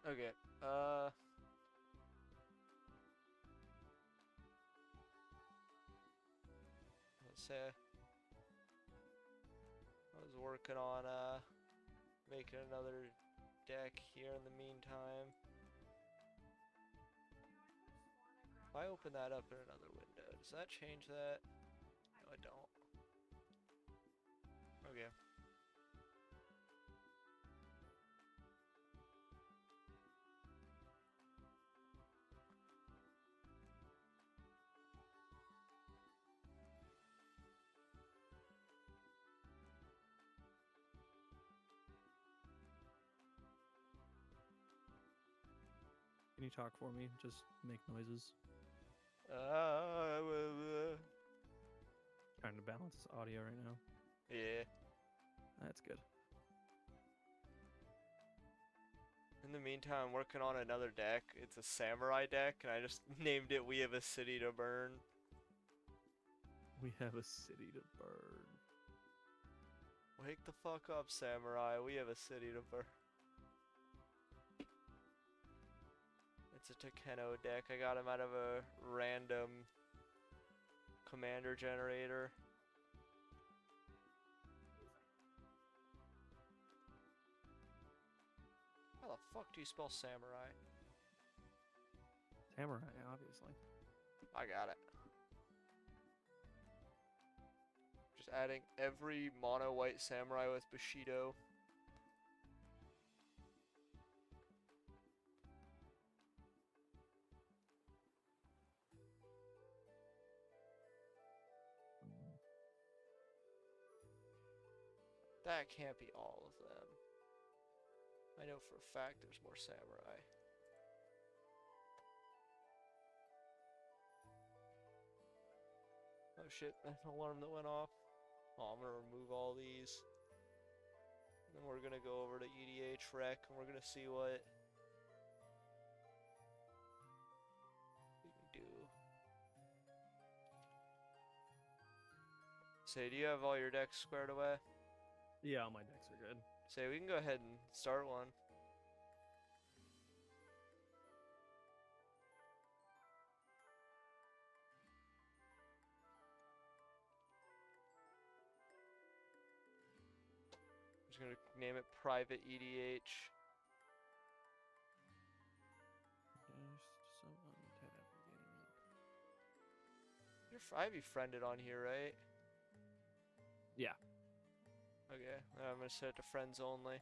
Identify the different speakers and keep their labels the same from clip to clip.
Speaker 1: Okay. Let's say I was working on making another deck here in the meantime. If I open that up in another window, does that change that? No, I don't. Okay.
Speaker 2: Can you talk for me? Just make noises.
Speaker 1: Uh,
Speaker 2: Trying to balance this audio right now.
Speaker 1: yeah.
Speaker 2: That's good.
Speaker 1: In the meantime, I'm working on another deck. It's a samurai deck, and I just named it We Have a City to Burn.
Speaker 2: We have a city to burn.
Speaker 1: Wake the fuck up, samurai. We have a city to burn. It's a Takeno deck. I got him out of a random commander generator. How the fuck do you spell samurai?
Speaker 2: Samurai, obviously.
Speaker 1: I got it. Just adding every mono white samurai with Bushido. That can't be all of them. I know for a fact there's more samurai. Oh shit, an alarm that went off. Oh, I'm gonna remove all these. And then we're gonna go over to EDH Rec and we're gonna see what we can do. Say, do you have all your decks squared away?
Speaker 2: Yeah, all my decks are good.
Speaker 1: Say, we can go ahead and start one. I'm just gonna name it Private EDH.
Speaker 2: Just some untap again.
Speaker 1: I'd be friended on here, right?
Speaker 2: Yeah.
Speaker 1: Okay, I'm gonna set it to friends only.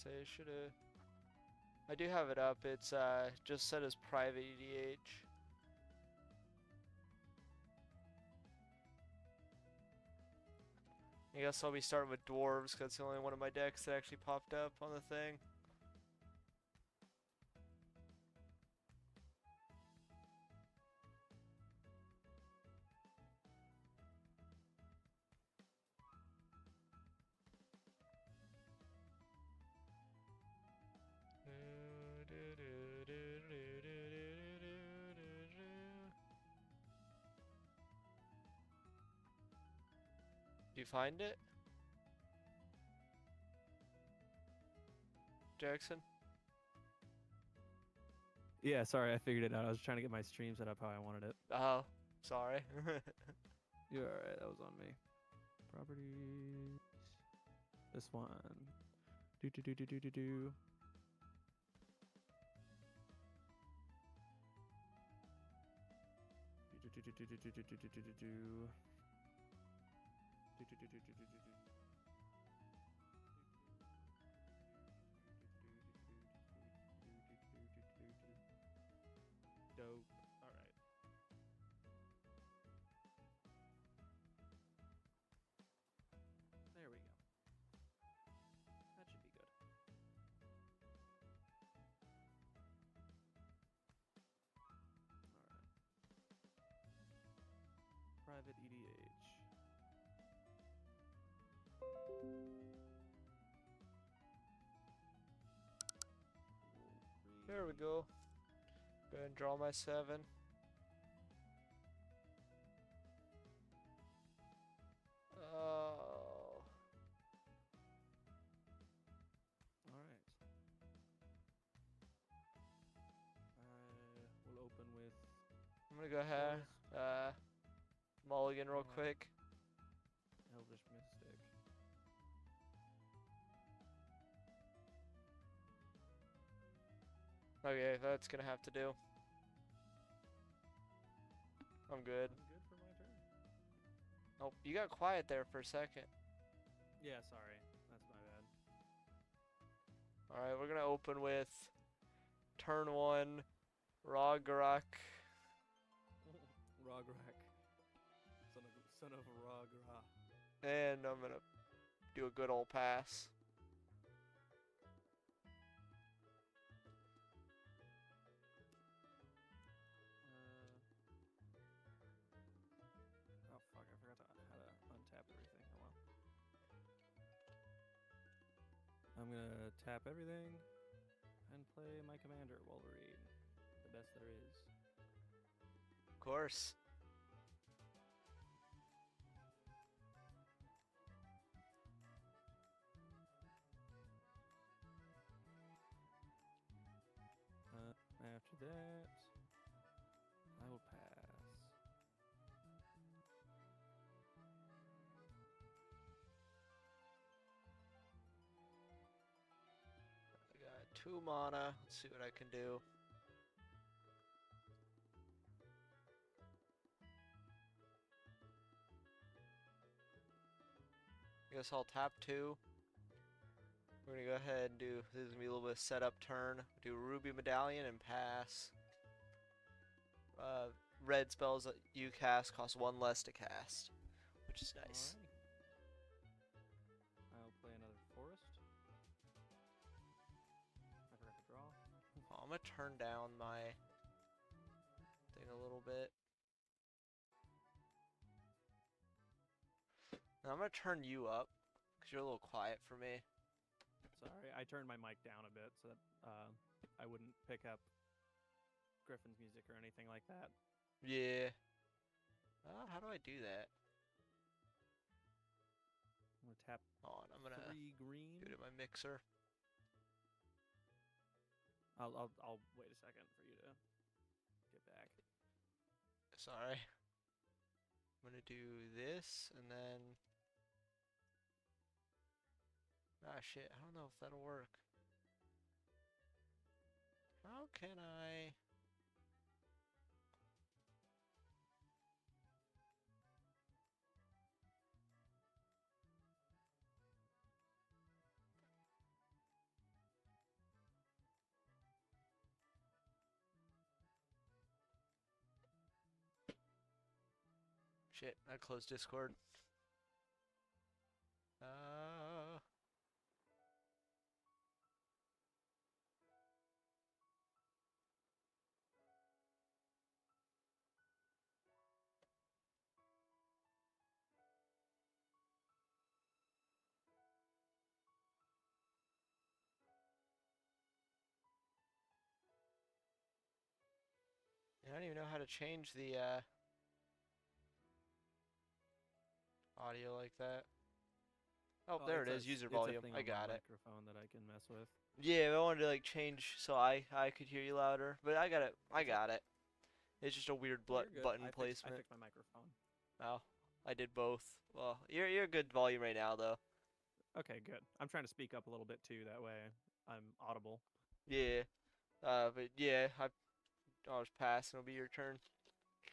Speaker 1: Say I should have. I do have it up. It's just set as private EDH. I guess I'll be starting with dwarves because it's the only one of my decks that actually popped up on the thing. Do you find it, Jackson?
Speaker 2: Yeah, sorry, I figured it out. I was trying to get my stream set up how I wanted it.
Speaker 1: Oh, sorry.
Speaker 2: You're alright, that was on me. Properties. This one. Do do do do do do do. Do do do do do do do do do do do. Do do do do do do do do. Dope. All right. There we go. That should be good. All right. Private EDH.
Speaker 1: There we go. Go ahead and draw my 7. Oh.
Speaker 2: Alright. We'll open with
Speaker 1: I'm gonna go ahead. Mulligan real
Speaker 2: Alright.
Speaker 1: quick.
Speaker 2: Elvish Mystic.
Speaker 1: Okay, that's gonna have to do. I'm good.
Speaker 2: I'm good for my turn.
Speaker 1: Oh, you got quiet there for a second.
Speaker 2: Yeah, sorry. That's my bad.
Speaker 1: Alright, we're gonna open with turn 1, Ragnarok.
Speaker 2: Rograk. Son of Ragra.
Speaker 1: And I'm gonna do a good old pass.
Speaker 2: Oh fuck, I forgot how to untap everything. Oh well. I'm gonna tap everything and play my commander, Wolverine. The best there is.
Speaker 1: Of course.
Speaker 2: After that, I will pass.
Speaker 1: I got 2 mana. Let's see what I can do. I guess I'll tap 2. We're gonna go ahead and do, this is gonna be a little bit of setup turn. Do Ruby Medallion and pass. Red spells that you cast cost 1 less to cast, which is nice.
Speaker 2: Alrighty. I'll play another forest. I forgot to draw.
Speaker 1: Oh, I'm gonna turn down my thing a little bit. And I'm gonna turn you up, because you're a little quiet for me.
Speaker 2: Sorry, I turned my mic down a bit so that I wouldn't pick up Griffin's music or anything like that.
Speaker 1: Yeah. How do I do that?
Speaker 2: I'm gonna tap
Speaker 1: Hold on, I'm gonna
Speaker 2: 3 green.
Speaker 1: do it in my mixer.
Speaker 2: I'll wait a second for you to get back.
Speaker 1: Sorry. I'm gonna do this, and then... Ah, shit, I don't know if that'll work. How can I... Shit, I closed Discord. I don't even know how to change the audio like that. Oh, there it is, user volume. I got it.
Speaker 2: Microphone that I can mess with.
Speaker 1: Yeah, I wanted to like change so I could hear you louder, but I got it. I got it. It's just a weird button placement.
Speaker 2: I fixed my microphone.
Speaker 1: Oh, I did both. Well, you're a good volume right now though.
Speaker 2: Okay, good. I'm trying to speak up a little bit too. That way, I'm audible.
Speaker 1: Yeah. But yeah, I'll just pass. And it'll be your turn.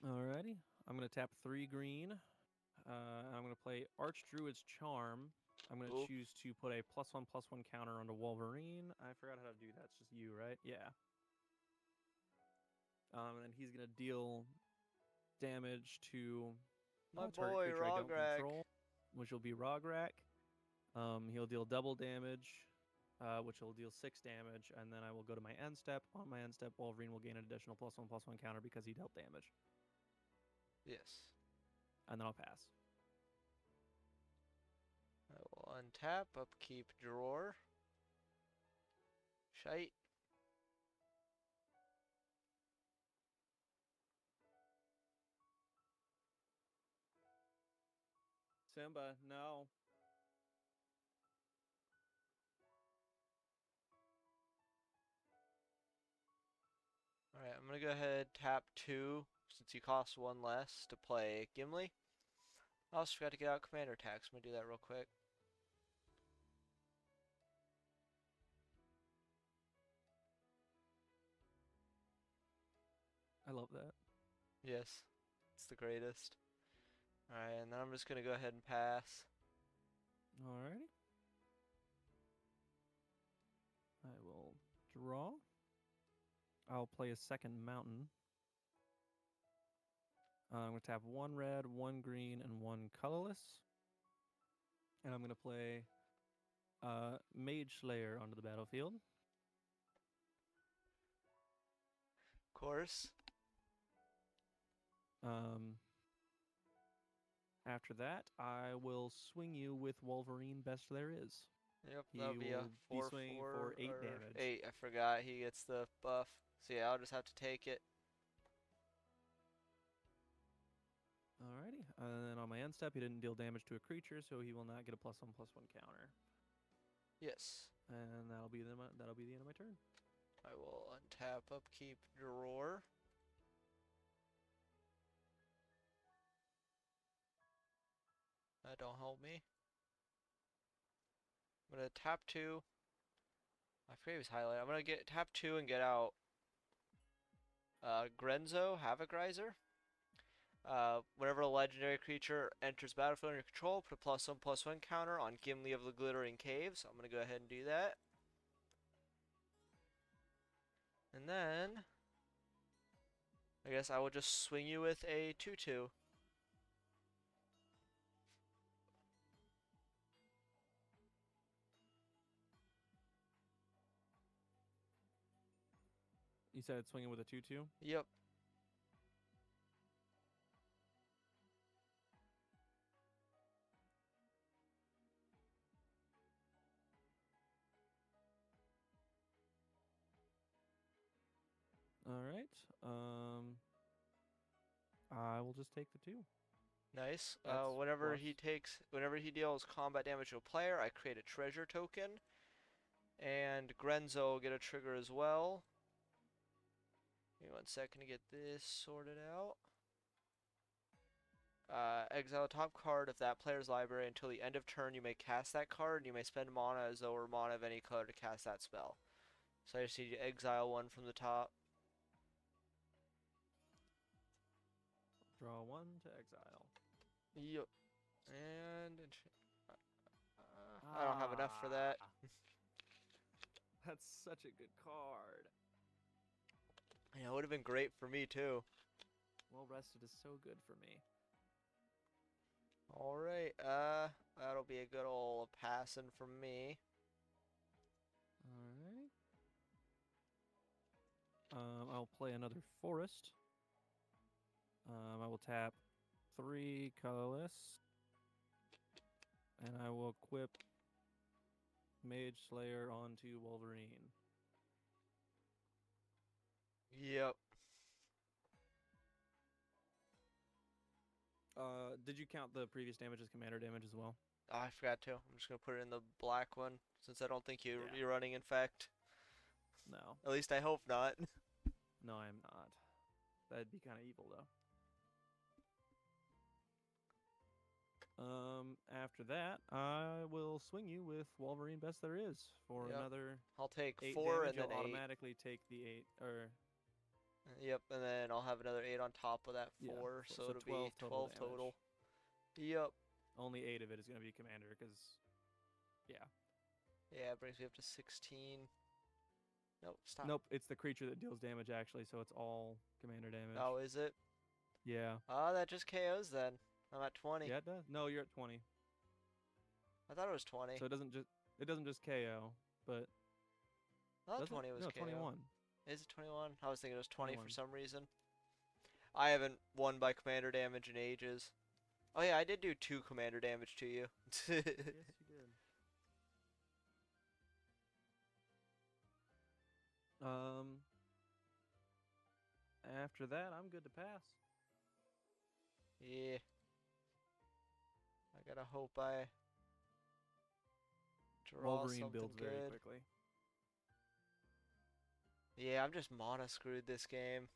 Speaker 2: Alrighty. I'm gonna tap 3 green. I'm gonna play Archdruid's Charm. I'm gonna
Speaker 1: Ooh.
Speaker 2: choose to put a +1/+1 counter onto Wolverine. I forgot how to do that. It's just you, right? Yeah. And then he's gonna deal damage to
Speaker 1: My
Speaker 2: target
Speaker 1: boy
Speaker 2: creature I don't
Speaker 1: Rograk.
Speaker 2: control, which will be Rograk. He'll deal double damage, which will deal 6 damage, and then I will go to my end step. On my end step, Wolverine will gain an additional +1/+1 counter because he dealt damage.
Speaker 1: Yes.
Speaker 2: And then I'll pass.
Speaker 1: I will untap, upkeep drawer. Shite.
Speaker 2: Simba, no.
Speaker 1: Alright, I'm gonna go ahead tap 2 since you cost 1 less to play Gimli. I also forgot to get out commander attacks. I'm gonna do that real quick.
Speaker 2: I love that.
Speaker 1: Yes, it's the greatest. Alright, and then I'm just gonna go ahead and pass.
Speaker 2: Alrighty. I will draw. I'll play a second mountain. I'm going to tap 1 red, 1 green, and 1 colorless. And I'm going to play Mage Slayer onto the battlefield.
Speaker 1: Of course.
Speaker 2: After that, I will swing you with Wolverine Best There Is.
Speaker 1: Yep, that'll be a 4/4
Speaker 2: for 8 damage.
Speaker 1: 8, I forgot he gets the buff. So yeah, I'll just have to take it.
Speaker 2: Alrighty, and then on my end step, he didn't deal damage to a creature, so he will not get a +1/+1 counter.
Speaker 1: Yes.
Speaker 2: And that'll be the end of my turn.
Speaker 1: I will untap, upkeep drawer. That don't help me. I'm gonna tap 2. I forget he was highlighted. I'm gonna get tap 2 and get out Grenzo, Havoc Riser. Whenever a legendary creature enters battlefield under your control, put a +1/+1 counter on Gimli of the Glittering Caves. I'm gonna go ahead and do that. And then I guess I will just swing you with a 2/2.
Speaker 2: You said it's swinging with a 2/2.
Speaker 1: Yep.
Speaker 2: All right. I will just take the 2.
Speaker 1: Nice.
Speaker 2: That's
Speaker 1: Whenever he deals combat damage to a player, I create a treasure token. And Grenzo will get a trigger as well. Give me 1 second to get this sorted out. Exile a top card of that player's library until the end of turn. You may cast that card, and you may spend mana as though or mana of any color to cast that spell. So I just need to exile one from the top.
Speaker 2: Draw 1 to exile.
Speaker 1: Yep. And I don't have enough for that.
Speaker 2: That's such a good card.
Speaker 1: Yeah, it would have been great for me too.
Speaker 2: Well rested is so good for me.
Speaker 1: Alright, that'll be a good ol' passing from me.
Speaker 2: Alright. I'll play another forest. I will tap 3 colorless. And I will equip Mage Slayer onto Wolverine.
Speaker 1: Yep.
Speaker 2: Did you count the previous damage as commander damage as well?
Speaker 1: Oh, I forgot to. I'm just gonna put it in the black one since I don't think
Speaker 2: Yeah.
Speaker 1: you're running infect.
Speaker 2: No.
Speaker 1: At least I hope not.
Speaker 2: No, I am not. That'd be kind of evil, though. After that, I will swing you with Wolverine Best There Is for
Speaker 1: Yep.
Speaker 2: another
Speaker 1: I'll take
Speaker 2: 8
Speaker 1: 4
Speaker 2: damage.
Speaker 1: and then
Speaker 2: You'll
Speaker 1: 8.
Speaker 2: automatically take the 8, or
Speaker 1: Yep, and then I'll have another 8 on top of that
Speaker 2: Yeah,
Speaker 1: 4,
Speaker 2: so
Speaker 1: so it'll
Speaker 2: 12
Speaker 1: be
Speaker 2: total
Speaker 1: 12
Speaker 2: damage.
Speaker 1: total. Yep.
Speaker 2: only 8 of it is going to be commander, because, yeah.
Speaker 1: Yeah, it brings me up to 16. Nope, stop.
Speaker 2: Nope, it's the creature that deals damage, actually, so it's all commander damage.
Speaker 1: Oh, is it?
Speaker 2: Yeah.
Speaker 1: Oh, that just KOs then. I'm at 20.
Speaker 2: Yeah, it does. No, you're at 20.
Speaker 1: I thought it was 20.
Speaker 2: So it doesn't just KO, but
Speaker 1: I thought
Speaker 2: does it?
Speaker 1: 20 was
Speaker 2: No,
Speaker 1: KO.
Speaker 2: 21.
Speaker 1: Is it 21? I was thinking it was 20 for
Speaker 2: 21.
Speaker 1: some reason. I haven't won by commander damage in ages. Oh yeah, I did do 2 commander damage to you.
Speaker 2: Yes, you did. After that, I'm good to pass.
Speaker 1: Yeah. I gotta hope I draw
Speaker 2: Wolverine
Speaker 1: something
Speaker 2: builds
Speaker 1: good.
Speaker 2: very quickly.
Speaker 1: Yeah, I'm just mana screwed this game.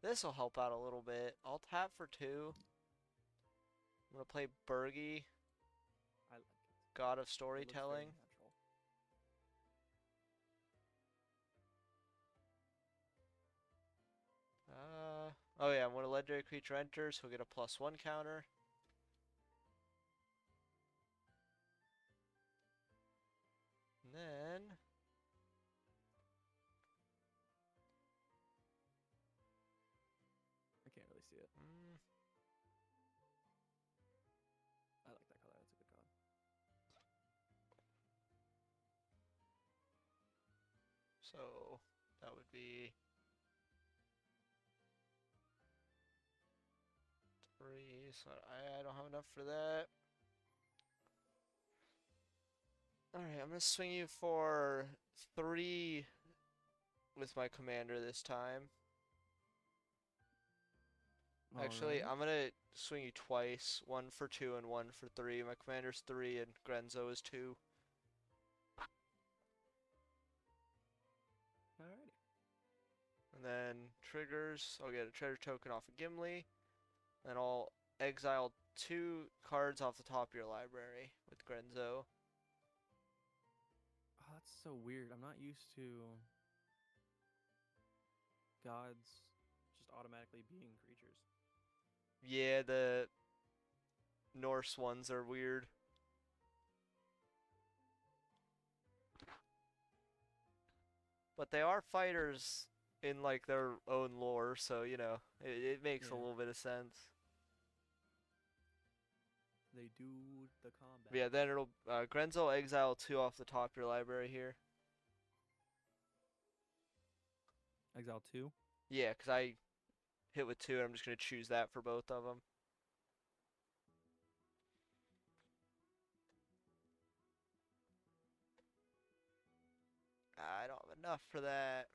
Speaker 1: This'll help out a little bit. I'll tap for 2. I'm gonna play Bergie,
Speaker 2: I like it.
Speaker 1: God of
Speaker 2: It looks very
Speaker 1: Storytelling.
Speaker 2: natural.
Speaker 1: Oh yeah, when a legendary creature enters, he'll get a +1 counter. And then
Speaker 2: I can't really see it.
Speaker 1: mm,
Speaker 2: I like that color. That's a good color.
Speaker 1: so that would be 3. So I don't have enough for that. Alright, I'm gonna swing you for 3 with my commander this time. Actually,
Speaker 2: Alright.
Speaker 1: I'm gonna swing you twice. 1 for 2 and 1 for 3. My commander's 3 and Grenzo is 2.
Speaker 2: Alrighty.
Speaker 1: And then triggers, I'll get a treasure token off of Gimli. And I'll exile 2 cards off the top of your library with Grenzo.
Speaker 2: Oh, that's so weird. I'm not used to gods just automatically being creatures.
Speaker 1: Yeah, the Norse ones are weird. But they are fighters in like their own lore, so you know, it makes a
Speaker 2: Yeah.
Speaker 1: little bit of sense.
Speaker 2: They do the combat.
Speaker 1: But yeah, then it'll Grenzo Exile 2 off the top of your library here.
Speaker 2: Exile 2.
Speaker 1: Yeah, because I hit with 2 and I'm just going to choose that for both of them. I don't have enough for that.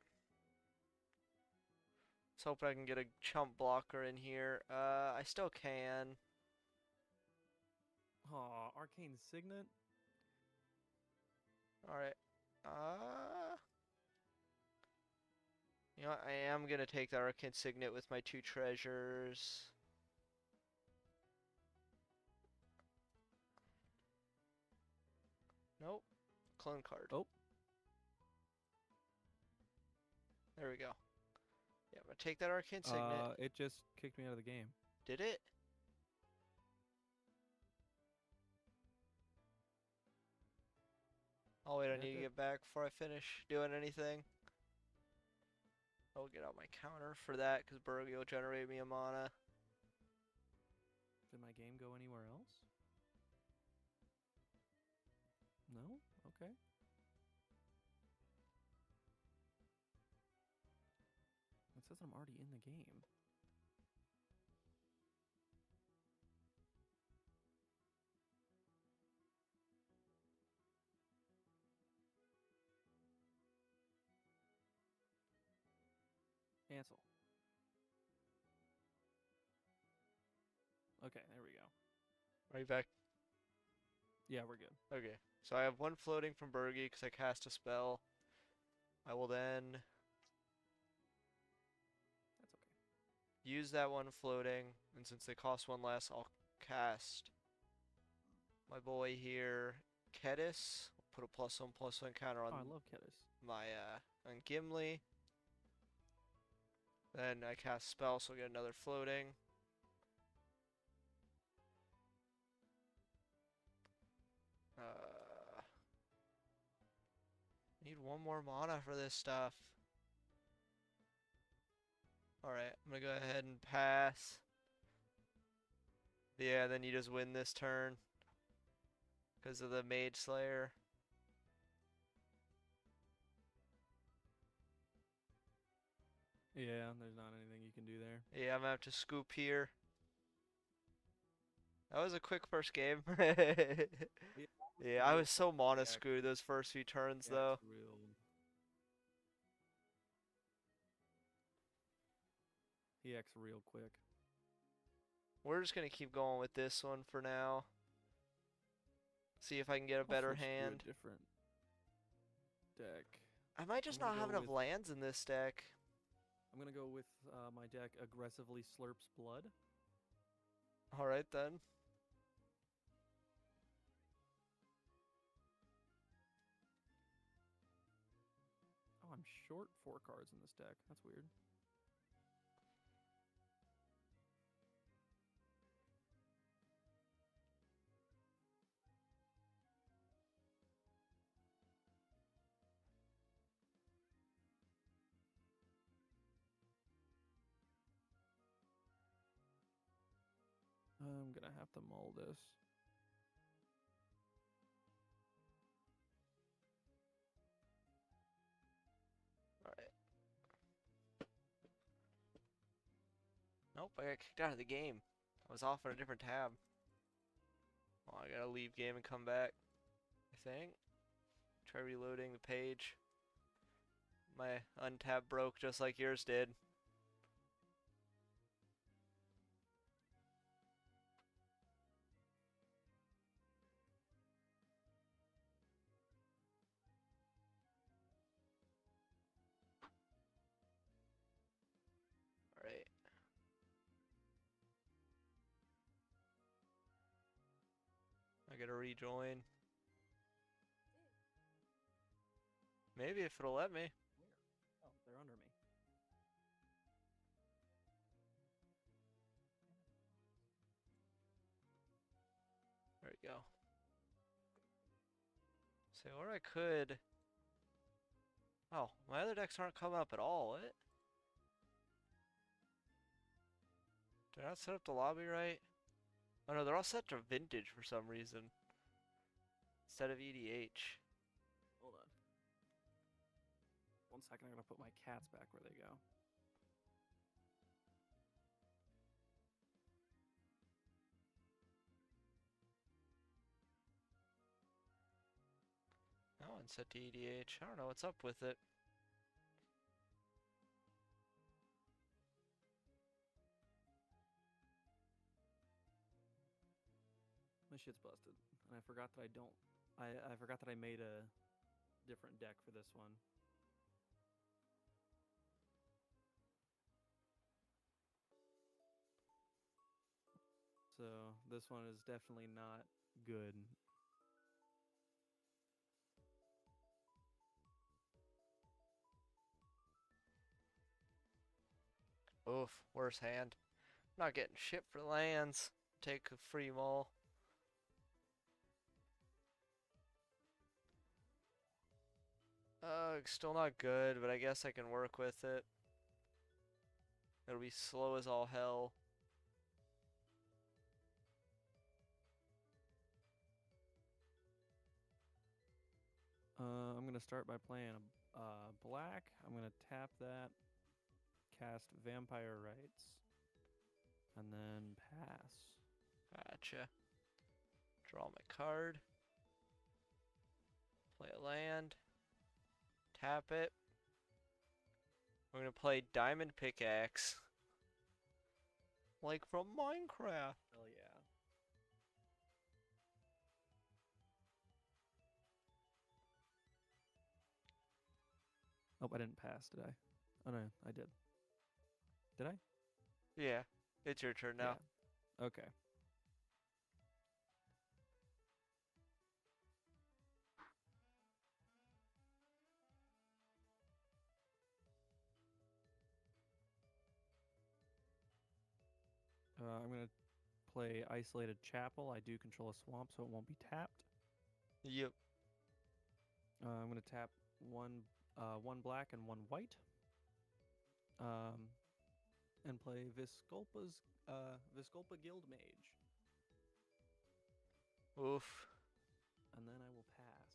Speaker 1: Let's hope I can get a chump blocker in here. I still can.
Speaker 2: Aw, Arcane Signet.
Speaker 1: Alright. You know what? I am going to take the Arcane Signet with my 2 treasures. Nope. Clone card.
Speaker 2: Oh.
Speaker 1: There we go. Yeah, I'm gonna take that Arcane Signet.
Speaker 2: It just kicked me out of the game.
Speaker 1: Did it? Oh wait, I
Speaker 2: Yeah, it
Speaker 1: need to
Speaker 2: did.
Speaker 1: get back before I finish doing anything. I'll get out my counter for that because Burgi will generate me a mana.
Speaker 2: Did my game go anywhere else? No? Okay. It says I'm already in the game. Cancel. Okay, there we go.
Speaker 1: Are you back?
Speaker 2: Yeah, we're good.
Speaker 1: Okay. So I have 1 floating from Burgi because I cast a spell. I will then
Speaker 2: That's okay.
Speaker 1: use that 1 floating, and since they cost 1 less, I'll cast my boy here, Kedis. Put a +1/+1 counter on
Speaker 2: Oh, I love Kedis.
Speaker 1: my on Gimli. Then I cast spell, so I get another floating. Need 1 more mana for this stuff. Alright, I'm gonna go ahead and pass. Yeah, then you just win this turn. Because of the Mage Slayer.
Speaker 2: Yeah, there's not anything you can do there.
Speaker 1: Yeah, I'm gonna have to scoop here. That was a quick first game. Yeah, I was so mana screwed those first few turns though.
Speaker 2: He acts real quick.
Speaker 1: We're just gonna keep going with this one for now. See if I can get a better hand.
Speaker 2: Different deck.
Speaker 1: I might just
Speaker 2: I'm
Speaker 1: not
Speaker 2: gonna
Speaker 1: have
Speaker 2: go
Speaker 1: enough
Speaker 2: with-
Speaker 1: lands in this deck.
Speaker 2: I'm gonna go with my deck aggressively slurps blood.
Speaker 1: Alright then.
Speaker 2: Oh, I'm short 4 cards in this deck. That's weird. I'm gonna have to mull this.
Speaker 1: Alright. Nope, I got kicked out of the game. I was off on a different tab. Oh, I gotta leave game and come back. I think. Try reloading the page. My untab broke just like yours did. Alright. I gotta rejoin. Maybe if it'll let me.
Speaker 2: Oh, they're under me.
Speaker 1: we go. So, or I could. Oh, my other decks aren't coming up at all. What? Did I not set up the lobby right? Oh no, they're all set to vintage for some reason. Instead of EDH.
Speaker 2: Hold on. 1 second, I'm gonna put my cats back where they go.
Speaker 1: That one's set to EDH. I don't know what's up with it.
Speaker 2: My shit's busted, and I forgot that I don't. I forgot that I made a different deck for this one. So this one is definitely not good.
Speaker 1: Oof, worse hand. Not getting shit for lands. Take a free mull. Still not good, but I guess I can work with it. It'll be slow as all hell.
Speaker 2: I'm gonna start by playing a black. I'm gonna tap that, cast Vampire Rites, and then pass.
Speaker 1: Gotcha. Draw my card. Play a land. Tap it. We're gonna play Diamond Pickaxe. Like from Minecraft.
Speaker 2: Hell yeah. Oh, I didn't pass, did I? Oh no, I did. Did I?
Speaker 1: Yeah, it's your turn now.
Speaker 2: Yeah. Okay. I'm gonna play Isolated Chapel. I do control a swamp, so it won't be tapped.
Speaker 1: Yep.
Speaker 2: I'm gonna tap one black and one white. And play Visculpa Guild Mage.
Speaker 1: Oof.
Speaker 2: And then I will pass.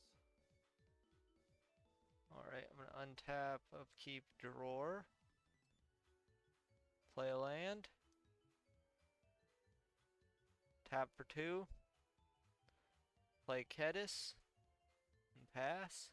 Speaker 1: Alright, I'm gonna untap, upkeep, drawer. Play a land. Tap for 2. Play Kedis. And pass.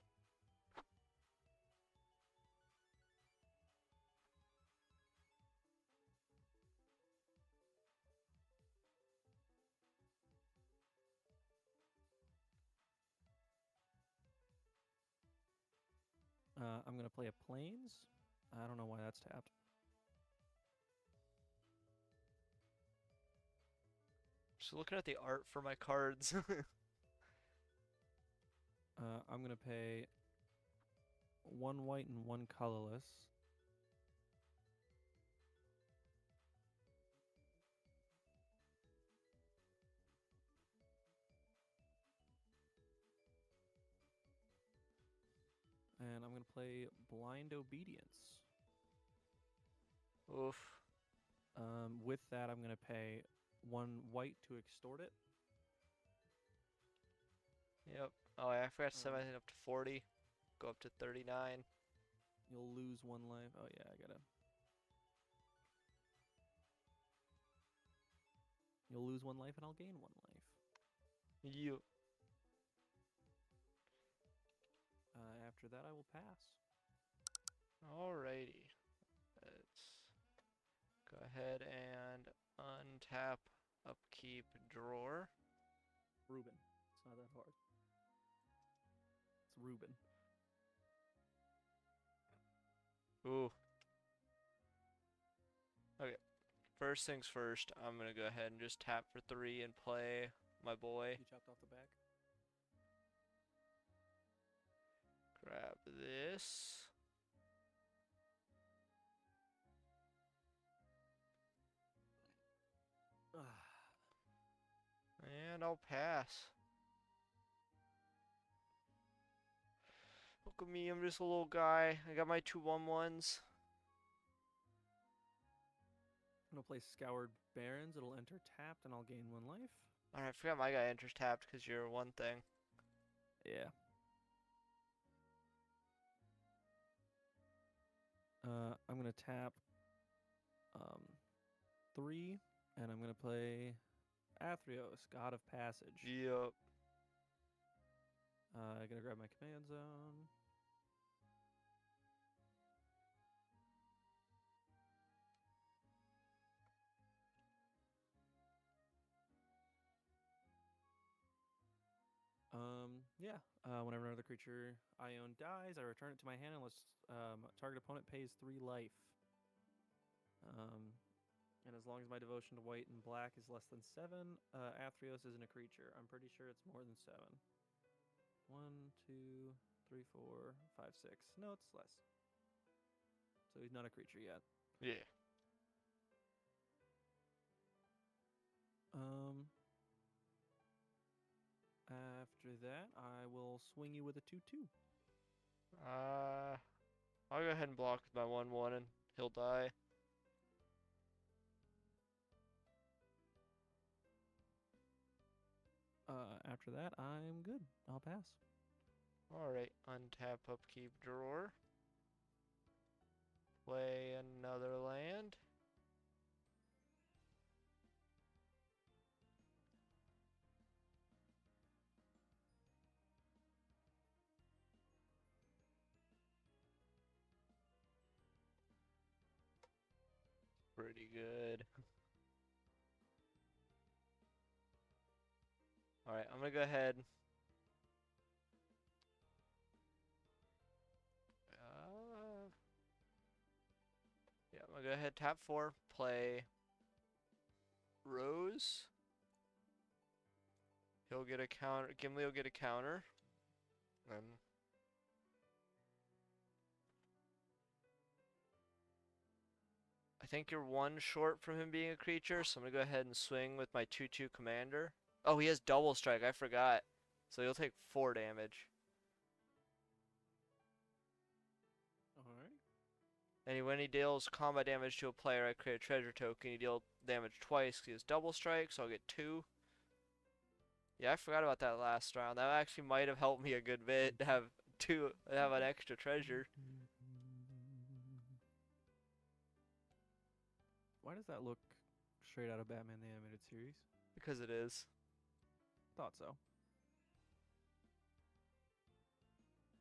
Speaker 2: I'm gonna play a Plains. I don't know why that's tapped.
Speaker 1: Just looking at the art for my cards.
Speaker 2: I'm gonna pay one white and one colorless. And I'm gonna play Blind Obedience.
Speaker 1: Oof.
Speaker 2: With that, I'm gonna pay one white to extort it.
Speaker 1: Yep. Oh, I forgot to set
Speaker 2: Um,
Speaker 1: my thing up to 40. Go up to 39.
Speaker 2: You'll lose one life. Oh yeah, I gotta. You'll lose one life, and I'll gain one life.
Speaker 1: You.
Speaker 2: After that, I will pass.
Speaker 1: Alrighty. Let's go ahead and untap, upkeep, drawer.
Speaker 2: Ruben. It's not that hard. It's Ruben.
Speaker 1: Ooh. Okay. First things first, I'm gonna go ahead and just tap for 3 and play my boy.
Speaker 2: You chopped off the back.
Speaker 1: Grab this. And I'll pass. Look at me, I'm just a little guy. I got my 2/1/1s.
Speaker 2: I'm gonna play Scoured Barrens. It'll enter tapped, and I'll gain 1 life.
Speaker 1: Alright, I forgot my guy enters tapped because you're one thing.
Speaker 2: Yeah. I'm gonna tap 3, and I'm gonna play Athreos, God of Passage.
Speaker 1: Yup.
Speaker 2: I'm gonna grab my command zone. Yeah. Whenever another creature I own dies, I return it to my hand unless target opponent pays 3 life. And as long as my devotion to white and black is less than 7, Athreos isn't a creature. I'm pretty sure it's more than 7. 1, 2, 3, 4, 5, 6. No, it's less. So he's not a creature yet.
Speaker 1: Yeah.
Speaker 2: After that, I will swing you with a 2/2.
Speaker 1: I'll go ahead and block with my 1/1 and he'll die.
Speaker 2: After that, I'm good. I'll pass.
Speaker 1: Alright, untap upkeep drawer. Play another land. Pretty good. Alright, I'm gonna go ahead. Yeah, I'm gonna go ahead, tap 4, play Rose. He'll get a counter. Gimli will get a counter. Then I think you're 1 short from him being a creature, so I'm gonna go ahead and swing with my 2/2 commander. Oh, he has double strike, I forgot. So he'll take 4 damage.
Speaker 2: Alright.
Speaker 1: And when he deals combat damage to a player, I create a treasure token. He deals damage twice because he has double strike, so I'll get 2. Yeah, I forgot about that last round. That actually might have helped me a good bit to have an extra treasure.
Speaker 2: Why does that look straight out of Batman the Animated Series?
Speaker 1: Because it is.
Speaker 2: Thought so.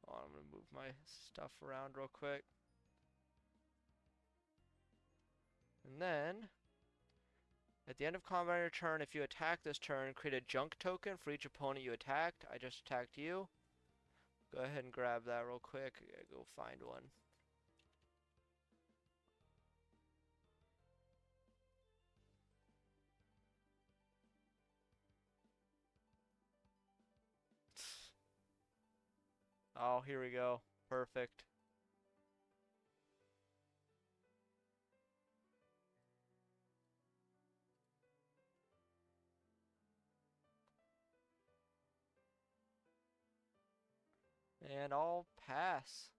Speaker 1: Oh, I'm gonna move my stuff around real quick. And then, at the end of combat on your turn, if you attack this turn, create a junk token for each opponent you attacked. I just attacked you. Go ahead and grab that real quick. I gotta go find one. Oh, here we go. Perfect. And I'll pass.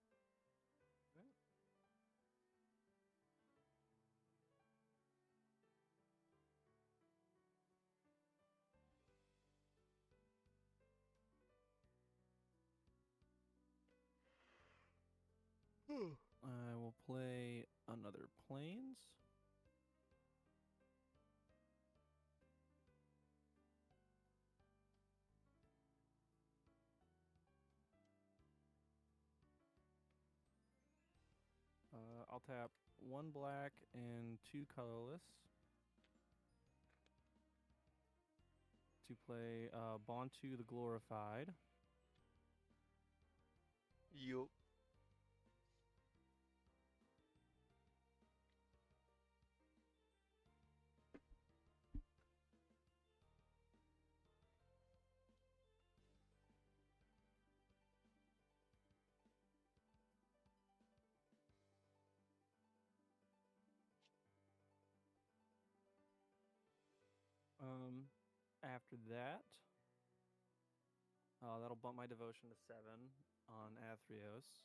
Speaker 2: I will play another Plains. I'll tap 1 black and 2 colorless to play Bontu the Glorified.
Speaker 1: Yup.
Speaker 2: After that, that'll bump my devotion to 7 on Athreos.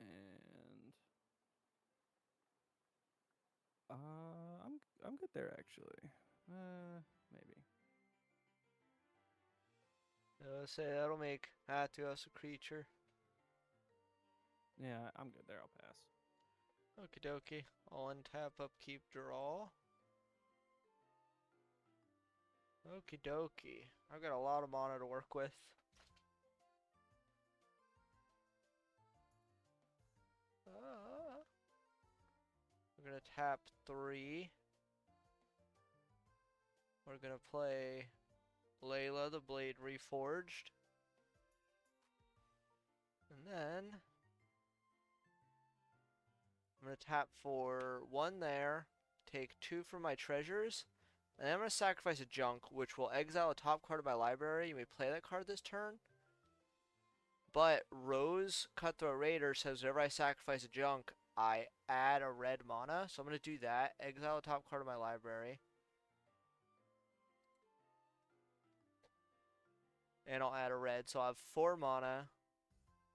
Speaker 2: And I'm good there actually. Maybe.
Speaker 1: Say that'll make Athreos a creature.
Speaker 2: Yeah, I'm good there. I'll pass.
Speaker 1: Okie dokie. I'll untap, upkeep, draw. Okie dokie. I've got a lot of mana to work with. We're gonna tap 3. We're gonna play Layla the Blade Reforged. And then I'm gonna tap for 1 there, take 2 from my treasures, and then I'm gonna sacrifice a junk, which will exile a top card of my library. You may play that card this turn. But Rose Cutthroat Raider says whenever I sacrifice a junk, I add a red mana. So I'm gonna do that. Exile a top card of my library. And I'll add a red. So I'll have 4 mana.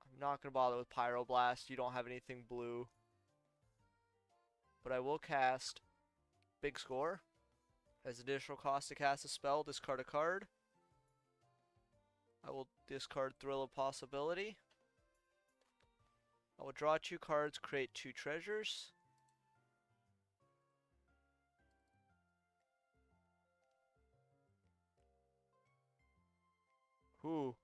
Speaker 1: I'm not gonna bother with Pyroblast. You don't have anything blue. But I will cast Big Score. As additional cost to cast a spell, discard a card. I will discard Thrill of Possibility. I will draw 2 cards, create 2 treasures. Ooh.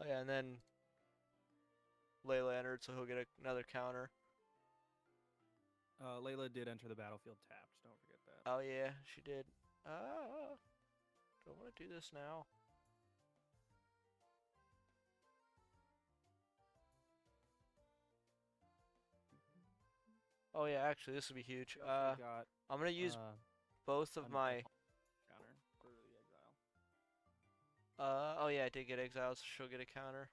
Speaker 1: Oh yeah, and then Layla entered, so he'll get another counter.
Speaker 2: Layla did enter the battlefield tapped. Don't forget that.
Speaker 1: Oh yeah, she did. Don't want to do this now. Oh yeah, actually this would be huge.
Speaker 2: She also got
Speaker 1: I'm gonna use both of my.
Speaker 2: counter for the exile.
Speaker 1: Oh yeah, I did get exiled, so she'll get a counter.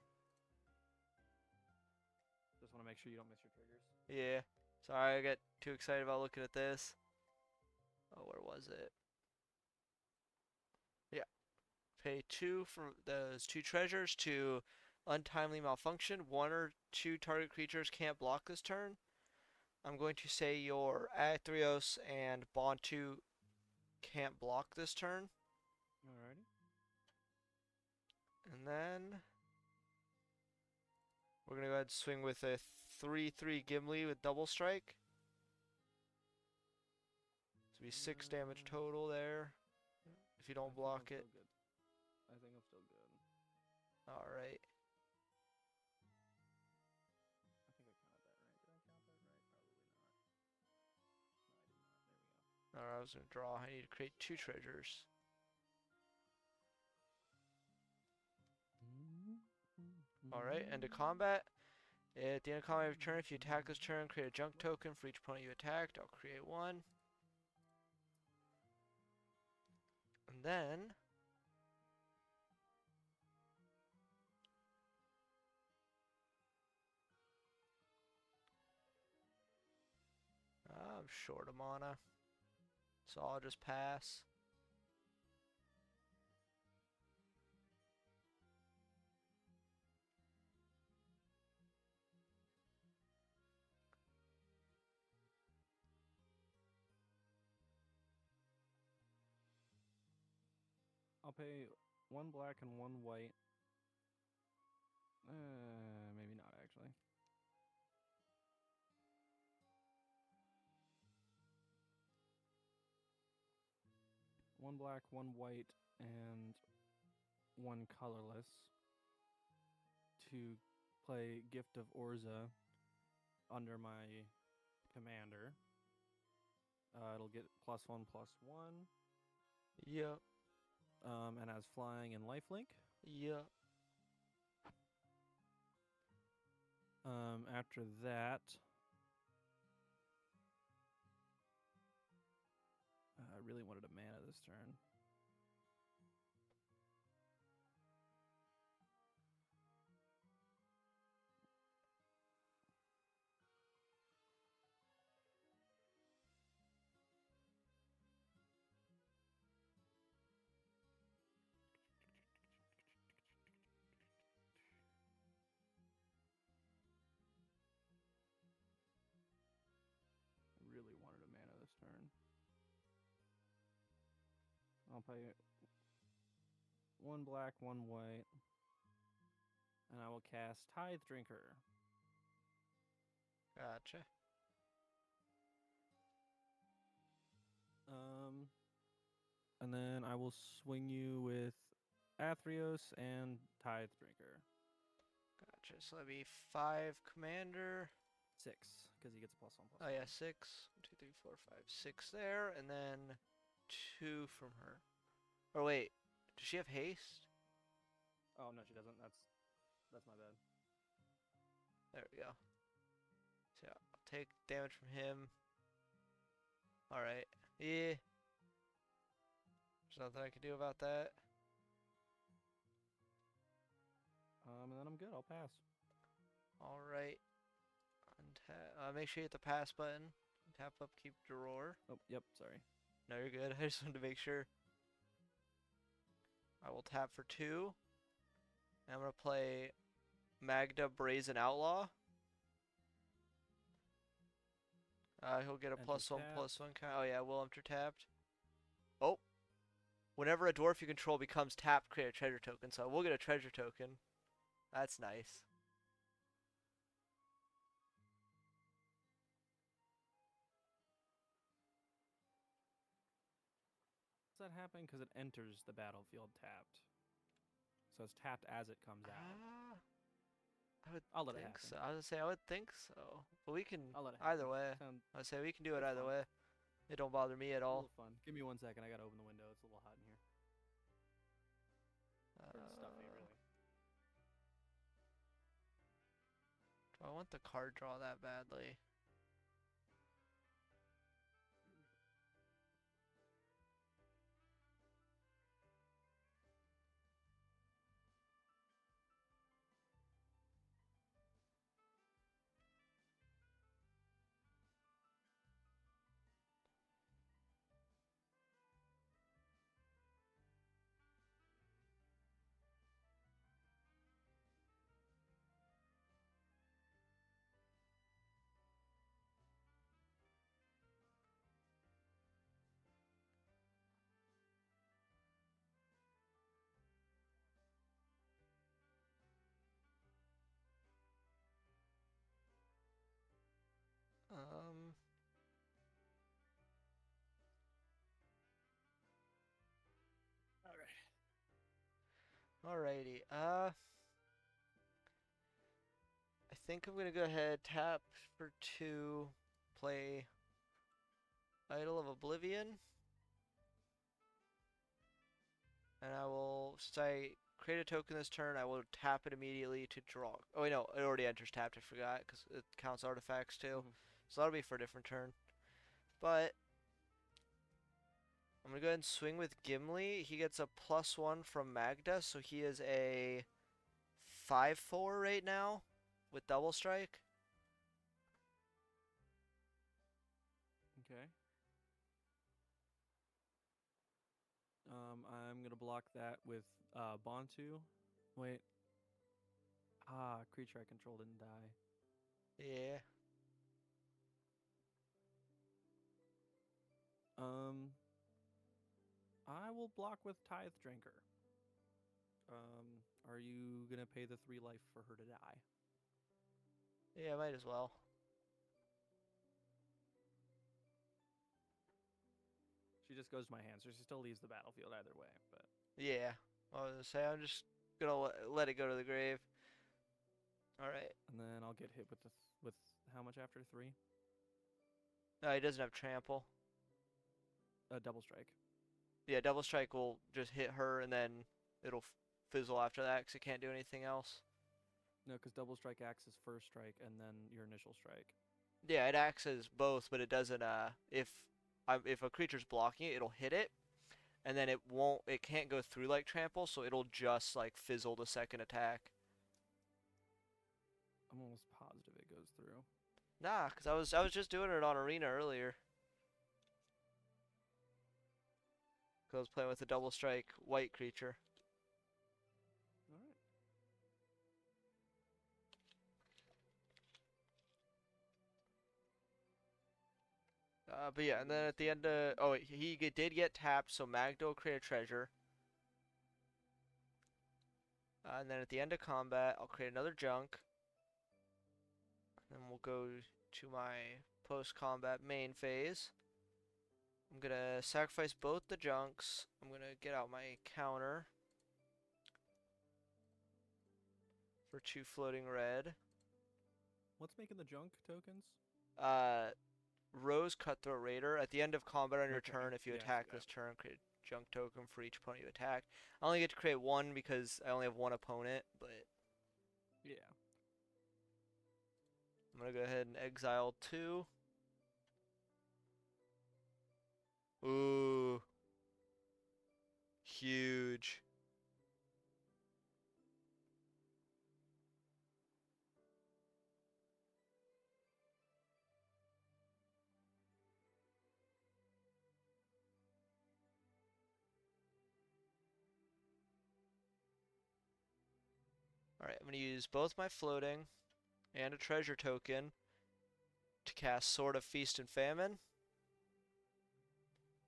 Speaker 2: Just want to make sure you don't miss your triggers.
Speaker 1: Yeah. Sorry, I got too excited about looking at this. Oh, where was it? Yeah. Pay 2 for those 2 treasures to Untimely Malfunction. 1 or 2 target creatures can't block this turn. I'm going to say your Athreos and Bontu can't block this turn.
Speaker 2: Alrighty.
Speaker 1: And then we're going to go ahead and swing with a 3/3 Gimli with double strike. So it'll be 6 damage total there. If you don't block it.
Speaker 2: Good. I think I'm still good.
Speaker 1: Alright.
Speaker 2: I think I counted that right. Did I count that right? Probably not. No, I did not. There we go.
Speaker 1: Alright, I was going to draw. I need to create 2 treasures. Alright, end of combat. At the end of combat every turn, if you attack this turn, create a junk token for each opponent you attacked. I'll create 1. And then I'm short of mana, so I'll just pass.
Speaker 2: I'll pay 1 black and 1 white. Maybe not actually. One black, 1 white, and 1 colorless to play Gift of Orza under my commander. It'll get +1/+1.
Speaker 1: Yep.
Speaker 2: And has flying and lifelink.
Speaker 1: Yep.
Speaker 2: After that, I really wanted a mana this turn. I'll pay 1 black, 1 white, and I will cast Tithe Drinker.
Speaker 1: Gotcha.
Speaker 2: And then I will swing you with Athreos and Tithe Drinker.
Speaker 1: Gotcha. So that'd be 5 commander.
Speaker 2: 6, because he gets a +1/+1.
Speaker 1: Oh yeah, 6. 1, 2, 3, 4, 5, 6 there, and then 2 from her. Or wait, does she have haste?
Speaker 2: Oh no, she doesn't. That's my bad.
Speaker 1: There we go. So I'll take damage from him. Alright. Yeah. There's nothing I can do about that.
Speaker 2: And then I'm good. I'll pass.
Speaker 1: Alright. Make sure you hit the pass button. Tap up, keep drawer.
Speaker 2: Oh, yep. Sorry.
Speaker 1: No, you're good. I just wanted to make sure. I will tap for 2. And I'm going to play Magda Brazen Outlaw. He'll get a
Speaker 2: Enter
Speaker 1: +1/+1
Speaker 2: tapped.
Speaker 1: count. Oh yeah, will enter tapped. Oh. Whenever a dwarf you control becomes tapped, create a treasure token. So we'll get a treasure token. That's nice.
Speaker 2: Does that happen? Because it enters the battlefield tapped. So it's tapped as it comes out. I'll let it
Speaker 1: think
Speaker 2: happen.
Speaker 1: so. I was gonna say I would think so, but we can
Speaker 2: I'll let it
Speaker 1: either
Speaker 2: happen.
Speaker 1: way. I would say we can do it either way. It don't bother me at
Speaker 2: A
Speaker 1: all.
Speaker 2: little fun. Give me 1 second. I gotta open the window. It's a little hot in here. Pretty stuffy, really.
Speaker 1: Do I want the card draw that badly? Alrighty. I think I'm gonna go ahead, tap for 2, play Idol of Oblivion, and I will, since I create a token this turn, I will tap it immediately to draw. Oh wait, no, it already enters tapped. I forgot because it counts artifacts too. So that'll be for a different turn. But I'm gonna go ahead and swing with Gimli. He gets a +1 from Magda, so he is a 5/4 right now with double strike.
Speaker 2: Okay. I'm gonna block that with Bontu. Wait. Creature I control didn't die.
Speaker 1: Yeah.
Speaker 2: I will block with Tithe Drinker. Are you gonna pay the 3 life for her to die?
Speaker 1: Yeah, might as well.
Speaker 2: She just goes to my hand, so she still leaves the battlefield either way. But
Speaker 1: Yeah. I was gonna say I'm just gonna let it go to the grave. All right.
Speaker 2: and then I'll get hit with how much after 3?
Speaker 1: No, he doesn't have trample.
Speaker 2: Double strike.
Speaker 1: Yeah, double strike will just hit her, and then it'll fizzle after that because it can't do anything else.
Speaker 2: No, because double strike acts as first strike and then your initial strike.
Speaker 1: Yeah, it acts as both, but it doesn't. If a creature's blocking it, it'll hit it, and then it can't go through like trample, so it'll just like fizzle the second attack.
Speaker 2: I'm almost positive it goes through.
Speaker 1: Nah, because I was just doing it on Arena earlier. Cause I was playing with a double strike white creature.
Speaker 2: All
Speaker 1: But yeah, and then at the end of did get tapped, so Magda will create a treasure. And then at the end of combat, I'll create another junk. And we'll go to my post-combat main phase. I'm gonna sacrifice both the junks. I'm gonna get out my counter for 2 floating red.
Speaker 2: What's making the junk tokens?
Speaker 1: Rose Cutthroat Raider. At the end of combat on your
Speaker 2: Okay,
Speaker 1: turn, if you
Speaker 2: yeah, I see
Speaker 1: attack
Speaker 2: that.
Speaker 1: this turn, create a junk token for each opponent you attack. I only get to create one because I only have one opponent, but
Speaker 2: Yeah.
Speaker 1: I'm gonna go ahead and exile 2. Ooh. Huge. Alright, I'm gonna use both my floating and a treasure token to cast Sword of Feast and Famine.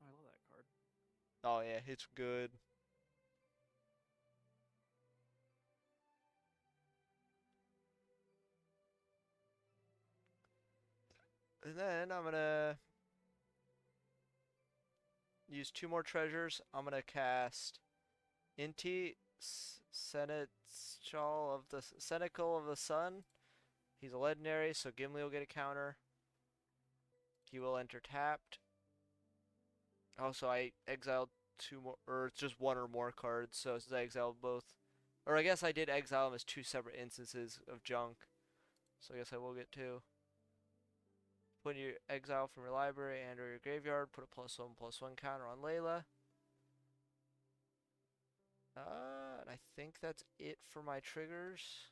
Speaker 2: I love that card.
Speaker 1: Oh yeah, it's good. And then I'm gonna use 2 more treasures. I'm gonna cast Inti Senecal of the Sun. He's a legendary, so Gimli will get a counter. He will enter tapped. Also, I exiled 2 more, or it's just 1 or more cards. So since I exiled both, or I guess I did exile them as 2 separate instances of junk. So I guess I will get 2. When you exile from your library and or your graveyard, put a +1/+1 counter on Layla. And I think that's it for my triggers.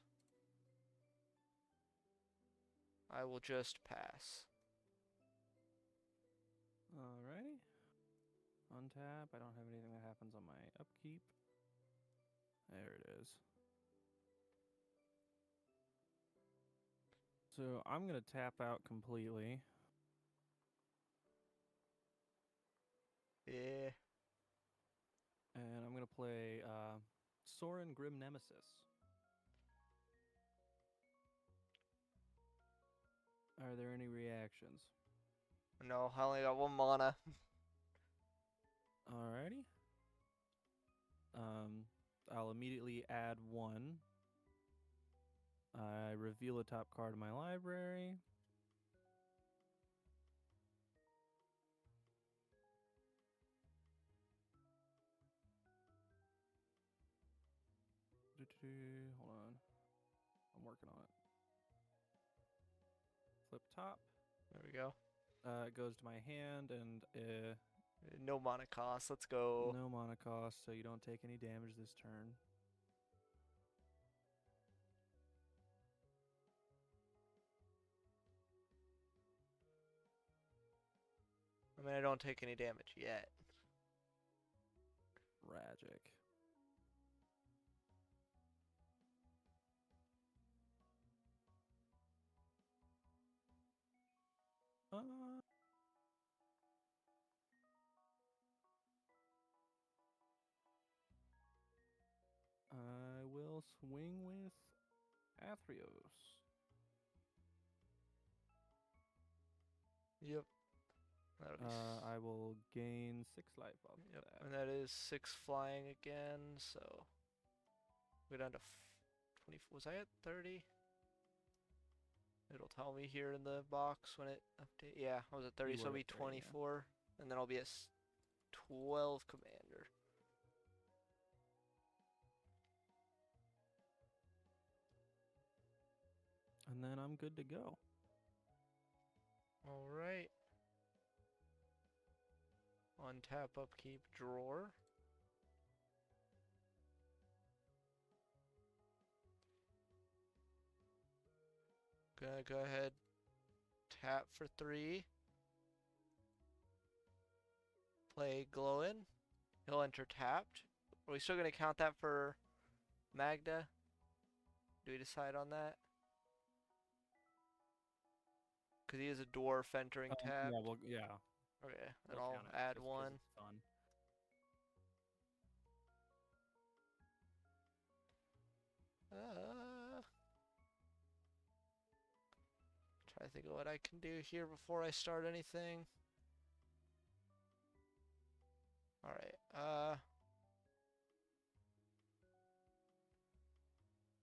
Speaker 1: I will just pass.
Speaker 2: Alrighty. Untap. I don't have anything that happens on my upkeep. There it is. So I'm going to tap out completely.
Speaker 1: Yeah.
Speaker 2: And I'm going to play Sorin Grim Nemesis. Are there any reactions?
Speaker 1: No, I only got 1 mana.
Speaker 2: Alrighty. I'll immediately add 1. I reveal a top card of my library. Hold on. I'm working on it. Flip top.
Speaker 1: There we go.
Speaker 2: It goes to my hand and
Speaker 1: No mana cost. Let's go.
Speaker 2: no mana cost, so you don't take any damage this turn.
Speaker 1: I mean, I don't take any damage yet.
Speaker 2: Tragic. I will swing with Athreos.
Speaker 1: Yep. That'll be
Speaker 2: I will gain 6 life off
Speaker 1: yep.
Speaker 2: of that.
Speaker 1: And that is 6 flying again, so we're down to 20. Was I at 30? It'll tell me here in the box when it update. Yeah, I was at 30,
Speaker 2: You
Speaker 1: so
Speaker 2: were
Speaker 1: I'll be
Speaker 2: at 30, yeah.
Speaker 1: 24, and then I'll be at 12 commander.
Speaker 2: And then I'm good to go.
Speaker 1: All right. Untap, upkeep, drawer. Gonna go ahead, tap for 3. Play Glowin. He'll enter tapped. Are we still gonna count that for Magda? Do we decide on that? Because he is a dwarf entering tapped.
Speaker 2: Yeah, well, yeah.
Speaker 1: Okay, then
Speaker 2: They'll
Speaker 1: I'll
Speaker 2: count it
Speaker 1: add
Speaker 2: just 'cause
Speaker 1: one.
Speaker 2: it's fun.
Speaker 1: Try to think of what I can do here before I start anything. Alright,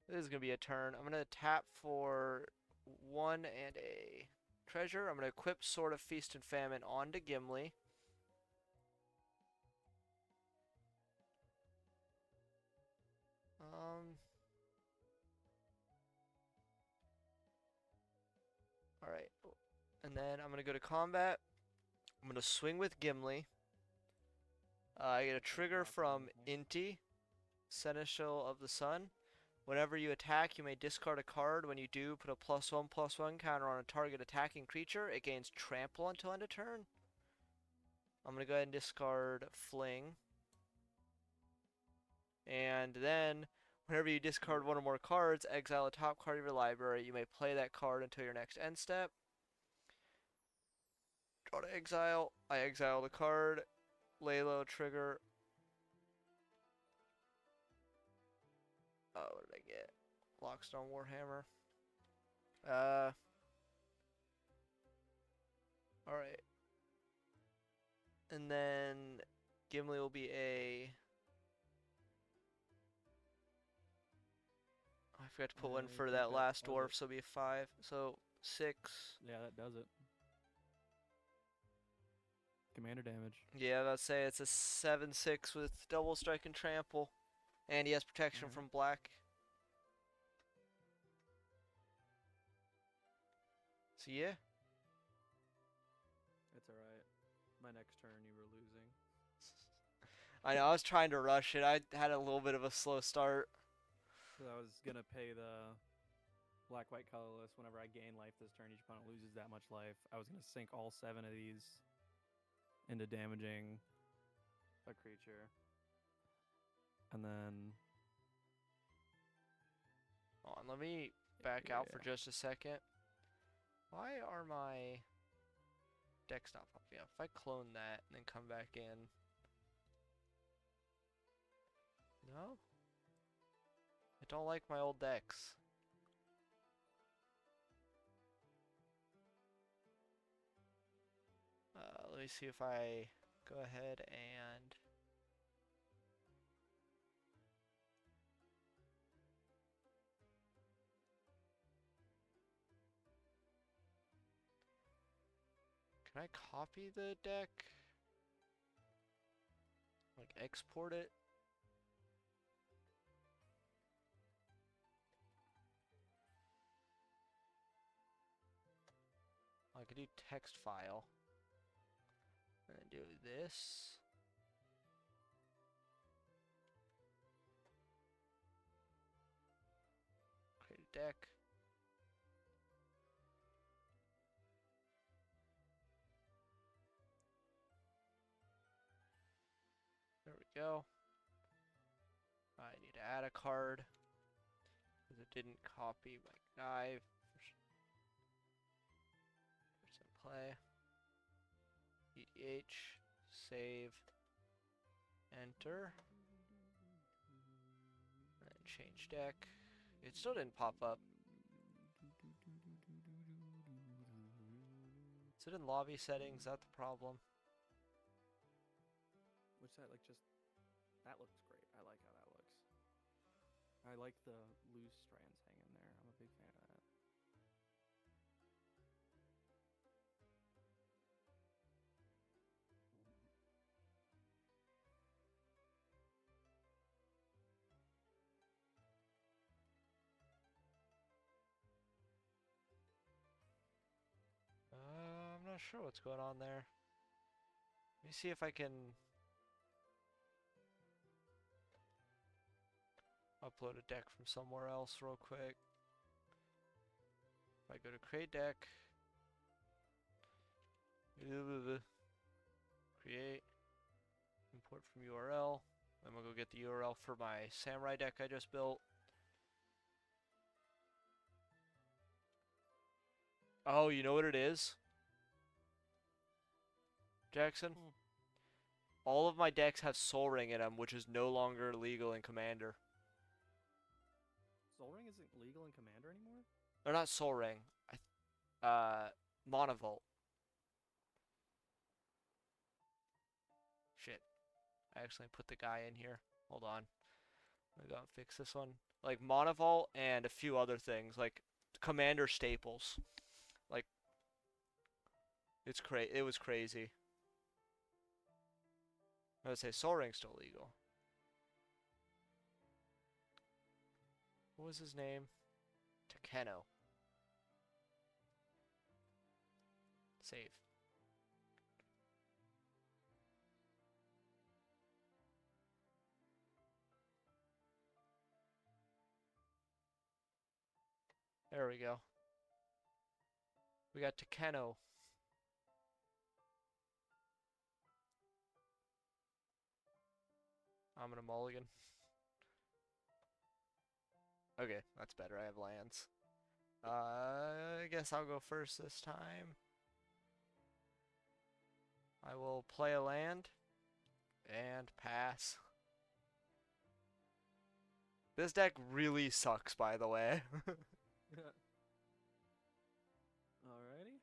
Speaker 1: this is gonna be a turn. I'm gonna tap for 1 and a treasure. I'm gonna equip Sword of Feast and Famine onto Gimli. Alright. And then I'm gonna go to combat. I'm gonna swing with Gimli. I get a trigger from Inti, Seneschal of the Sun. Whenever you attack, you may discard a card. When you do, put a +1/+1 counter on a target attacking creature. It gains trample until end of turn. I'm gonna go ahead and discard Fling. And then, whenever you discard one or more cards, exile a top card of your library. You may play that card until your next end step. Draw to exile. I exile the card. Lay low, trigger. Oh, what did I get? Lockstone Warhammer. Alright. And then Gimli will be a... I forgot to put one
Speaker 2: I
Speaker 1: for
Speaker 2: think
Speaker 1: that
Speaker 2: that
Speaker 1: last
Speaker 2: does
Speaker 1: dwarf,
Speaker 2: it.
Speaker 1: so it'll be a 5. So 6.
Speaker 2: Yeah, that does it. Commander damage.
Speaker 1: Yeah, I'd say it's a 7/6 with double strike and trample. And he has protection
Speaker 2: Alright.
Speaker 1: from black. So yeah.
Speaker 2: It's alright. My next turn, you were losing.
Speaker 1: I know, I was trying to rush it. I had a little bit of a slow start.
Speaker 2: So I was gonna pay the black, white, colorless. Whenever I gain life this turn, each opponent loses that much life. I was gonna sink all 7 of these into damaging a creature. And then...
Speaker 1: Hold on, let me back out for
Speaker 2: yeah.
Speaker 1: just a second. Why are my decks not popping up? If I clone that and then come back in. No? I don't like my old decks. Let me see if I go ahead and... Can I copy the deck? Like export it? I could do text file. And then do this. Create a deck. There we go. I need to add a card. Because it didn't copy my knife. Percent play. EDH. Save. Enter. And then change deck. It still didn't pop up. Is it in lobby settings? Is that the problem?
Speaker 2: Which that, like, just... That looks great. I like how that looks. I like the loose strands hanging there. I'm a big fan of that.
Speaker 1: I'm not sure what's going on there. Let me see if I can upload a deck from somewhere else real quick. If I go to create deck, create, import from URL. I'm gonna go get the URL for my samurai deck I just built. Oh, you know what it is? Jackson.
Speaker 2: Hmm.
Speaker 1: All of my decks have Soul Ring in them, which is no longer legal in Commander.
Speaker 2: Soul Ring isn't legal in Commander anymore?
Speaker 1: Or not Soul Ring. Monovolt. Shit. I actually put the guy in here. Hold on. I gotta fix this one. Like Monovolt and a few other things, like Commander staples. Like it was crazy. I would say Soul Ring's still legal. What was his name? Takeno. Save. There we go. We got Takeno. I'm gonna mulligan. Okay, that's better. I have lands. I guess I'll go first this time. I will play a land and pass. This deck really sucks, by the way.
Speaker 2: Alrighty.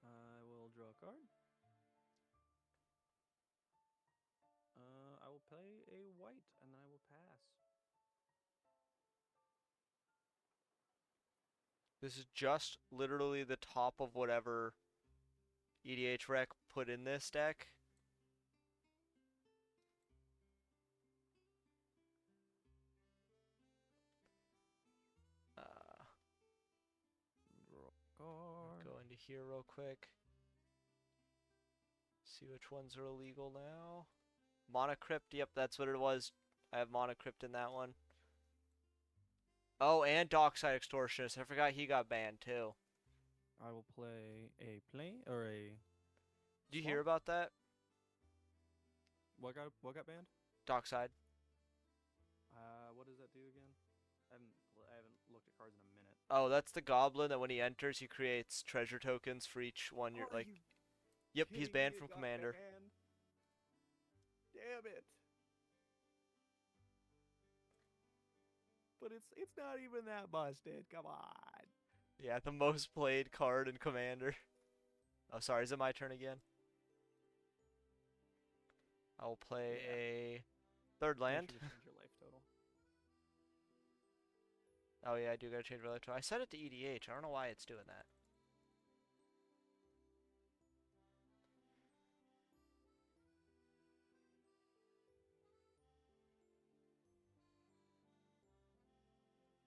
Speaker 2: I will draw a card. I will play a white, and then I will pass.
Speaker 1: This is just literally the top of whatever EDH rec put in this deck.
Speaker 2: Draw a card.
Speaker 1: Go into here real quick. See which ones are illegal now. Monocrypt, yep, that's what it was. I have Monocrypt in that one. Oh, and Dockside Extortionist. I forgot he got banned too.
Speaker 2: I will play a plane or a.
Speaker 1: Did you hear
Speaker 2: swamp?
Speaker 1: about that?
Speaker 2: What got banned?
Speaker 1: Dockside.
Speaker 2: What does that do again? I haven't looked at cards in a minute.
Speaker 1: Oh, that's the goblin that when he enters, he creates treasure tokens for each one. You're like, yep, he's banned from Commander.
Speaker 2: Banned? Damn it! But it's not even that busted. Come on.
Speaker 1: Yeah, the most played card in Commander. Oh, sorry, is it my turn again? I will play
Speaker 2: Yeah.
Speaker 1: a third land.
Speaker 2: Make sure to change your life total.
Speaker 1: Oh yeah, I do gotta change my life total. I set it to EDH. I don't know why it's doing that.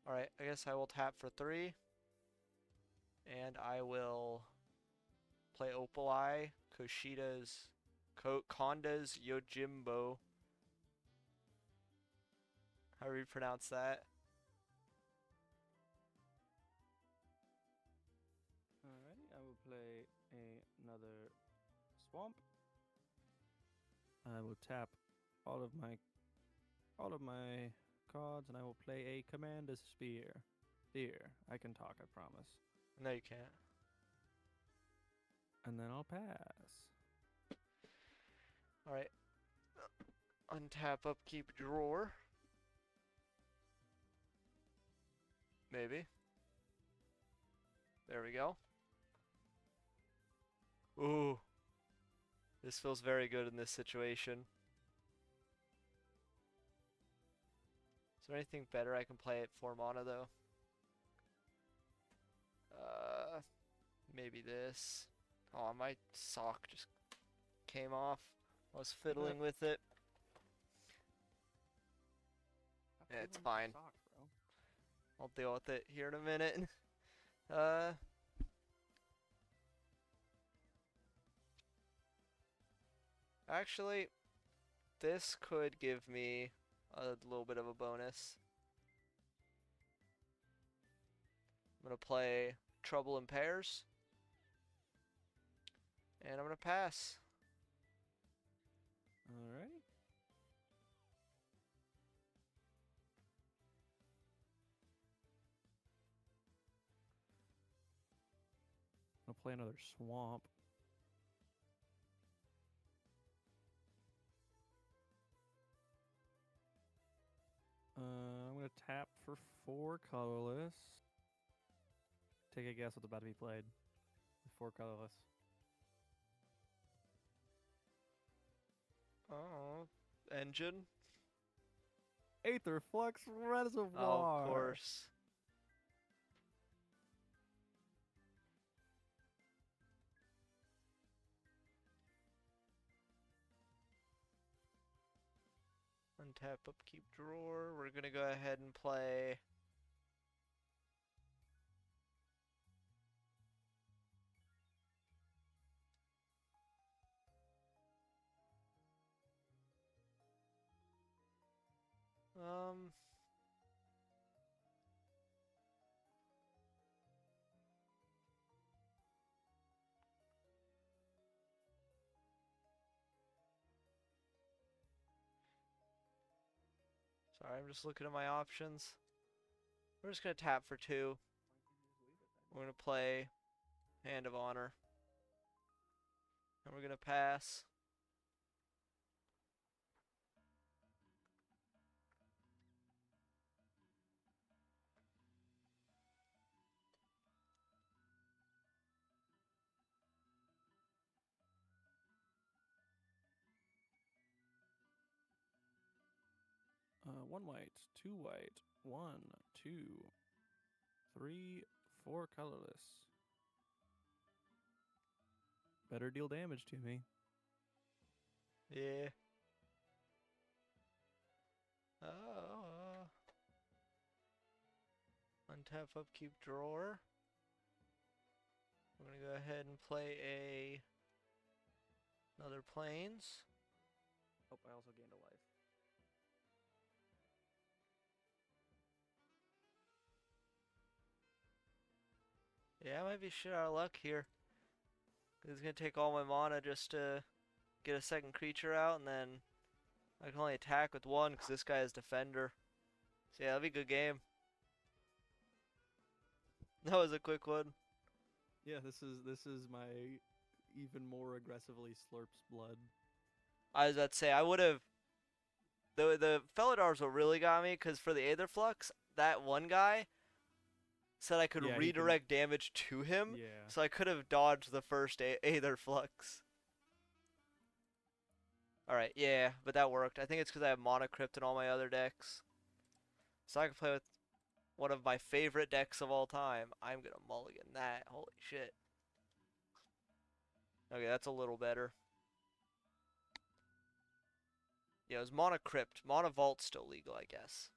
Speaker 1: Alright, I guess I will tap for 3. And I will play Opal Eye, Konda's Yojimbo. How do you pronounce that?
Speaker 2: Alrighty, I will play another swamp. I will tap all of my cards, and I will play a Commander Spear. Dear, I can talk, I promise.
Speaker 1: No, you can't.
Speaker 2: And then I'll pass.
Speaker 1: Alright. Untap, upkeep, drawer. Maybe. There we go. Ooh. This feels very good in this situation. Is there anything better I can play at 4 mana though? Maybe this. Oh, my sock just came off. I was fiddling with it. Yeah, it's fine.
Speaker 2: Sock, bro.
Speaker 1: I'll deal with it here in a minute. Actually, this could give me a little bit of a bonus. I'm gonna play Trouble in Pairs. And I'm gonna pass.
Speaker 2: Alrighty. I'll play another swamp. for 4 colorless. Take a guess what's about to be played. With 4 colorless.
Speaker 1: Oh, engine.
Speaker 2: Aether Flux
Speaker 1: Oh,
Speaker 2: Reservoir.
Speaker 1: of course. Untap, upkeep, drawer. We're gonna go ahead and play. Um. Sorry, I'm just looking at my options. We're just gonna tap for 2. We're gonna play Hand of Honor. And we're gonna pass.
Speaker 2: One white, 2 white, 1, 2, 3, 4 colorless. Better deal damage to me.
Speaker 1: Yeah. Oh. Untap, upkeep, drawer. We're gonna go ahead and play another planes.
Speaker 2: Oh, I also gained a life.
Speaker 1: Yeah, I might be shit out of luck here. It's gonna take all my mana just to get a second creature out, and then I can only attack with 1 because this guy is defender. So yeah, that'll be a good game. That was a quick one.
Speaker 2: Yeah, this is my even more aggressively slurps blood.
Speaker 1: I was about to say I would have. The Felidars what really got me because for the Aether Flux, that one guy said I could
Speaker 2: Yeah, he can-
Speaker 1: redirect damage to him,
Speaker 2: Yeah.
Speaker 1: so I could have dodged the first Aether Flux. Alright, yeah, but that worked. I think it's because I have Mana Crypt in all my other decks. So I can play with one of my favorite decks of all time. I'm gonna mulligan that. Holy shit. Okay, that's a little better. Yeah, it was Mana Crypt. Mana Vault's still legal, I guess.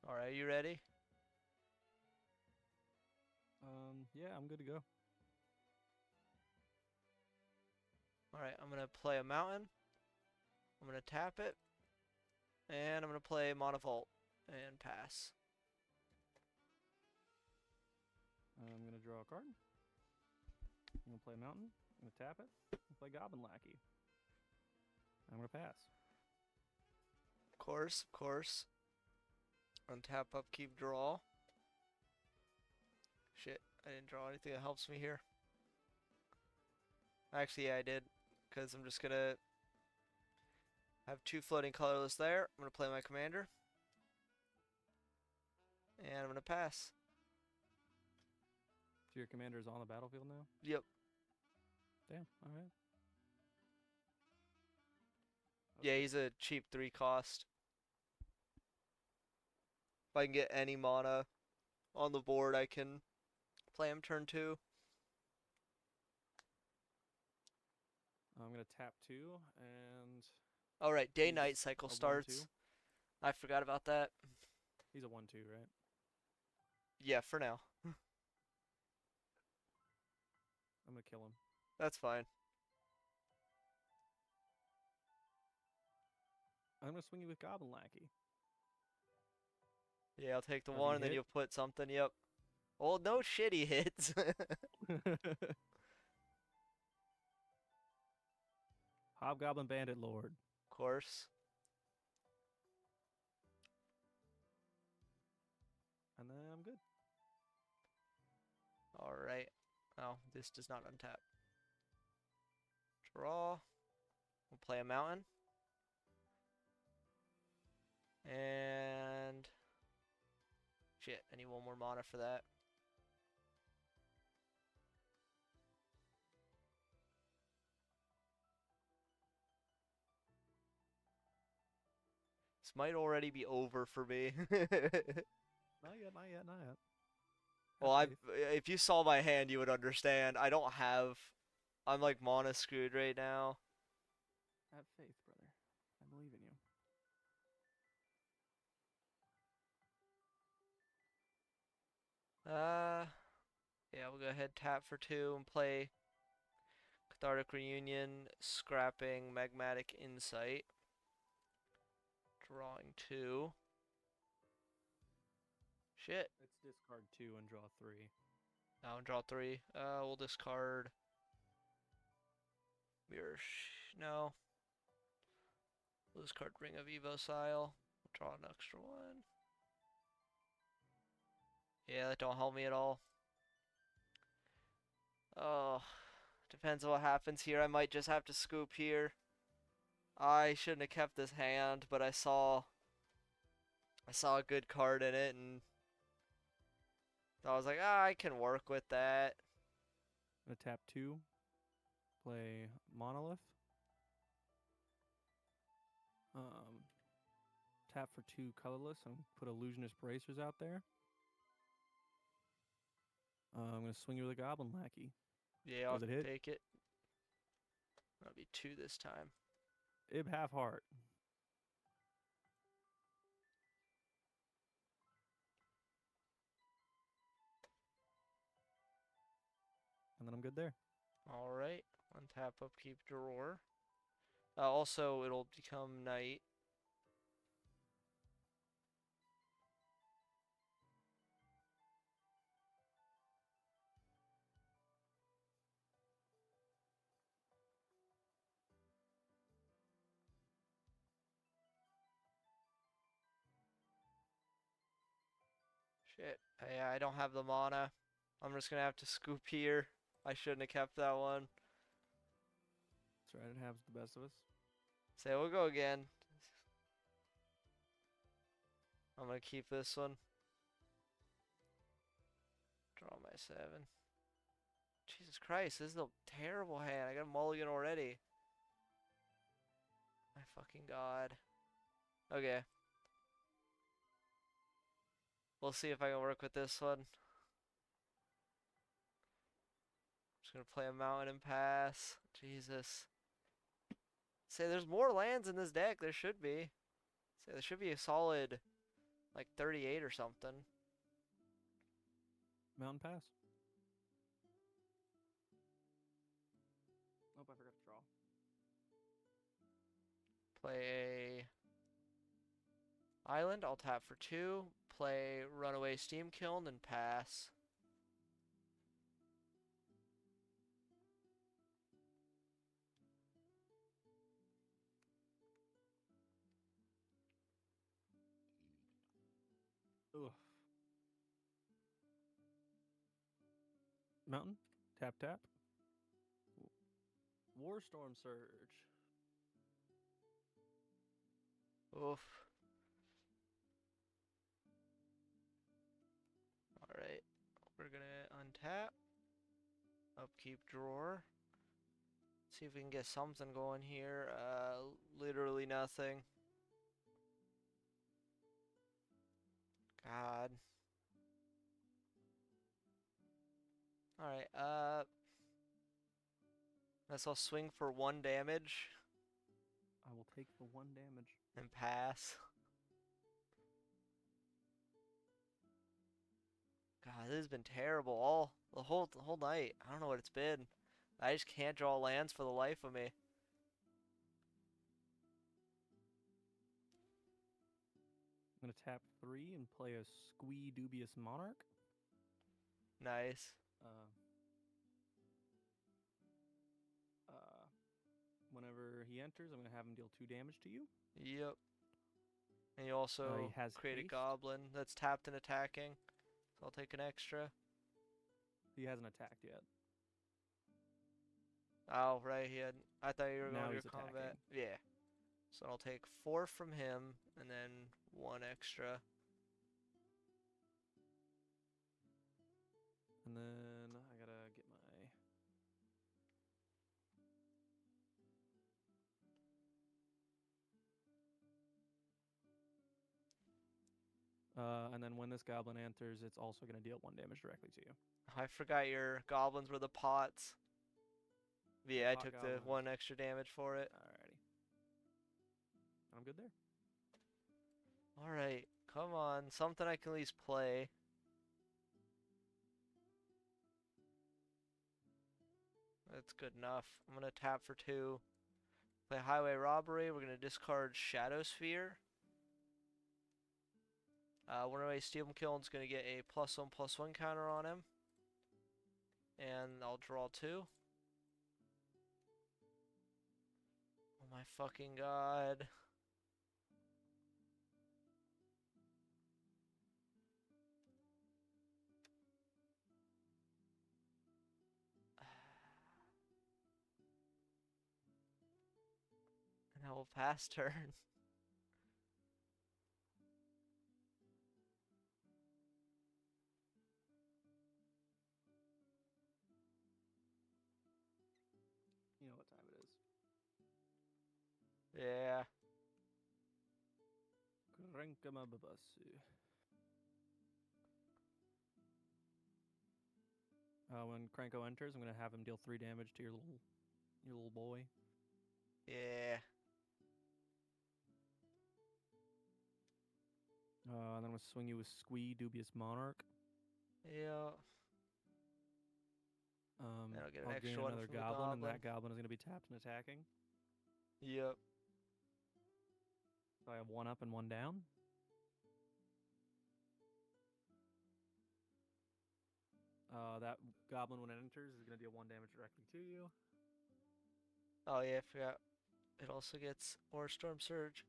Speaker 1: Alright, you ready?
Speaker 2: Yeah, I'm good to go.
Speaker 1: Alright, I'm gonna play a mountain. I'm gonna tap it. And I'm gonna play Mana Vault and pass.
Speaker 2: I'm gonna draw a card. I'm gonna play Mountain. I'm gonna tap it. I'm gonna play Goblin Lackey. I'm gonna pass.
Speaker 1: Of course, of course. Untap, upkeep, draw. Shit, I didn't draw anything that helps me here. Actually, yeah, I did. Because I'm just gonna have 2 floating colorless there. I'm gonna play my commander. And I'm gonna pass.
Speaker 2: So your commander is on the battlefield now?
Speaker 1: Yep.
Speaker 2: Damn, alright.
Speaker 1: Yeah, he's a cheap 3 cost. If I can get any mana on the board, I can play him turn 2.
Speaker 2: I'm gonna tap 2 and
Speaker 1: Alright,
Speaker 2: He's
Speaker 1: day-night cycle
Speaker 2: a 1/2.
Speaker 1: starts. I forgot about that.
Speaker 2: He's a 1/2, right?
Speaker 1: Yeah, for now.
Speaker 2: I'm gonna kill him.
Speaker 1: That's fine.
Speaker 2: I'm gonna swing you with Goblin Lackey.
Speaker 1: Yeah, I'll take the
Speaker 2: Does he
Speaker 1: 1 and then
Speaker 2: hit?
Speaker 1: you'll put something, yep. Well, no shitty hits.
Speaker 2: Hobgoblin Bandit Lord.
Speaker 1: Of course.
Speaker 2: And then I'm good.
Speaker 1: Alright. Oh, this does not untap. Draw. We'll play a mountain. And... Shit, I need one more mana for that. This might already be over for me.
Speaker 2: Not yet, not yet, not yet.
Speaker 1: Well,
Speaker 2: Have faith.
Speaker 1: if you saw my hand, you would understand. I don't have... I'm like mana screwed right now.
Speaker 2: Have faith, brother. I believe in you.
Speaker 1: Yeah, we'll go ahead, tap for 2, and play Cathartic Reunion, scrapping Magmatic Insight. Drawing 2. Shit.
Speaker 2: It's discard 2 and draw 3.
Speaker 1: Now draw 3. We'll discard Mirror. No. We'll discard Ring of Evocile. We'll draw an extra one. Yeah, that don't help me at all. Oh, depends on what happens here. I might just have to scoop here. I shouldn't have kept this hand, but I saw a good card in it, and I was like, I can work with that.
Speaker 2: I'm gonna tap 2. Play Monolith. Tap for 2 colorless and put Illusionist Bracers out there. I'm gonna swing you with a Goblin Lackey.
Speaker 1: Yeah, I'll
Speaker 2: Does it hit?
Speaker 1: take it. That'll be 2 this time.
Speaker 2: Ib half heart. And then I'm good there.
Speaker 1: Alright. Untap, upkeep, drawer. Also, it'll become night. Shit. Yeah, I don't have the mana. I'm just gonna have to scoop here. I shouldn't have kept that one.
Speaker 2: That's right, it happens to the best of us.
Speaker 1: So we'll go again. I'm gonna keep this one. Draw my 7. Jesus Christ, this is a terrible hand. I got a mulligan already. My fucking god. Okay. We'll see if I can work with this one. Just gonna play a mountain and pass. Jesus. Say there's more lands in this deck. There should be. Say there should be a solid like 38 or something.
Speaker 2: Mountain Pass. Nope, I forgot to draw.
Speaker 1: Play a island. I'll tap for 2. Play Runaway Steam Kiln and pass.
Speaker 2: Ugh. Mountain. Tap tap. Warstorm Surge.
Speaker 1: Oof. Alright. We're gonna untap. Upkeep drawer. See if we can get something going here. Literally nothing. God. Alright, guess I'll swing for 1 damage
Speaker 2: I will take the 1 damage.
Speaker 1: and pass. God, this has been terrible all the whole night. I don't know what it's been. I just can't draw lands for the life of me.
Speaker 2: I'm gonna tap 3 and play a Squee Dubious Monarch.
Speaker 1: Nice.
Speaker 2: Uh, Whenever he enters, I'm gonna have him deal 2 damage to you.
Speaker 1: Yep. And you
Speaker 2: He
Speaker 1: also
Speaker 2: has
Speaker 1: create a
Speaker 2: haste.
Speaker 1: goblin that's tapped and attacking. So I'll take an extra.
Speaker 2: He hasn't attacked yet.
Speaker 1: Oh, right, he had. I thought you were going
Speaker 2: Now
Speaker 1: to your
Speaker 2: he's
Speaker 1: combat.
Speaker 2: attacking.
Speaker 1: Yeah. So I'll take 4 from him and then 1 extra.
Speaker 2: And then I gotta get my. And then when this goblin enters, it's also gonna deal 1 damage directly to you.
Speaker 1: I forgot your goblins were the pots. Yeah, I
Speaker 2: Pot
Speaker 1: took
Speaker 2: goblins.
Speaker 1: the 1 extra damage for it.
Speaker 2: Alrighty. I'm good there.
Speaker 1: Alright, come on. Something I can at least play. That's good enough. I'm going to tap for 2. Play Highway Robbery. We're going to discard Shadow Sphere. Whenever Steel Kiln's going to get a +1/+1 counter on him. And I'll draw 2. Oh my fucking god. And I will pass turn.
Speaker 2: You know what time it is.
Speaker 1: Yeah.
Speaker 2: Krankamababasu. When Kranko enters, I'm gonna have him deal 3 damage to your little boy.
Speaker 1: Yeah.
Speaker 2: And then I'm gonna swing you with Squee, Dubious Monarch.
Speaker 1: Yeah. And I'll get an extra
Speaker 2: gain
Speaker 1: one
Speaker 2: another
Speaker 1: from the
Speaker 2: goblin, and
Speaker 1: goblin.
Speaker 2: that goblin is gonna be tapped and attacking.
Speaker 1: Yep.
Speaker 2: So I have 1 up and 1 down. That goblin, when it enters, is going to deal 1 damage directly to you.
Speaker 1: Oh yeah, I forgot. It also gets Aura Storm Surge.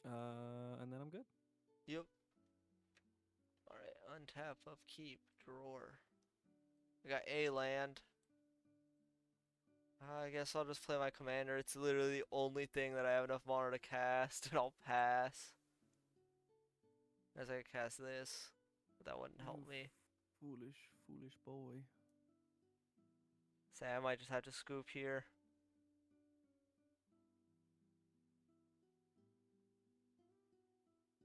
Speaker 2: And then I'm good.
Speaker 1: Yep. Alright, untap, upkeep, drawer. I got a land. I guess I'll just play my commander. It's literally the only thing that I have enough mana to cast, and I'll pass. As I cast this, but that wouldn't help me.
Speaker 2: Foolish boy.
Speaker 1: Say I might just have to scoop here.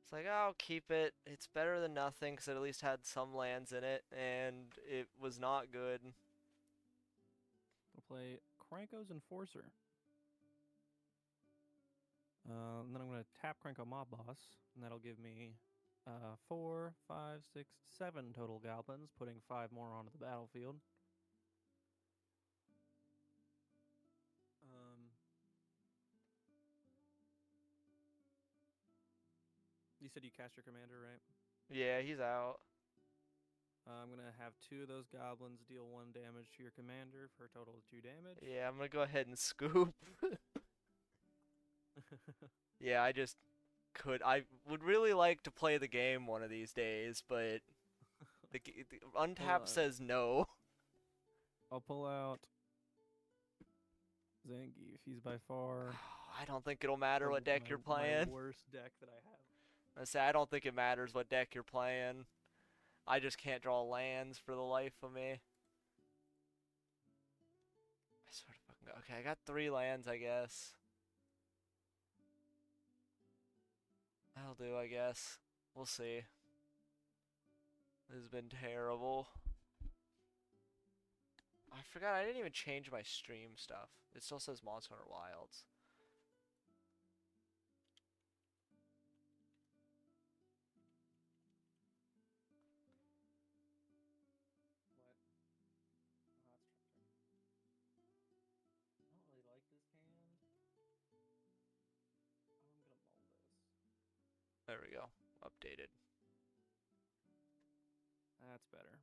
Speaker 1: It's like, I'll keep it. It's better than nothing because it at least had some lands in it, and it was not good.
Speaker 2: I'll play Kranko's Enforcer. And then I'm going to tap Kranko Mob Boss, and that'll give me 4, 5, 6, 7 total goblins, putting 5 more onto the battlefield. You said you cast your commander, right?
Speaker 1: Yeah, he's out.
Speaker 2: I'm going to have 2 of those goblins deal 1 damage to your commander for a total of 2 damage.
Speaker 1: Yeah, I'm gonna go ahead and scoop. Yeah, I just could. I would really like to play the game one of these days, but the untap says no.
Speaker 2: I'll pull out Zangief. He's by far.
Speaker 1: I don't think it'll matter what deck you're
Speaker 2: my
Speaker 1: playing.
Speaker 2: worst deck that I have.
Speaker 1: I say I don't think it matters what deck you're playing. I just can't draw lands for the life of me. I sort of fucking okay. I got 3 lands, I guess. That'll do, I guess. We'll see. This has been terrible. I forgot I didn't even change my stream stuff. It still says Monster Hunter Wilds. There we go. Updated.
Speaker 2: That's better.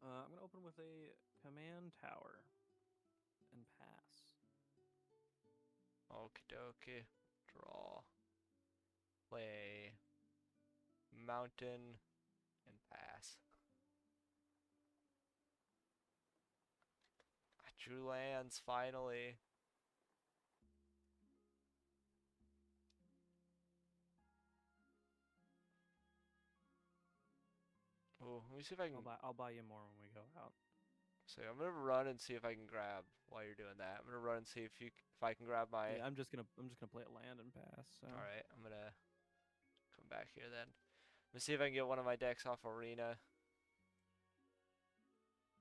Speaker 2: I'm gonna open with a command tower and pass.
Speaker 1: Okie dokie. Draw. Play. Mountain. And pass. I drew lands finally. Oh, let me see if I can.
Speaker 2: I'll buy you more when we go out.
Speaker 1: So I'm gonna run and see if I can grab while you're doing that. I'm gonna run and see if I can grab my.
Speaker 2: Yeah, I'm just gonna play a land and pass. So.
Speaker 1: All right, I'm gonna come back here then. Let me see if I can get one of my decks off Arena.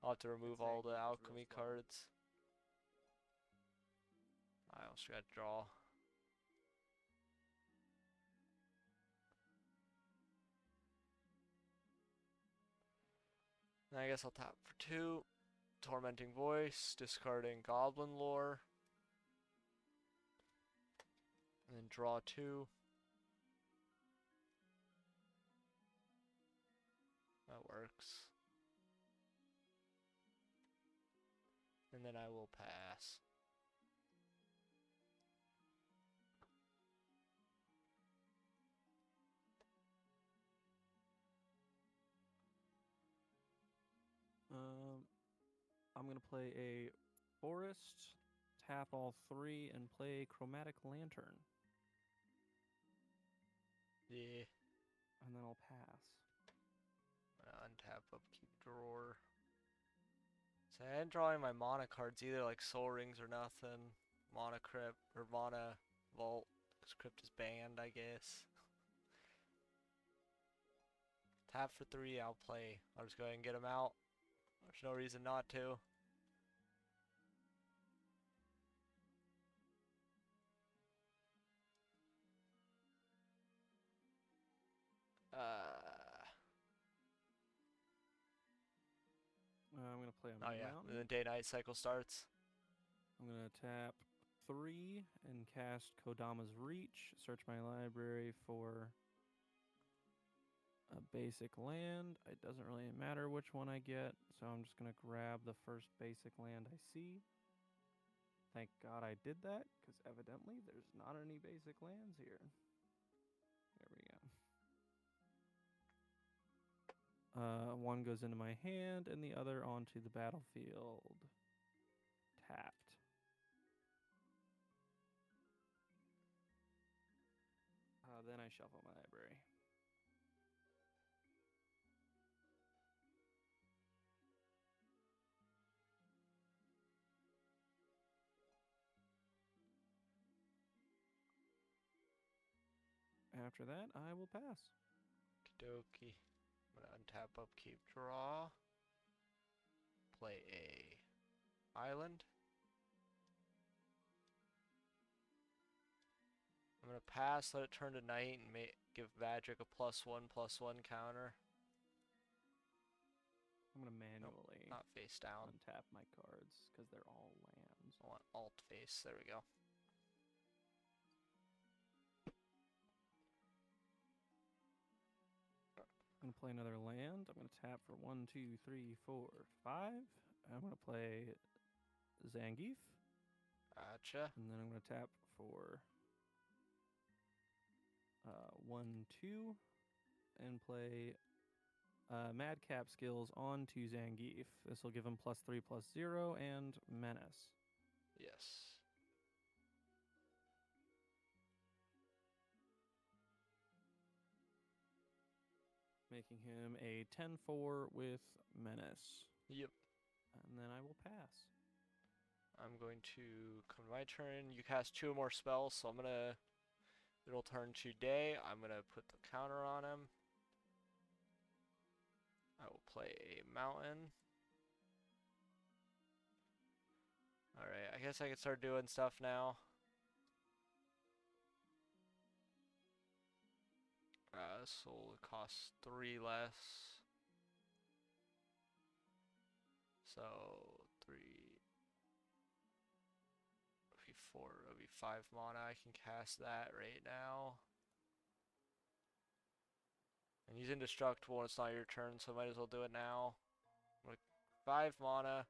Speaker 1: I'll have to remove all the alchemy cards. I also got to draw. And I guess I'll tap for 2. Tormenting Voice, discarding Goblin Lore. And then draw 2. That works. And then I will pass.
Speaker 2: I'm gonna play a forest, tap all 3, and play Chromatic Lantern.
Speaker 1: Yeah.
Speaker 2: And then I'll pass.
Speaker 1: I'm gonna untap upkeep drawer. So I ain't drawing my mana cards either, like Soul Rings or nothing. Mana Crypt or Mana Vault. Because Crypt is banned, I guess. Tap for 3, I'll play. I'll just go ahead and get him out. There's no reason not to.
Speaker 2: I'm gonna play a
Speaker 1: Oh yeah,
Speaker 2: mountain.
Speaker 1: and then day-night cycle starts.
Speaker 2: I'm gonna tap 3 and cast Kodama's Reach. Search my library for a basic land. It doesn't really matter which one I get, so I'm just gonna grab the first basic land I see. Thank God I did that, because evidently there's not any basic lands here. There we go. One goes into my hand and the other onto the battlefield. Tapped. Then I shuffle my library. After that, I will pass.
Speaker 1: Okie dokie. I'm gonna untap upkeep draw. Play a island. I'm gonna pass, let it turn to night, and give magic a +1/+1 counter.
Speaker 2: I'm gonna manually
Speaker 1: Not face down.
Speaker 2: untap my cards because they're all lands.
Speaker 1: I want alt face. There we go.
Speaker 2: I'm gonna play another land. I'm gonna tap for 1, 2, 3, 4, 5. I'm gonna play Zangief.
Speaker 1: Gotcha.
Speaker 2: And then I'm gonna tap for 1, 2, and play Madcap skills onto Zangief. This will give him +3/+0 and Menace.
Speaker 1: Yes.
Speaker 2: Making him a 10/4 with Menace.
Speaker 1: Yep.
Speaker 2: And then I will pass.
Speaker 1: I'm going to come to my turn. You cast 2 more spells, so I'm gonna. It'll turn to day. I'm gonna put the counter on him. I will play a mountain. Alright, I guess I can start doing stuff now. This will cost 3 less. So 3 it'll be 4, it'll be 5 mana. I can cast that right now. And he's indestructible and it's not your turn, so I might as well do it now. I'm gonna 5 mana,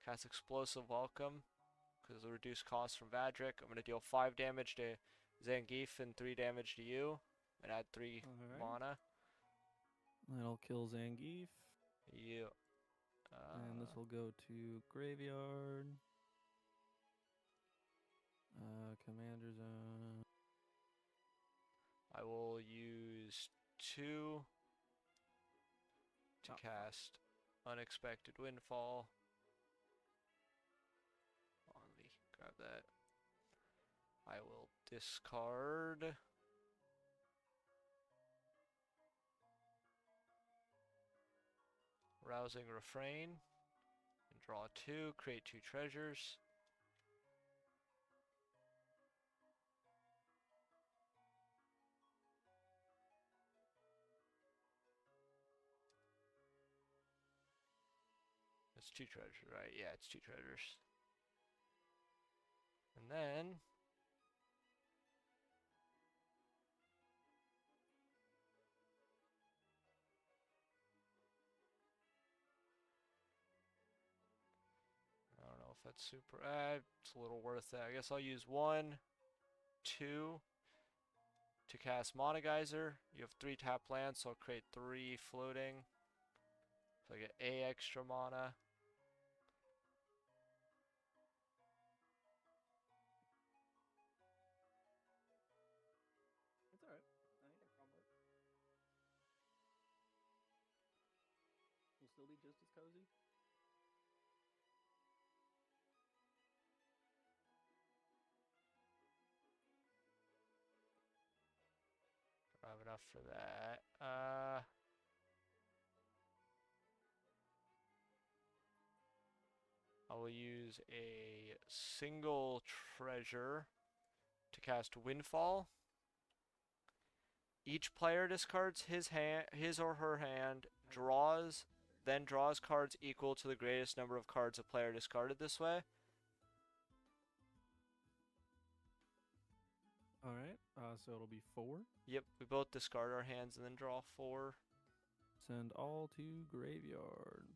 Speaker 1: cast Explosive Welcome, because it'll reduce cost from Vadrik. I'm going to deal 5 damage to Zangief and 3 damage to you, and add 3
Speaker 2: Alright.
Speaker 1: mana.
Speaker 2: That'll kill Zangief.
Speaker 1: You.
Speaker 2: And this will go to graveyard. Commander Zone.
Speaker 1: I will use 2 to
Speaker 2: Oh,
Speaker 1: cast Unexpected Windfall. Hold on, let me grab that. I will discard. Rousing Refrain. And draw 2, create 2 treasures. It's 2 treasures, right? Yeah, it's 2 treasures. And then I don't know if that's super. It's a little worth it. I guess I'll use 1, 2 to cast Mana Geyser. You have 3 tap lands, so I'll create 3 floating. So I get A extra mana.
Speaker 2: It's alright. I ain't got a problem with it. Will still be just as cozy.
Speaker 1: I have enough for that. I will use a single treasure to cast Windfall. Each player discards his or her hand, then draws cards equal to the greatest number of cards a player discarded this way.
Speaker 2: Alright, so it'll be 4.
Speaker 1: Yep, we both discard our hands and then draw 4.
Speaker 2: Send all to graveyard.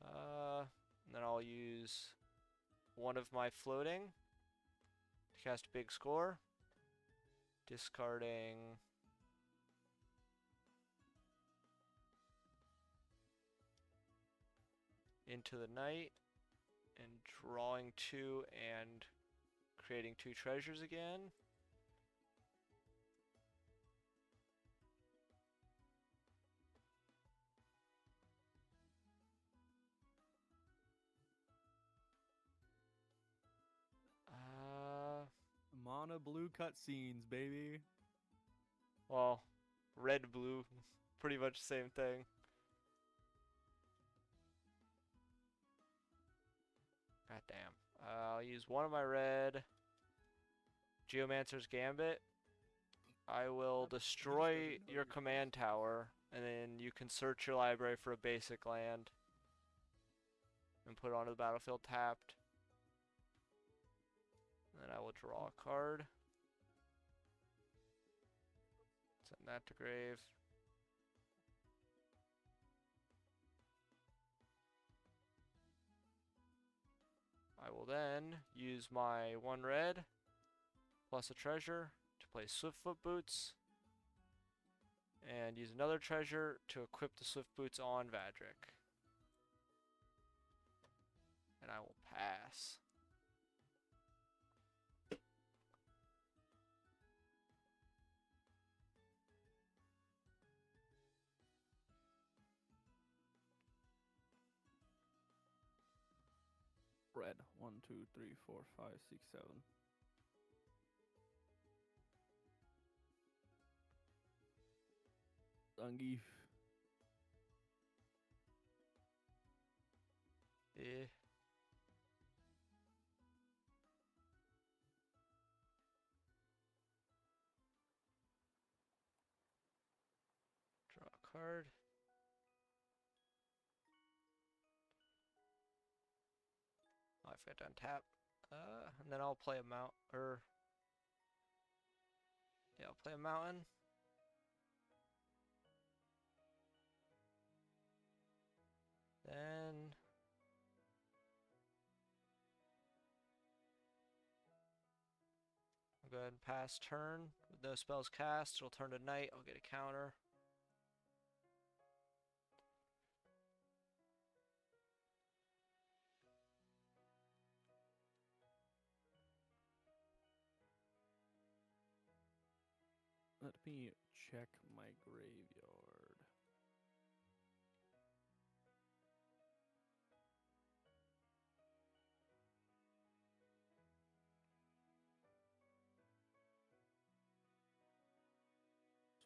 Speaker 1: And then I'll use one of my floating to cast Big Score. Discarding Into the Night and drawing 2 and creating 2 treasures again.
Speaker 2: Mana blue cutscenes, baby.
Speaker 1: Well, red, blue, pretty much the same thing. God damn. I'll use one of my red. Geomancer's Gambit. I will destroy your command tower, and then you can search your library for a basic land and put it onto the battlefield tapped. And then I will draw a card. Send that to grave. I will then use my 1 red plus a treasure to play Swiftfoot Boots, and use another treasure to equip the Swift Boots on Vadrik. And I will pass.
Speaker 2: Red. 1, 2, 3, 4, 5, 6, 7. Zangief.
Speaker 1: Eh. Draw a card. Oh, I forgot to untap. And then I'll play a yeah, I'll play a mountain. Then I'll go ahead and pass turn. With no spells cast, it'll turn to night. I'll get a counter.
Speaker 2: Let me check my graveyard.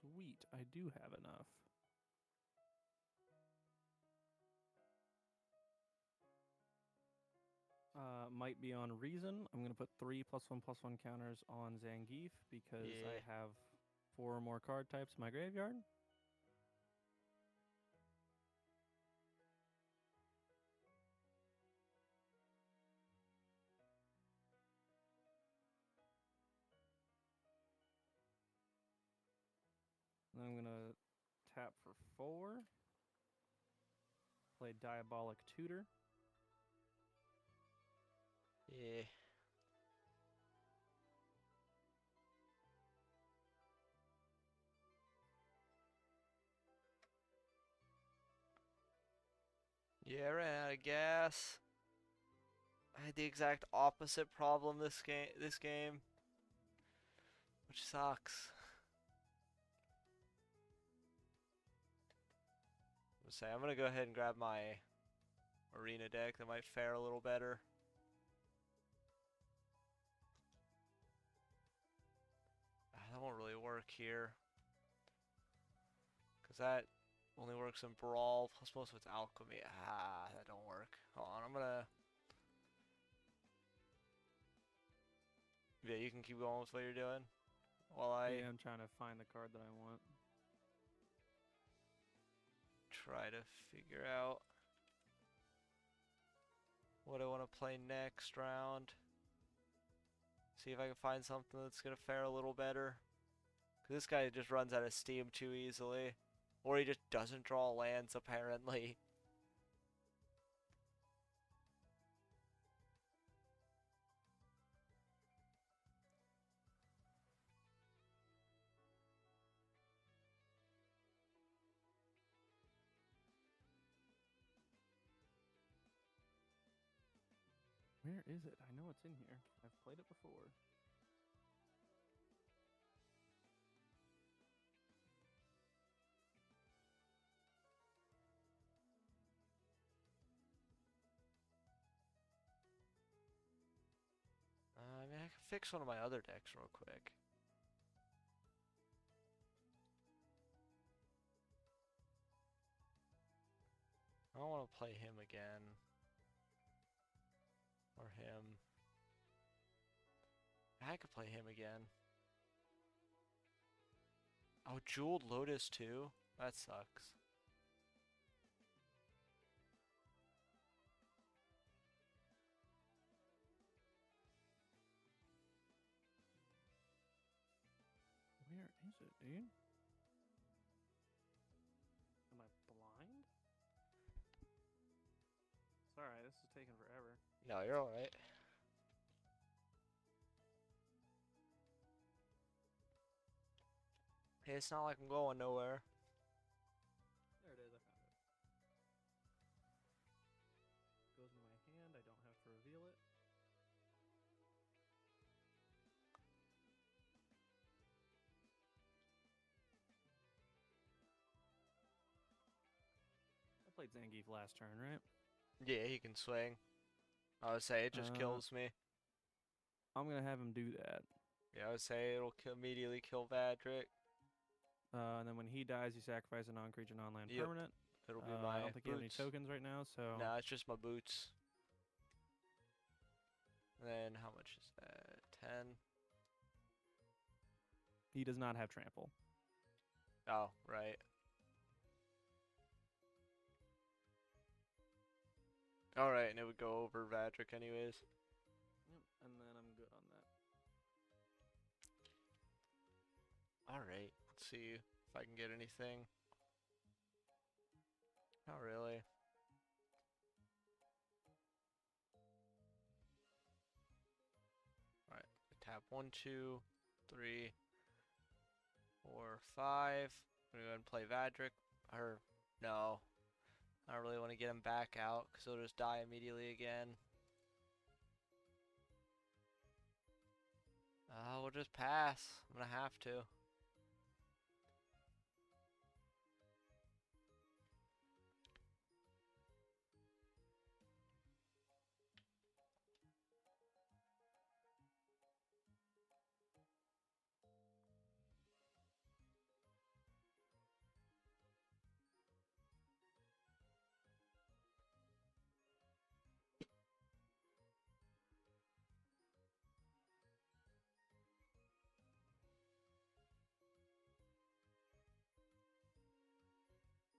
Speaker 2: Sweet, I do have enough. Might be on reason. I'm going to put 3+1/+1 counters on Zangief because
Speaker 1: Yeah.
Speaker 2: I have 4 more card types in my graveyard. And I'm going to tap for 4. Play Diabolic Tutor.
Speaker 1: Yeah. Yeah, I ran out of gas. I had the exact opposite problem this game, which sucks. I'm gonna go ahead and grab my arena deck. That might fare a little better. That won't really work here, cause that only works in Brawl. Plus most of it's Alchemy. That don't work. Hold on, I'm gonna. Yeah, you can keep going with what you're doing, while I
Speaker 2: Yeah, I'm trying to find the card that I want.
Speaker 1: try to figure out what I want to play next round. See if I can find something that's gonna fare a little better. Cause this guy just runs out of steam too easily. Or he just doesn't draw lands, apparently.
Speaker 2: Where is it? I know it's in here. I've played it before.
Speaker 1: I mean, I can fix one of my other decks real quick. I don't want to play him again. Or him. I could play him again. Oh, Jeweled Lotus too? That sucks.
Speaker 2: Where is it, dude? Am I blind? Sorry, this is taking forever.
Speaker 1: No, you're alright. Hey, it's not like I'm going nowhere.
Speaker 2: There it is, I found it. Goes in my hand, I don't have to reveal it. I played Zangief last turn, right?
Speaker 1: Yeah, he can swing. I would say it just kills me.
Speaker 2: I'm gonna have him do that.
Speaker 1: Yeah, I would say it'll immediately kill Vadric.
Speaker 2: And then when he dies, you sacrifice a non-creature, non-land
Speaker 1: Yep.
Speaker 2: permanent.
Speaker 1: It'll be my
Speaker 2: I don't think you have any
Speaker 1: boots.
Speaker 2: tokens right now, so...
Speaker 1: Nah, it's just my boots. Then how much is that? 10?
Speaker 2: He does not have trample.
Speaker 1: Oh, right. Alright, and it would go over Vadric anyways.
Speaker 2: Yep, and then I'm good on that.
Speaker 1: Alright, let's see if I can get anything. Not really. 1, 2, 3, 4, 5. I'm gonna go ahead and play Vadric. Or, no. I don't really want to get him back out because he'll just die immediately again. We'll just pass. I'm gonna have to.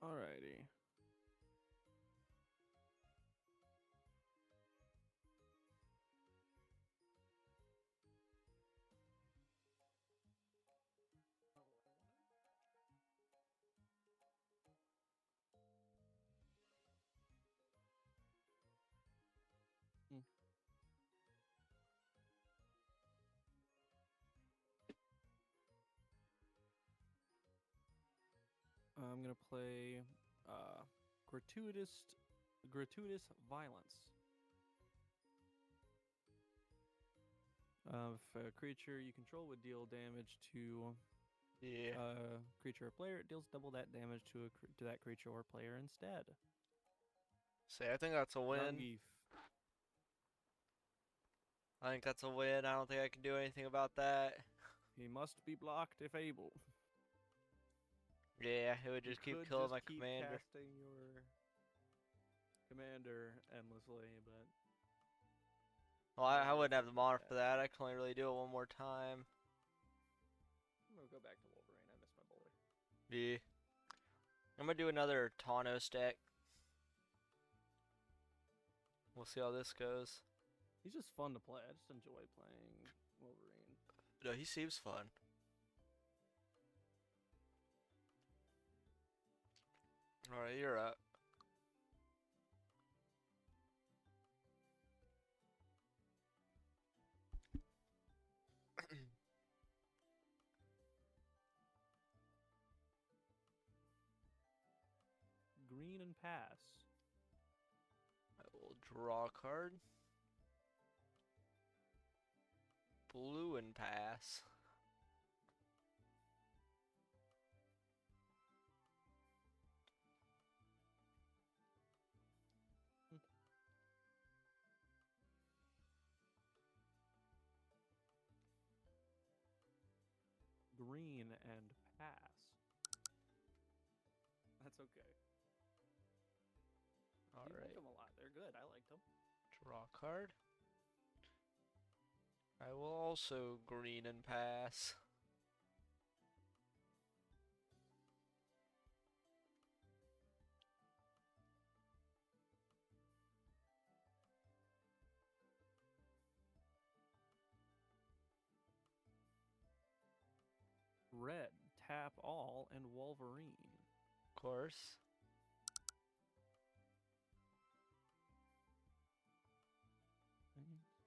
Speaker 2: Alrighty. Hmm. I'm gonna play gratuitous violence. If a creature you control would deal damage to
Speaker 1: Yeah.
Speaker 2: a creature or player, it deals double that damage to that creature or player instead.
Speaker 1: Say, I think that's a win.
Speaker 2: Zangief.
Speaker 1: I think that's a win. I don't think I can do anything about that.
Speaker 2: He must be blocked if able.
Speaker 1: Yeah, it would
Speaker 2: You
Speaker 1: just keep
Speaker 2: could
Speaker 1: killing
Speaker 2: just
Speaker 1: my
Speaker 2: keep
Speaker 1: commander.
Speaker 2: casting your commander endlessly, but
Speaker 1: Well,
Speaker 2: I
Speaker 1: I
Speaker 2: really
Speaker 1: wouldn't have the
Speaker 2: can't do
Speaker 1: mana
Speaker 2: that.
Speaker 1: for that. I can only really do it one more time.
Speaker 2: I'm gonna go back to Wolverine. I miss my boy.
Speaker 1: Yeah. I'm gonna do another Taunos deck. We'll see how this goes.
Speaker 2: He's just fun to play. I just enjoy playing Wolverine.
Speaker 1: No, he seems fun. Alright, you're up.
Speaker 2: Green and pass.
Speaker 1: I will draw a card. Blue and pass.
Speaker 2: Green and pass. That's okay. You like
Speaker 1: Alright,
Speaker 2: them a lot. They're good. I liked them.
Speaker 1: draw a card. I will also green and pass.
Speaker 2: Red, tap all, and Wolverine.
Speaker 1: Of course.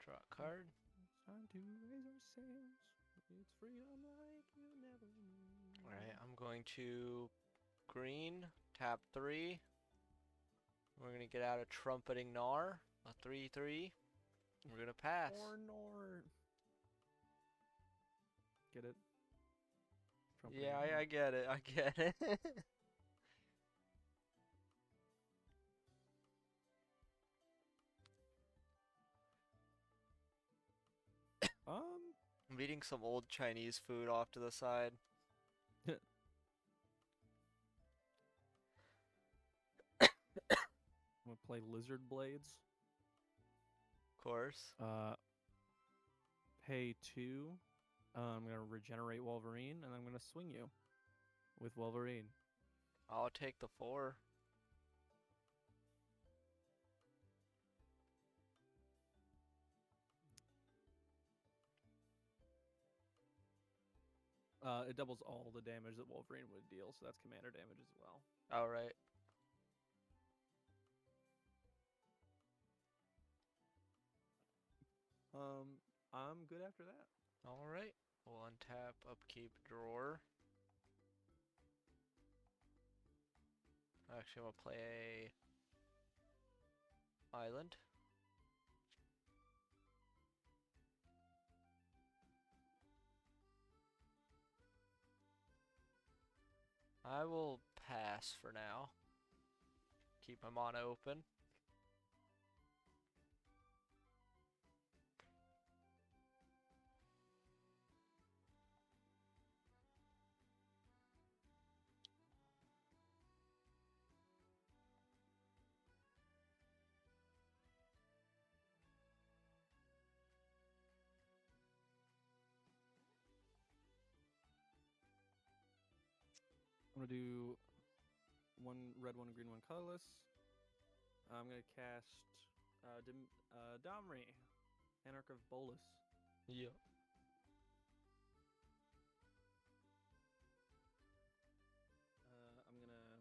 Speaker 1: Draw a card.
Speaker 2: It's time to raise our sails. It's freedom like you never knew.
Speaker 1: Alright, I'm going to green, tap 3. We're gonna get out a trumpeting Gnar, a 3/3. We're gonna pass.
Speaker 2: Or nor. Get it? Trumpeting
Speaker 1: Yeah,
Speaker 2: Gnar.
Speaker 1: I get it. I get it. I'm eating some old Chinese food off to the side.
Speaker 2: I'm gonna play Lizard Blades.
Speaker 1: Of course.
Speaker 2: Pay 2. I'm gonna regenerate Wolverine, and I'm gonna swing you with Wolverine.
Speaker 1: I'll take the 4.
Speaker 2: It doubles all the damage that Wolverine would deal, so that's commander damage as well.
Speaker 1: Alright.
Speaker 2: I'm good after that.
Speaker 1: Alright, we'll untap, upkeep, drawer. Actually, I'm gonna play a island. I will pass for now. Keep my mana open.
Speaker 2: I'm gonna do one red, one green, one colorless. I'm gonna cast Domri, Anarch of Bolus.
Speaker 1: Yep.
Speaker 2: I'm gonna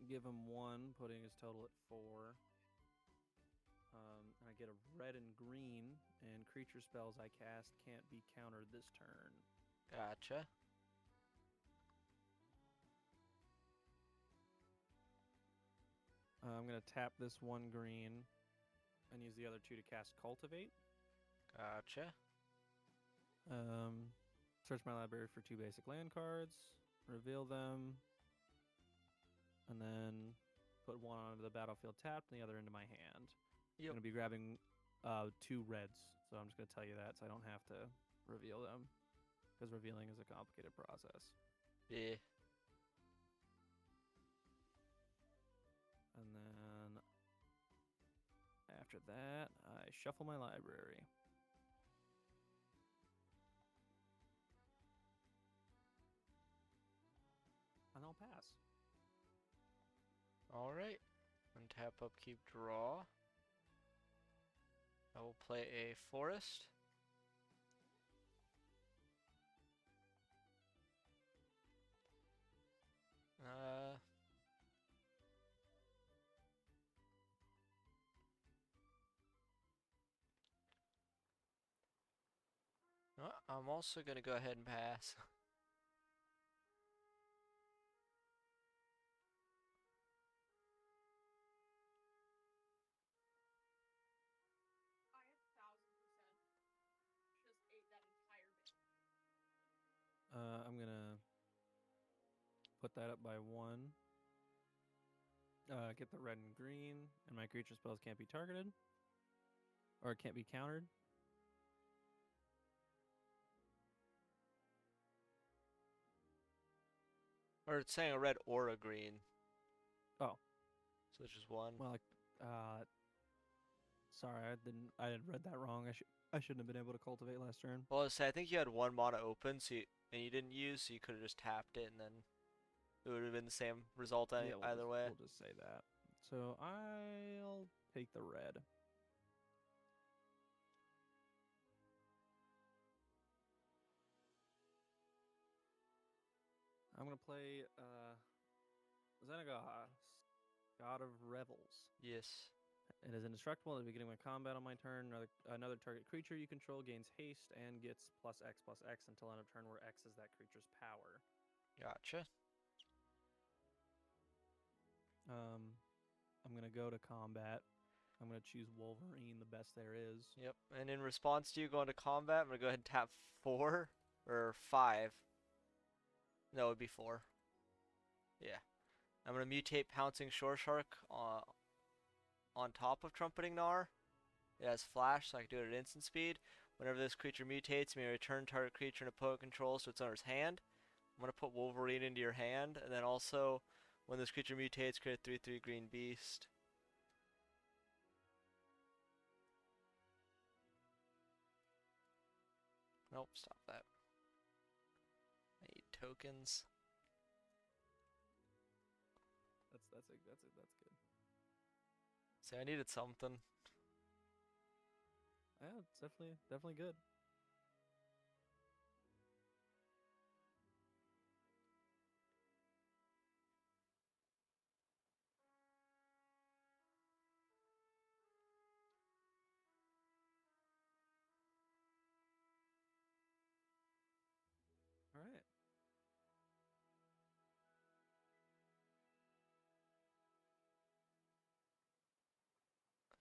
Speaker 2: give him 1, putting his total at 4. And I get a red and green, and creature spells I cast can't be countered this turn.
Speaker 1: Gotcha.
Speaker 2: I'm gonna tap this 1 green and use the other 2 to cast Cultivate.
Speaker 1: Gotcha.
Speaker 2: Search my library for 2 basic land cards, reveal them, and then put 1 onto the battlefield tapped and the other into my hand.
Speaker 1: Yep.
Speaker 2: I'm gonna be grabbing 2 reds, so I'm just gonna tell you that so I don't have to reveal them, because revealing is a complicated process.
Speaker 1: Yeah.
Speaker 2: And then after that, I shuffle my library. And I'll pass.
Speaker 1: Alright. Untap, upkeep, draw. I will play a forest. I'm also gonna go ahead and pass.
Speaker 3: I 1,000% just ate that entire bit.
Speaker 2: I'm gonna put that up by 1. Get the red and green, and my creature spells can't be targeted. Or can't be countered.
Speaker 1: Or it's saying a red or a green.
Speaker 2: Oh.
Speaker 1: So it's just 1.
Speaker 2: Well, sorry, I had read that wrong. I shouldn't have been able to cultivate last turn.
Speaker 1: Well, I think you had 1 mana open, so and you didn't use, so you could have just tapped it, and then it would have been the same result
Speaker 2: Yeah,
Speaker 1: either way.
Speaker 2: We'll just say that. So I'll take the red. I'm gonna play Xenagos, God of Revels.
Speaker 1: Yes.
Speaker 2: It is indestructible at the beginning of combat on my turn. Another target creature you control gains haste and gets +X/+X until end of turn, where X is that creature's power.
Speaker 1: Gotcha.
Speaker 2: I'm gonna go to combat. I'm gonna choose Wolverine, the best there is.
Speaker 1: Yep. And in response to you going to combat, I'm gonna go ahead and tap 4 or 5. No, it'd be 4. Yeah. I'm gonna mutate Pouncing Shore Shark on top of Trumpeting Gnar. It has flash, so I can do it at instant speed. Whenever this creature mutates, you may return target creature in opponent control to its owner's hand. I'm gonna put Wolverine into your hand, and then also, when this creature mutates, create a 3/3 green beast. Nope, stop that. I need tokens.
Speaker 2: That's good.
Speaker 1: See, I needed something.
Speaker 2: Yeah, it's definitely good.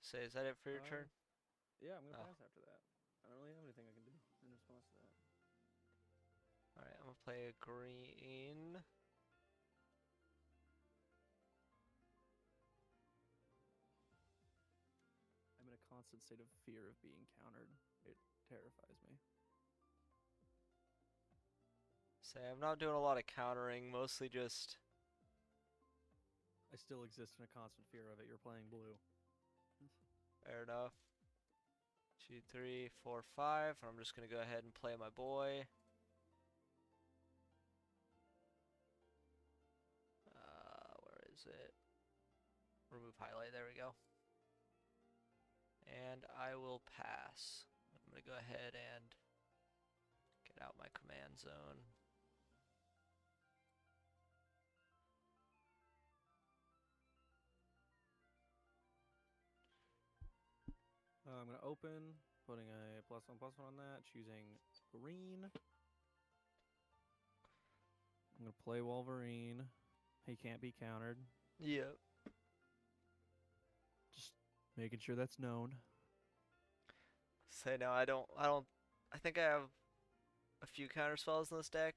Speaker 1: Say, is that it for your turn?
Speaker 2: Yeah, I'm gonna
Speaker 1: Oh.
Speaker 2: pass after that. I don't really have anything I can do in response to that.
Speaker 1: Alright, I'm gonna play a green.
Speaker 2: I'm in a constant state of fear of being countered. It terrifies me.
Speaker 1: Say, I'm not doing a lot of countering, mostly just.
Speaker 2: I still exist in a constant fear of it. You're playing blue.
Speaker 1: Fair enough. 2, 3, 4, 5. I'm just gonna go ahead and play my boy. Where is it? Remove highlight. There we go. And I will pass. I'm gonna go ahead and get out my command zone.
Speaker 2: I'm gonna open, putting a +1/+1 on that, choosing green. I'm gonna play Wolverine. He can't be countered.
Speaker 1: Yep.
Speaker 2: Just making sure that's known.
Speaker 1: Say no, I don't. I think I have a few counter spells in this deck.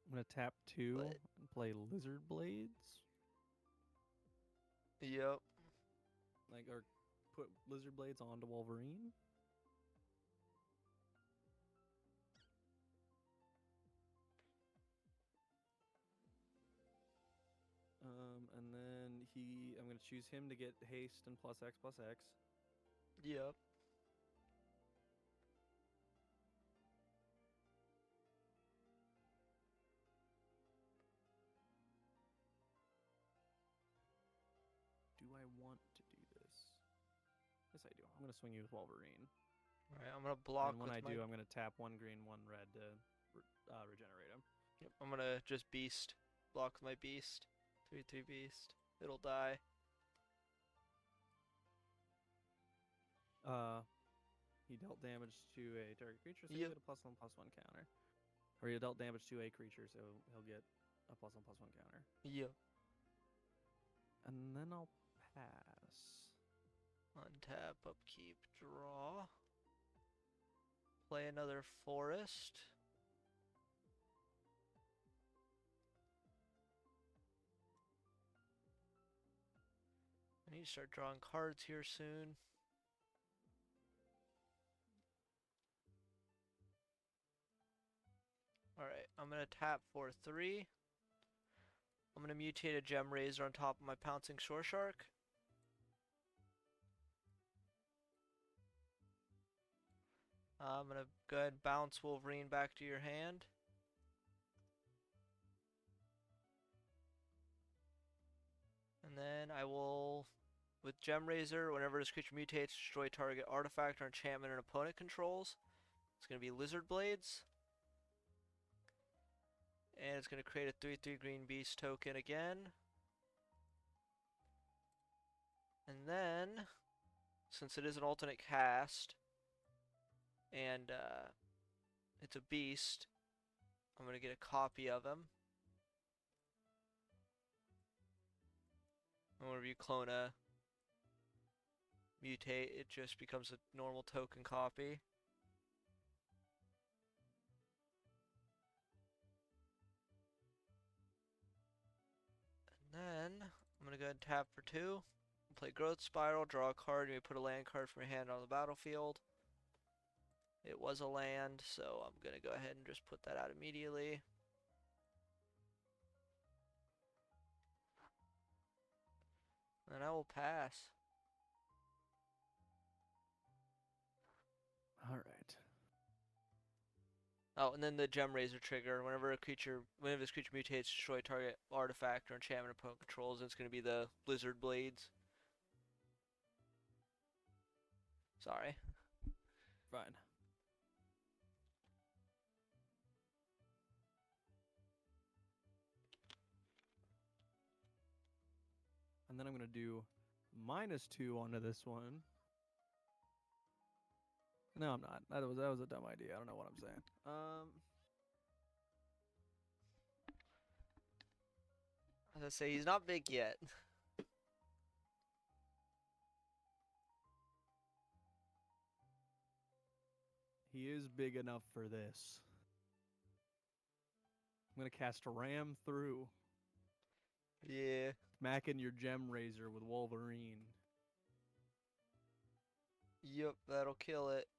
Speaker 2: I'm gonna tap 2
Speaker 1: But-
Speaker 2: and play Lizard Blades.
Speaker 1: Yep.
Speaker 2: Like, or put Lizard Blades onto Wolverine. And then I'm gonna choose him to get haste and +X/+X.
Speaker 1: Yep.
Speaker 2: Do I want to do this? Yes, I do. I'm gonna swing you with Wolverine.
Speaker 1: Alright, I'm gonna block
Speaker 2: And when
Speaker 1: with
Speaker 2: I
Speaker 1: my.
Speaker 2: do, I'm gonna tap 1 green, 1 red to regenerate him.
Speaker 1: Yep, I'm gonna just beast. Block with my beast. 3/3 beast. It'll die.
Speaker 2: He dealt damage to a target creature, so
Speaker 1: Yep.
Speaker 2: he'll get a +1/+1 counter. Or he dealt damage to a creature, so he'll get a +1/+1 counter.
Speaker 1: Yep.
Speaker 2: And then I'll pass.
Speaker 1: Untap, upkeep, draw. Play another forest. I need to start drawing cards here soon. Alright, I'm gonna tap for 3. I'm gonna mutate a Gem Razor on top of my Pouncing Shore Shark. I'm gonna go ahead and bounce Wolverine back to your hand. And then I will, with Gem Razor, whenever this creature mutates, destroy target artifact or enchantment an opponent controls. It's gonna be Lizard Blades. And it's gonna create a 3/3 green beast token again. And then, since it is an alternate cast, and it's a beast, I'm gonna get a copy of him. And whenever you clone a mutate, it just becomes a normal token copy. And then I'm gonna go ahead and tap for 2. Play Growth Spiral, draw a card, you may put a land card from your hand on the battlefield. It was a land, so I'm gonna go ahead and just put that out immediately. And I will pass.
Speaker 2: All right.
Speaker 1: Oh, and then the Gem Razor trigger. Whenever this creature mutates, destroy target artifact or enchantment opponent controls. It's gonna be the Lizard Blades. Sorry.
Speaker 2: Fine. And then I'm gonna do -2 onto this one. No, I'm not. That was a dumb idea. I don't know what I'm saying.
Speaker 1: As I say, he's not big yet.
Speaker 2: He is big enough for this. I'm gonna cast Ram through,
Speaker 1: Yeah.
Speaker 2: smacking your Gem Razor with Wolverine.
Speaker 1: Yep, that'll kill it.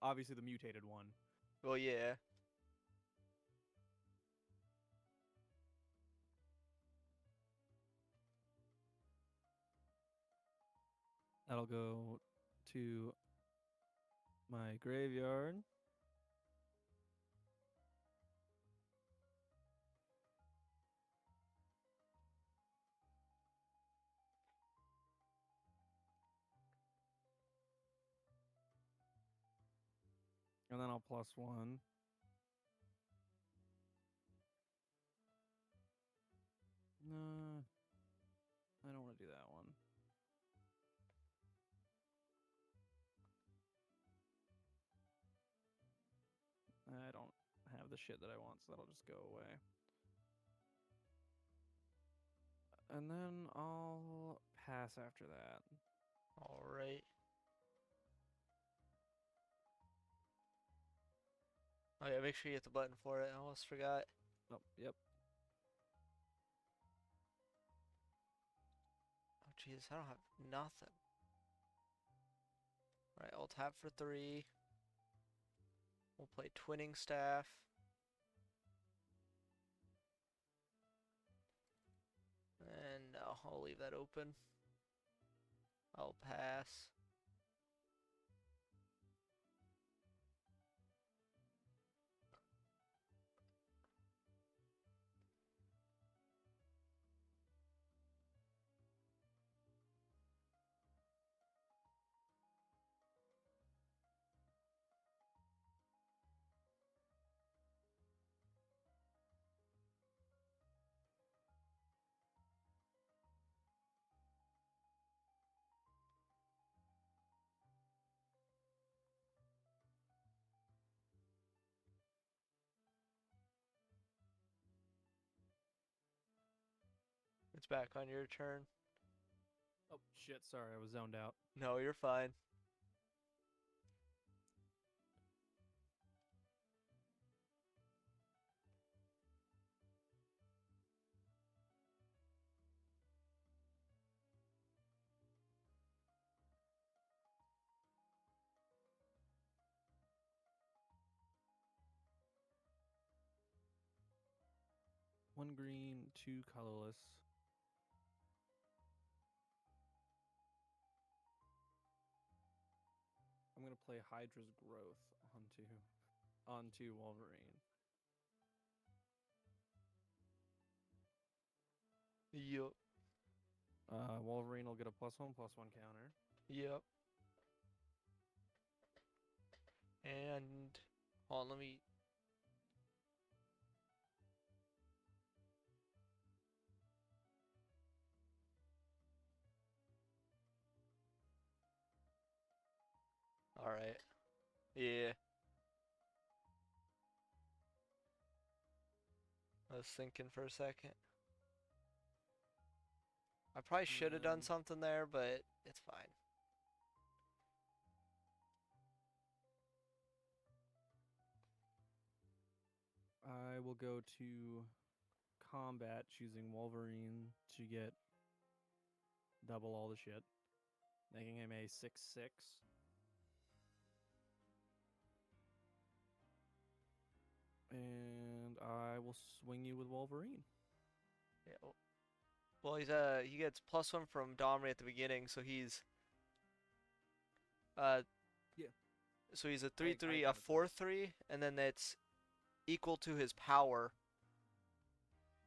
Speaker 2: Obviously the mutated one.
Speaker 1: Well, yeah.
Speaker 2: That'll go to my graveyard. And then I'll +1. No, I don't want to do that one. I don't have the shit that I want, so that'll just go away. And then I'll pass after that.
Speaker 1: Alright. Oh yeah, make sure you hit the button for it. I almost forgot.
Speaker 2: Oh, yep.
Speaker 1: Oh Jesus, I don't have nothing. Alright, I'll tap for 3. We'll play Twinning Staff. And I'll leave that open. I'll pass. It's back on your turn.
Speaker 2: Oh, shit, sorry, I was zoned out.
Speaker 1: No, you're fine.
Speaker 2: One green, 2 colorless. I'm gonna play Hydra's Growth onto Wolverine.
Speaker 1: Yup.
Speaker 2: Wolverine will get a +1/+1 counter.
Speaker 1: Yep. And hold on, let me. Alright. Yeah. I was thinking for a second. I probably should have done
Speaker 2: then-
Speaker 1: something there, but it's fine.
Speaker 2: I will go to combat, choosing Wolverine to get double all the shit, making him a 6/6. And I will swing you with Wolverine.
Speaker 1: Yeah. Well, he gets +1 from Domri at the beginning, so he's
Speaker 2: Yeah.
Speaker 1: So he's a
Speaker 2: I
Speaker 1: 3/3, a
Speaker 2: noticed that.
Speaker 1: 4/3, and then that's equal to his power.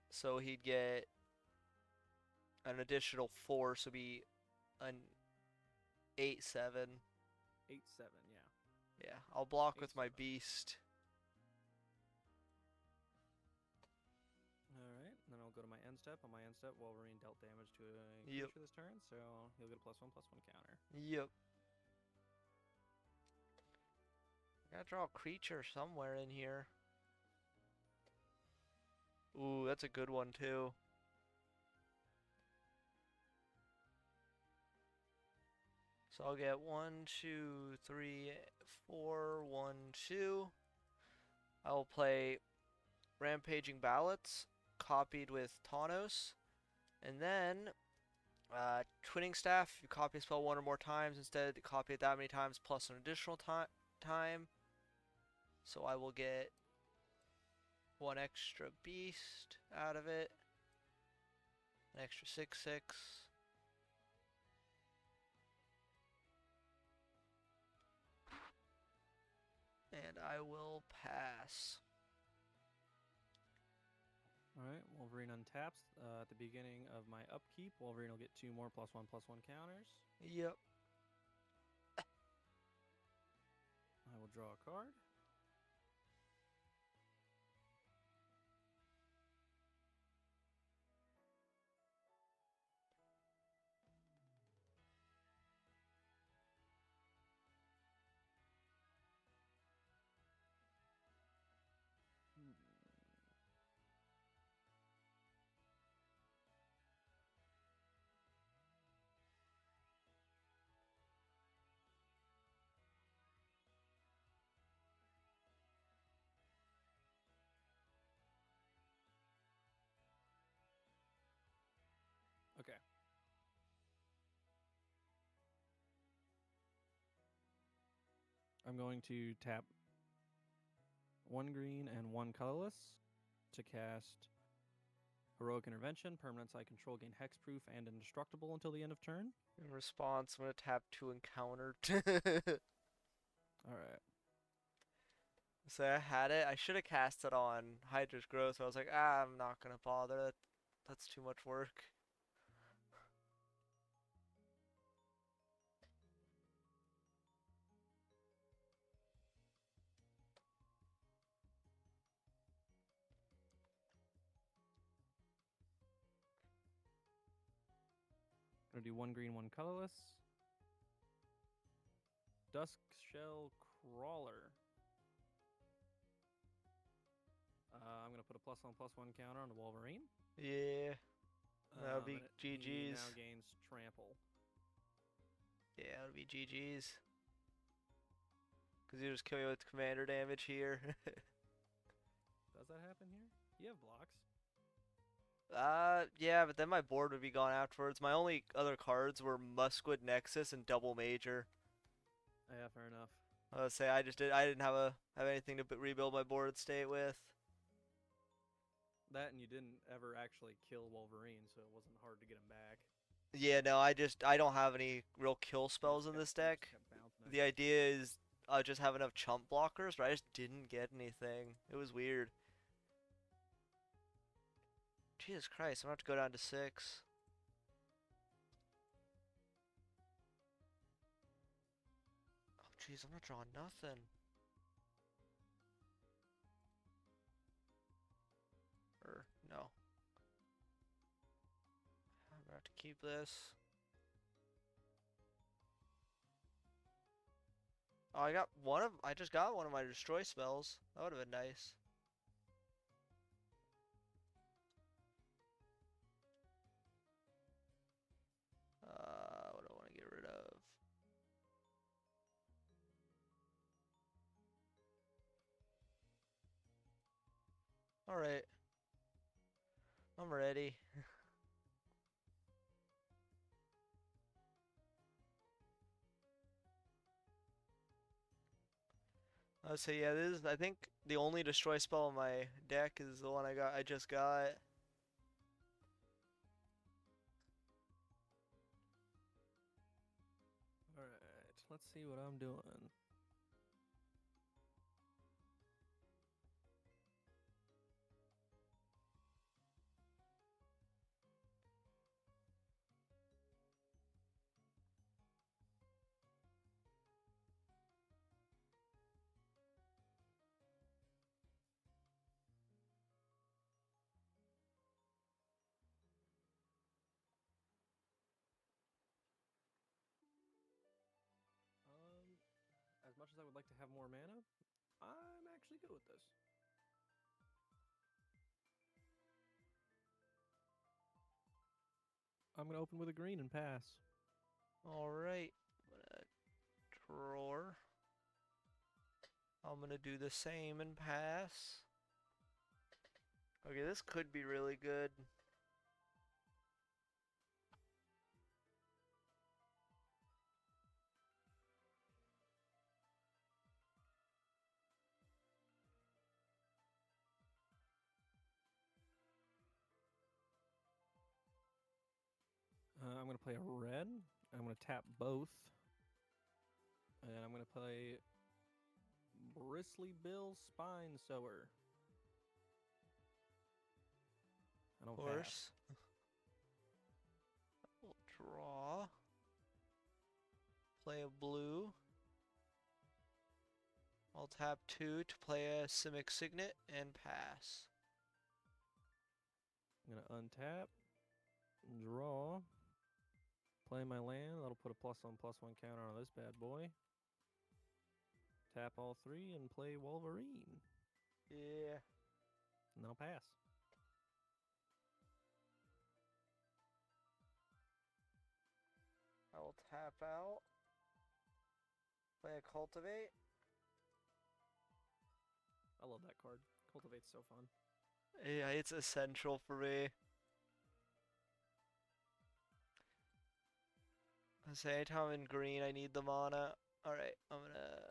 Speaker 1: So he'd get an additional 4, so be an 8/7.
Speaker 2: 8/7, yeah.
Speaker 1: Yeah, I'll block with my
Speaker 2: 8/7.
Speaker 1: beast.
Speaker 2: Alright, then I'll go to my end step. On my end step, Wolverine dealt damage to a
Speaker 1: Yep.
Speaker 2: creature this turn, so he'll get a +1/+1 counter.
Speaker 1: Yep. Gotta draw a creature somewhere in here. Ooh, that's a good one too. So I'll get 1, 2, 3, 4, 1, 2. I will play Rampaging Ballots, copied with Taunos. And then, Twinning Staff, you copy a spell one or more times. Instead, copy it that many times plus an additional time. So I will get 1 extra beast out of it. An extra 6/6. And I will pass.
Speaker 2: Alright, Wolverine untaps. At the beginning of my upkeep, Wolverine will get 2 more +1/+1 counters.
Speaker 1: Yep.
Speaker 2: I will draw a card. Okay. I'm going to tap 1 green and 1 colorless to cast Heroic Intervention. Permanents I control gain hexproof and indestructible until the end of turn.
Speaker 1: In response, I'm going to tap 2 encounter.
Speaker 2: Alright.
Speaker 1: So I had it. I should have cast it on Hydra's Growth. I was like, I'm not going to bother. That's too much work.
Speaker 2: Gonna do 1 green, 1 colorless. Dusk Shell Crawler. I'm gonna put a +1/+1 counter on the Wolverine.
Speaker 1: Yeah. That would be
Speaker 2: and He
Speaker 1: GG's.
Speaker 2: now gains trample.
Speaker 1: Yeah, that would be GG's. Because you just kill me with commander damage here.
Speaker 2: Does that happen here? You have blocks.
Speaker 1: Yeah, but then my board would be gone afterwards. My only other cards were Muskwood Nexus and Double Major.
Speaker 2: Yeah, fair enough.
Speaker 1: I would say I didn't have anything to rebuild my board state with.
Speaker 2: That and you didn't ever actually kill Wolverine, so it wasn't hard to get him back.
Speaker 1: Yeah, no, I don't have any real kill spells in this deck. The idea is I just have enough chump blockers, but I just didn't get anything. It was weird. Jesus Christ, I'm gonna have to go down to 6. Oh jeez, I'm not drawing nothing. Or no. I'm gonna have to keep this. Oh, I just got one of my destroy spells. That would have been nice. What do I want to get rid of? Alright. I'm ready. I'll say yeah, this is I think the only destroy spell in my deck is the one I just got.
Speaker 2: Alright, let's see what I'm doing. As much as I would like to have more mana, I'm actually good with this. I'm gonna open with a green and pass.
Speaker 1: Alright. roar. I'm gonna do the same and pass. Okay, this could be really good.
Speaker 2: I'm going to play a red. I'm going to tap both. And I'm going to play Bristly Bill Spine Sower. I don't pass.
Speaker 1: Horse. We'll draw. Play a blue. I'll tap 2 to play a Simic Signet and pass.
Speaker 2: I'm going to untap, draw, play my land. That'll put a +1/+1 counter on this bad boy. Tap all 3 and play Wolverine.
Speaker 1: Yeah.
Speaker 2: And I'll pass.
Speaker 1: I will tap out. Play a Cultivate.
Speaker 2: I love that card. Cultivate's so fun.
Speaker 1: Yeah, it's essential for me. I say anytime I'm in green, I need the mana. Alright, I'm gonna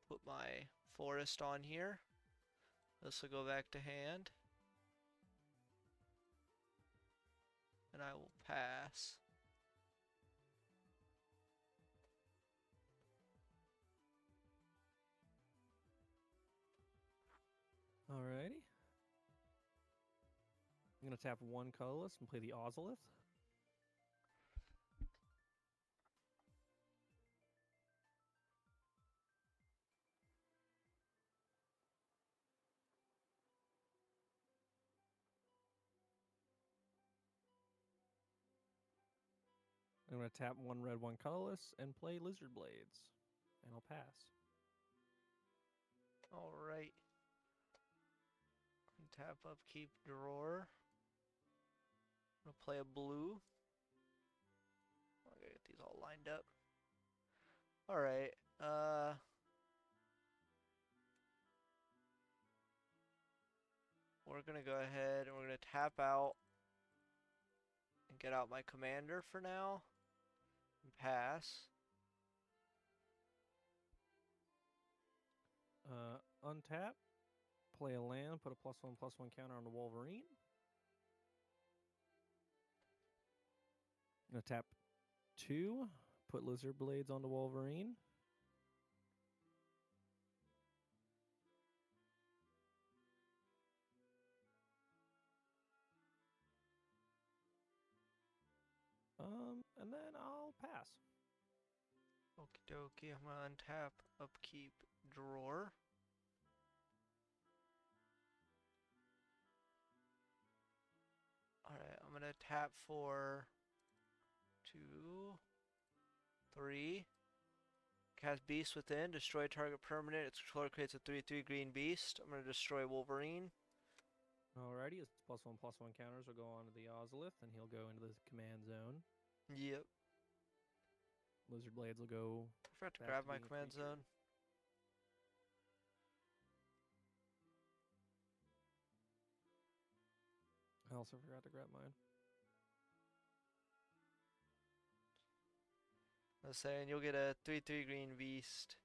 Speaker 1: put my forest on here. This will go back to hand. And I will pass.
Speaker 2: Alrighty. I'm going to tap 1 colorless and play the Ozolith. I'm going to tap 1 red, 1 colorless and play Lizard Blades. And I'll pass.
Speaker 1: Alright. Tap upkeep drawer. I'm gonna play a blue. I gotta get these all lined up. Alright, we're gonna go ahead and we're gonna tap out and get out my commander for now. And pass.
Speaker 2: Untap, play a land, put a +1/+1 counter on the Wolverine. I'm going to tap 2, put Lizard Blades on the Wolverine. And then I'll pass.
Speaker 1: Okie dokie, I'm gonna untap upkeep drawer. Alright, I'm gonna tap for 2, 3. Cast Beast Within, destroy target permanent. Its controller creates a 3/3 green beast. I'm gonna destroy Wolverine.
Speaker 2: Alrighty, his +1/+1 counters will go on to the Ozolith, and he'll go into the command zone.
Speaker 1: Yep.
Speaker 2: Lizard Blades will go.
Speaker 1: I forgot to
Speaker 2: back
Speaker 1: grab
Speaker 2: to
Speaker 1: my
Speaker 2: being a
Speaker 1: command
Speaker 2: creature.
Speaker 1: zone.
Speaker 2: I also forgot to grab mine.
Speaker 1: I was saying you'll get a 3/3 green beast.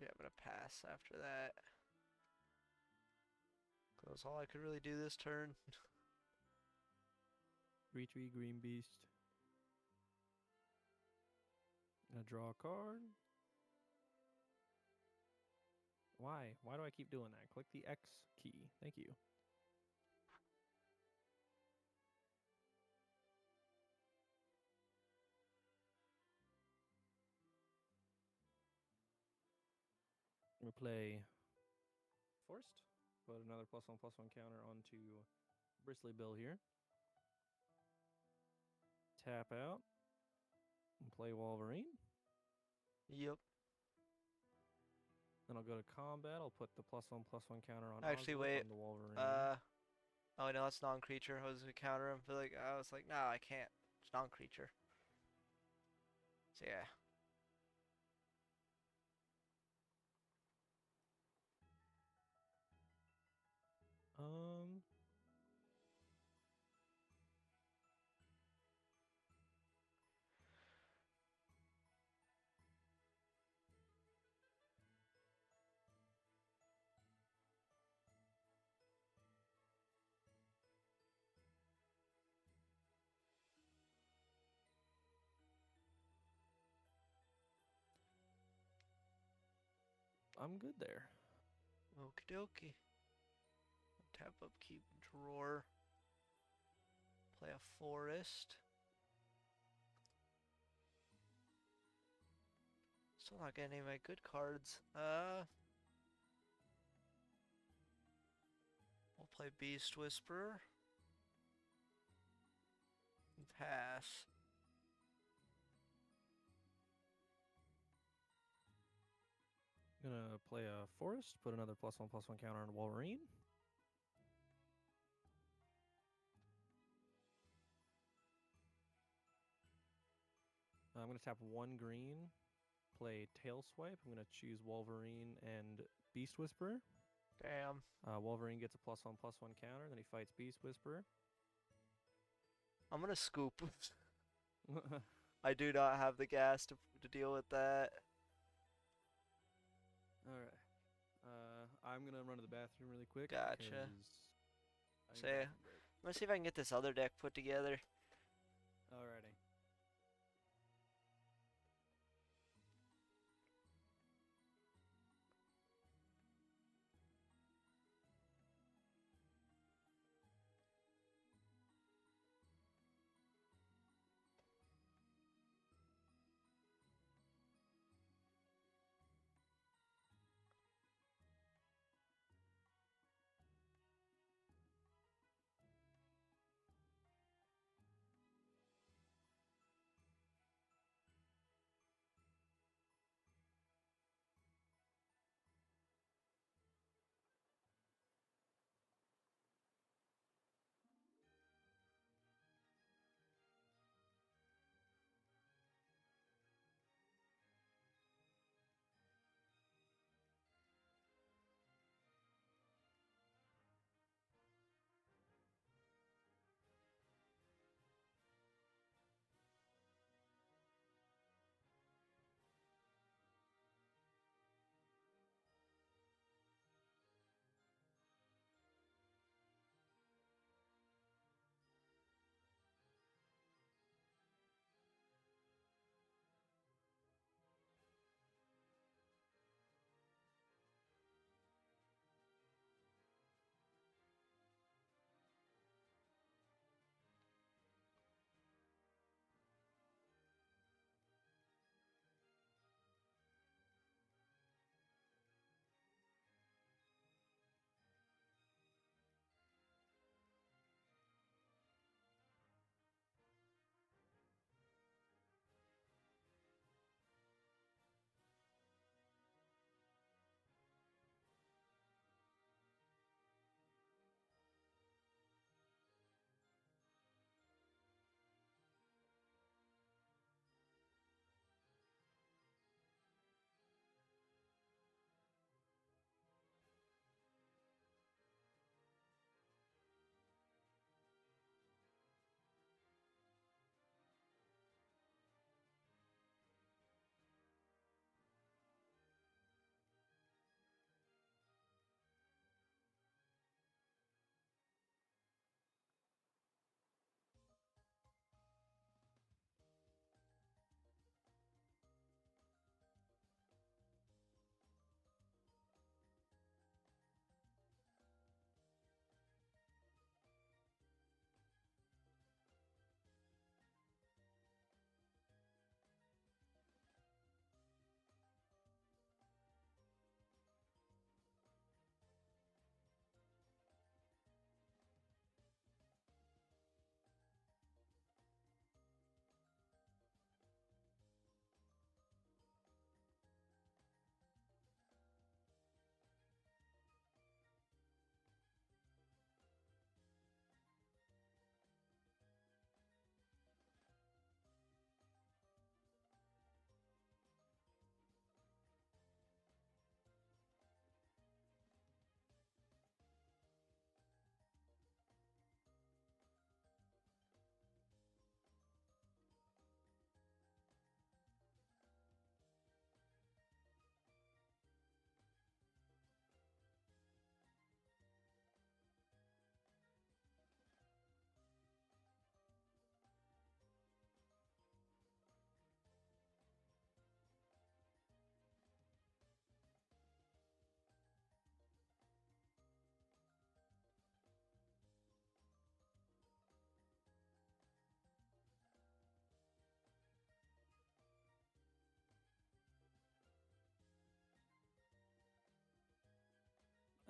Speaker 1: Yeah, I'm gonna pass after that. That's all I could really do this turn.
Speaker 2: 3/3 green beast. Gonna draw a card. Why? Why do I keep doing that? Click the X key. Thank you. I'm gonna play Forced. Put another +1/+1 counter onto Bristly Bill here. Tap out. And play Wolverine.
Speaker 1: Yep.
Speaker 2: Then I'll go to combat. I'll put the +1/+1 counter on
Speaker 1: Actually,
Speaker 2: Ozolith
Speaker 1: wait.
Speaker 2: on the Wolverine.
Speaker 1: Oh no, that's non-creature. I was gonna counter him, but like I was like, no, I can't. It's non-creature. So yeah.
Speaker 2: Um, I'm good there.
Speaker 1: Okie dokie. Tap up, keep drawer. Play a forest. Still not getting any of my good cards. We'll play Beast Whisperer. And pass.
Speaker 2: Gonna play a forest, put another +1/+1 counter on Wolverine. I'm gonna tap 1 green, play Tail Swipe. I'm gonna choose Wolverine and Beast Whisperer.
Speaker 1: Damn.
Speaker 2: Wolverine gets a +1/+1 counter, then he fights Beast Whisperer.
Speaker 1: I'm gonna scoop. I do not have the gas to deal with that.
Speaker 2: Alright. I'm gonna run to the bathroom really quick.
Speaker 1: Gotcha.
Speaker 2: 'cause I need a
Speaker 1: Say,
Speaker 2: bathroom break.
Speaker 1: let's see if I can get this other deck put together.
Speaker 2: Alrighty.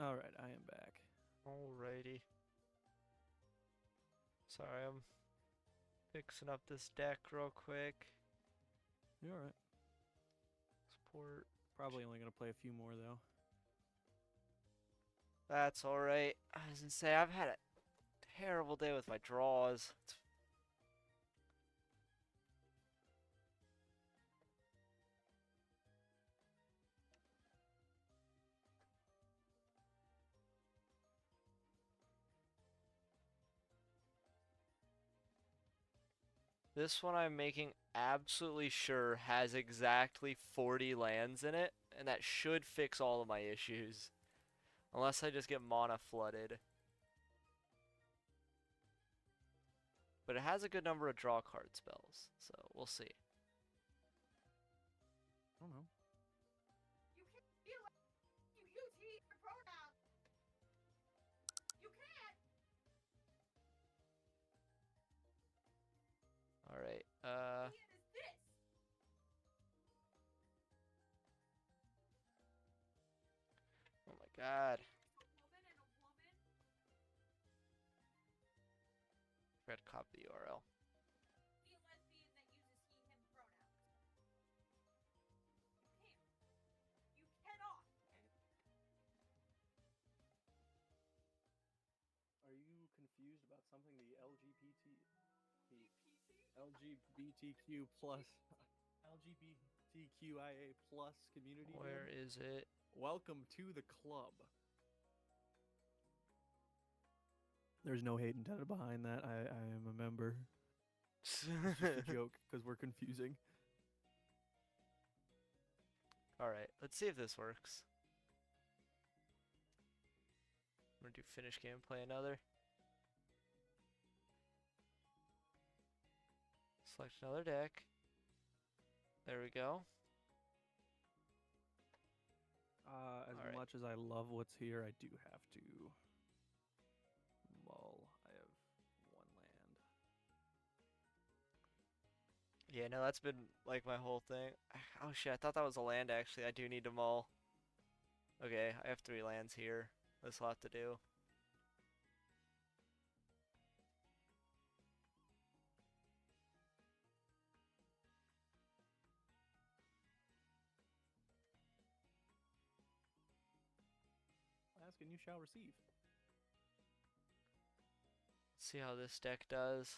Speaker 2: All right, I am back.
Speaker 1: Alrighty. Sorry, I'm fixing up this deck real quick.
Speaker 2: You're all right.
Speaker 1: Support.
Speaker 2: Probably only gonna play a few more though.
Speaker 1: That's alright. I was gonna say, I've had a terrible day with my draws. This one I'm making absolutely sure has exactly 40 lands in it, and that should fix all of my issues. Unless I just get mana flooded. But it has a good number of draw card spells, so we'll see.
Speaker 2: I don't know.
Speaker 3: You can't be like you use he pronouns. You can't.
Speaker 1: Alright,
Speaker 3: He is this.
Speaker 1: oh my god.
Speaker 3: A woman and a woman.
Speaker 1: Forgot to copy the URL.
Speaker 3: Be a lesbian that uses he him pronouns. You can't. You cannot.
Speaker 2: Are you confused about something the
Speaker 3: GPT.
Speaker 2: LGBTQ plus LGBTQIA plus community
Speaker 1: Where
Speaker 2: did?
Speaker 1: is it?
Speaker 2: Welcome to the club. There's no hate intended behind that. I am a member. It's just a joke because we're confusing.
Speaker 1: Alright, let's see if this works. I'm gonna do finish game, play another. Select another deck. There we go.
Speaker 2: As
Speaker 1: Alright.
Speaker 2: much as I love what's here, I do have to mull. I have one land.
Speaker 1: Yeah, no, that's been like my whole thing. Oh shit, I thought that was a land actually. I do need to mull. Okay, I have 3 lands here. This will have to do.
Speaker 2: Ask and you shall receive.
Speaker 1: See how this deck does.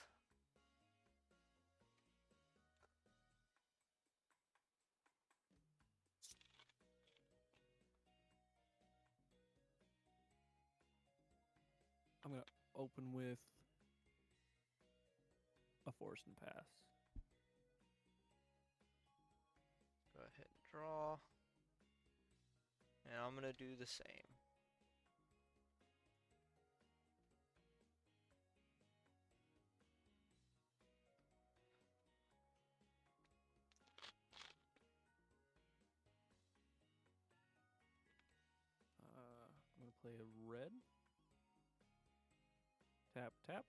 Speaker 2: I'm gonna open with a force and pass.
Speaker 1: Go ahead and draw. And I'm gonna do the same.
Speaker 2: I'm gonna play a red. Tap tap.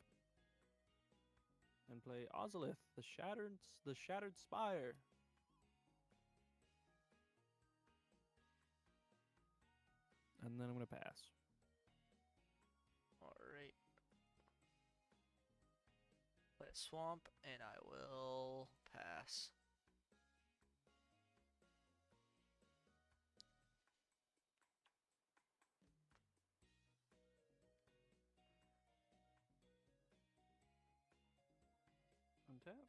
Speaker 2: And play Ozolith, the shattered spire. And then I'm gonna pass.
Speaker 1: Alright. Play a swamp, and I will pass.
Speaker 2: Untap.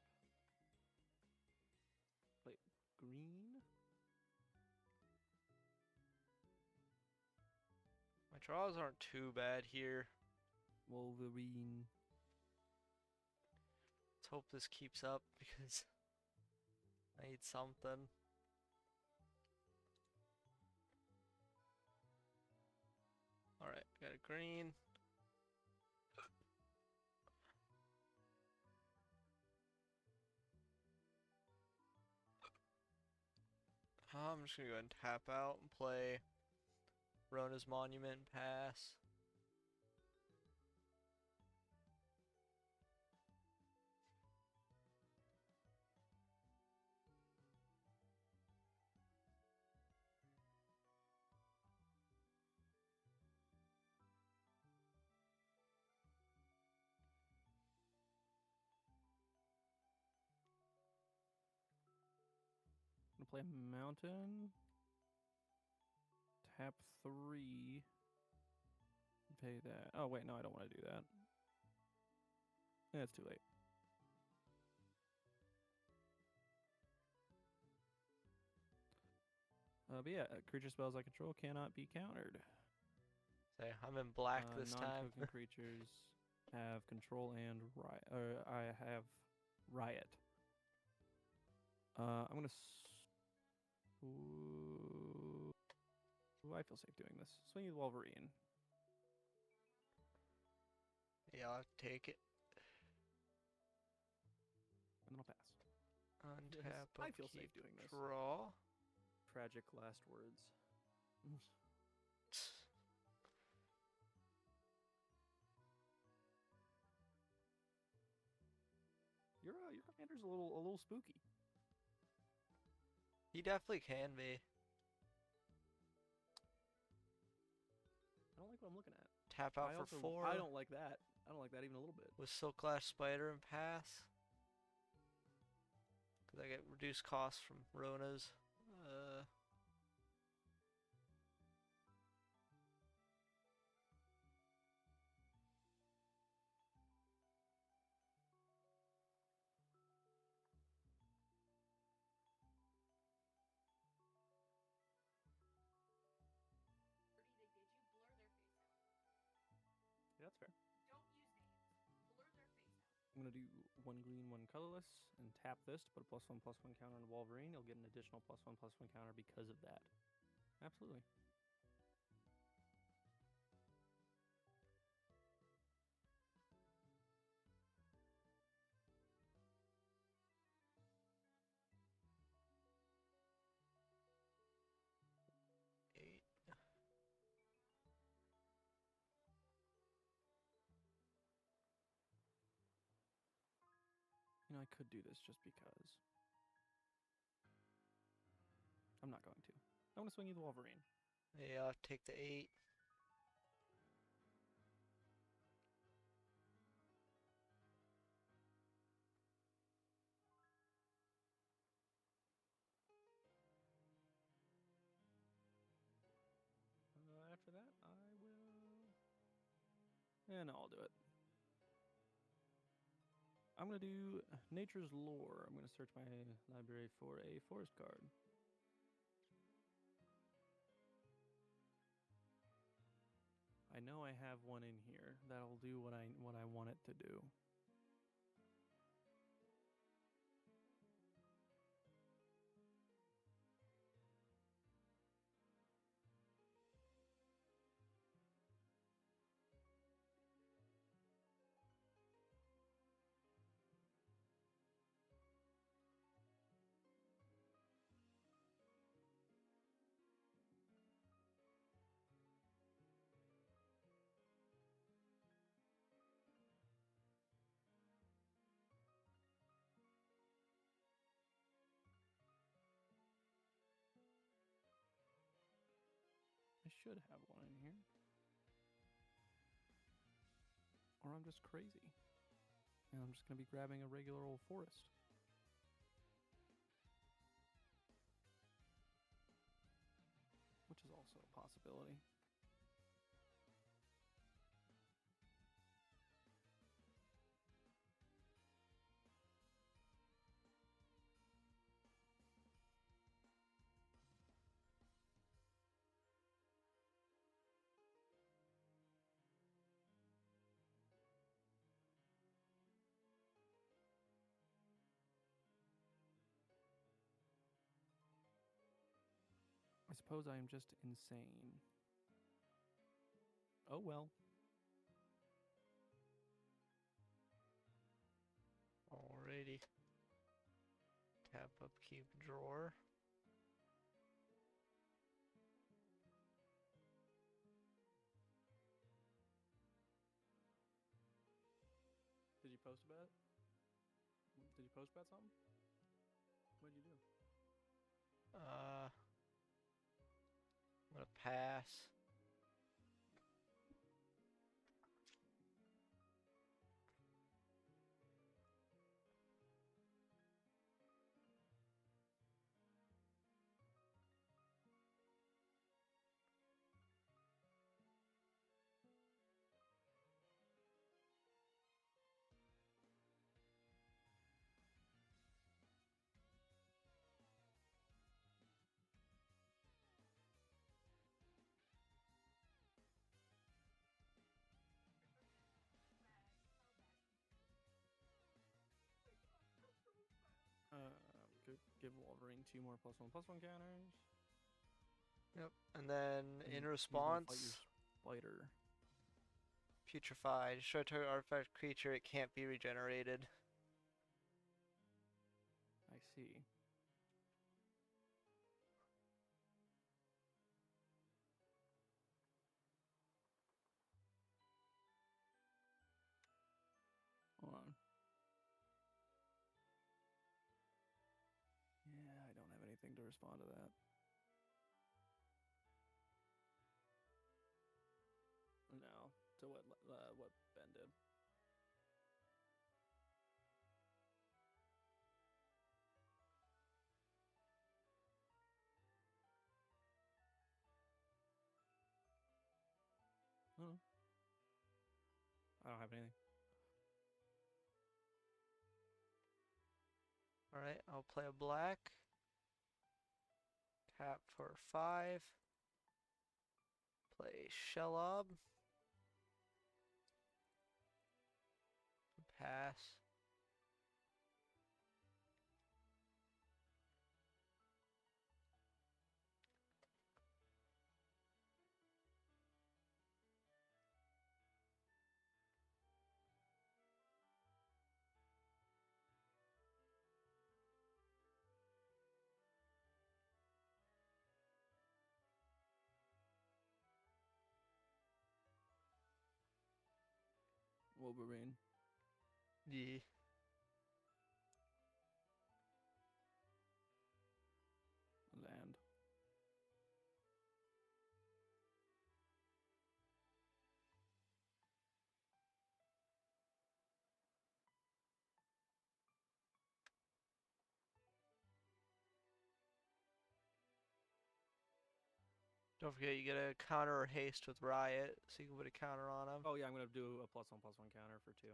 Speaker 2: Play green.
Speaker 1: My draws aren't too bad here.
Speaker 2: Wolverine.
Speaker 1: Let's hope this keeps up because I need something. Alright, got a green. I'm just gonna go ahead and tap out and play Rona's Monument and pass.
Speaker 2: play a mountain. Tap 3. Pay that. Oh, wait, no, I don't want to do that. Yeah, it's too late. But yeah, creature spells I control cannot be countered.
Speaker 1: Say, I'm in black this time.
Speaker 2: Non-token creatures have control and riot. Or I have riot. I'm gonna. Ooh, I feel safe doing this. Swing the Wolverine.
Speaker 1: Yeah, I'll take it.
Speaker 2: And then I'll pass.
Speaker 1: Untap.
Speaker 2: I feel safe doing this.
Speaker 1: Draw.
Speaker 2: Tragic last words. Your commander's a little spooky.
Speaker 1: He definitely can be.
Speaker 2: I don't like what I'm looking at.
Speaker 1: Tap out for 4.
Speaker 2: I don't like that. I don't like that even a little bit.
Speaker 1: With Silklash Spider and pass. Because I get reduced costs from Rona's.
Speaker 2: Yeah, that's fair.
Speaker 3: Don't use names. Blur their face out.
Speaker 2: I'm gonna do 1 green, 1 colorless, and tap this to put a +1/+1 counter on Wolverine. He'll get an additional +1/+1 counter because of that. Absolutely. You know, I could do this just because. I'm not going to. I'm gonna swing you the Wolverine.
Speaker 1: Yeah, I'll take the 8.
Speaker 2: After that, I will. Yeah, no, I'll do it. I'm gonna do Nature's Lore. I'm gonna search my library for a forest card. I know I have one in here that'll do what I want it to do. I should have one in here. Or I'm just crazy. And I'm just going to be grabbing a regular old forest. Which is also a possibility. I suppose I am just insane. Oh well.
Speaker 1: Alrighty. Tap upkeep drawer.
Speaker 2: Did you post about it? Did you post about something? What did you do?
Speaker 1: I'm gonna pass.
Speaker 2: give Wolverine 2 more +1/+1 counters.
Speaker 1: Yep. And then
Speaker 2: And
Speaker 1: in
Speaker 2: he's gonna
Speaker 1: response,
Speaker 2: fight your spider.
Speaker 1: putrefy. Destroy target artifact creature. It can't be regenerated.
Speaker 2: I see. Hold on. Yeah, I don't have anything to respond to that. No, to what Ben did. I don't have anything.
Speaker 1: All right. I'll play a black. Tap for 5. Play Shelob. Pass.
Speaker 2: Wolverine.
Speaker 1: Yeah.
Speaker 2: Land.
Speaker 1: Don't forget you get a counter or haste with Riot, so you can put a counter on him.
Speaker 2: Oh yeah, I'm gonna do a +1/+1 counter for 2.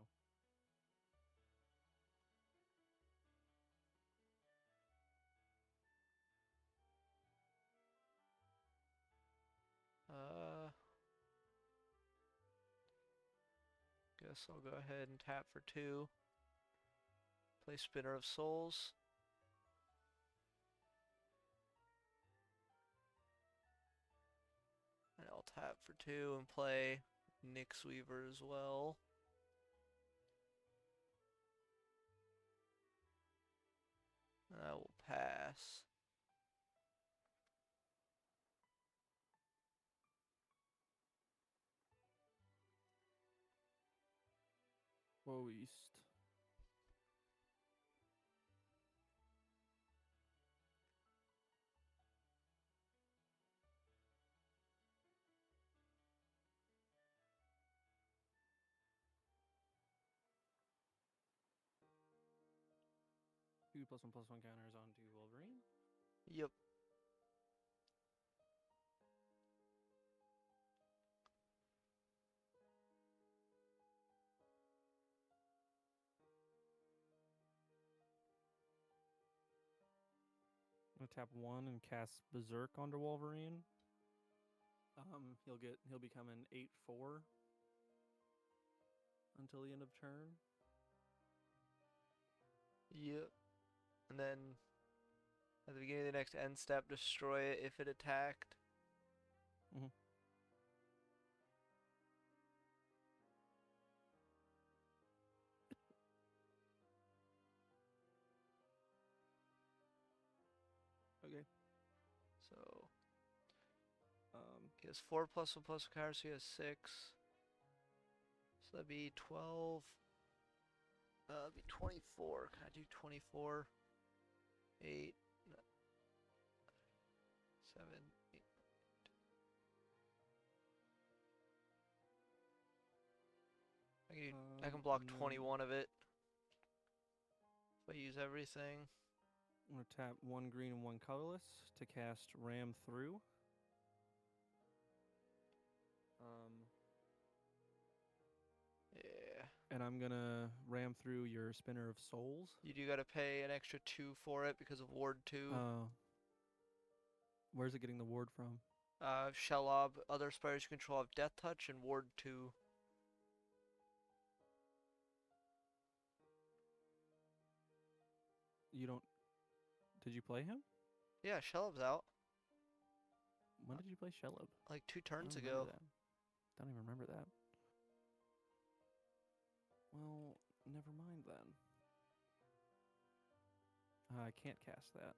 Speaker 1: Guess I'll go ahead and tap for 2. Play Spinner of Souls. And I'll tap for 2 and play Nyx Weaver as well. And I will pass.
Speaker 2: Whoa, East. Two +1/+1 counters onto Wolverine.
Speaker 1: Yep.
Speaker 2: I'm gonna tap 1 and cast Berserk onto Wolverine. He'll become an 8/4 until the end of turn.
Speaker 1: Yep. And then at the beginning of the next end step, destroy it if it attacked.
Speaker 2: Mhm. Okay.
Speaker 1: So
Speaker 2: Um,
Speaker 1: he has 4 +1/+1 counters, so he has 6. So that'd be 12. That'd be 24. Can I do 24? 8, 7, 8. I can block
Speaker 2: and then
Speaker 1: 21 of it if I use everything.
Speaker 2: I'm gonna tap 1 green and 1 colorless to cast Ram Through.
Speaker 1: Yeah.
Speaker 2: And I'm gonna ram through your Spinner of Souls.
Speaker 1: You do gotta pay an extra 2 for it because of Ward 2.
Speaker 2: Where's it getting the ward from?
Speaker 1: Shelob, other spiders you control have Death Touch, and Ward 2.
Speaker 2: You don't. Did you play him?
Speaker 1: Yeah, Shelob's out.
Speaker 2: When did you play Shelob?
Speaker 1: Like 2
Speaker 2: I don't
Speaker 1: turns
Speaker 2: remember
Speaker 1: ago.
Speaker 2: that. Don't even remember that. Well, never mind then. I can't cast that.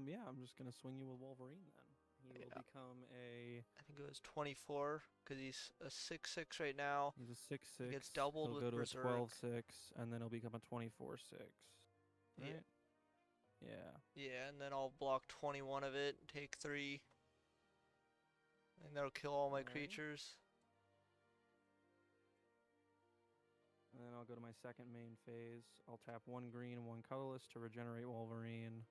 Speaker 2: Yeah, I'm just gonna swing you with Wolverine then. He will
Speaker 1: Yeah.
Speaker 2: become a.
Speaker 1: I think it was 24 because he's a 6/6 right now.
Speaker 2: He's a 6/6.
Speaker 1: gets doubled
Speaker 2: He'll
Speaker 1: with
Speaker 2: go to
Speaker 1: Berserk.
Speaker 2: a 12/6, and then he'll become a 24/6.
Speaker 1: Yeah.
Speaker 2: Right? Yeah.
Speaker 1: Yeah, and then I'll block 21 of it and take 3. And that'll kill all my
Speaker 2: Alrighty.
Speaker 1: creatures.
Speaker 2: And then I'll go to my second main phase. I'll tap 1 green and 1 colorless to regenerate Wolverine.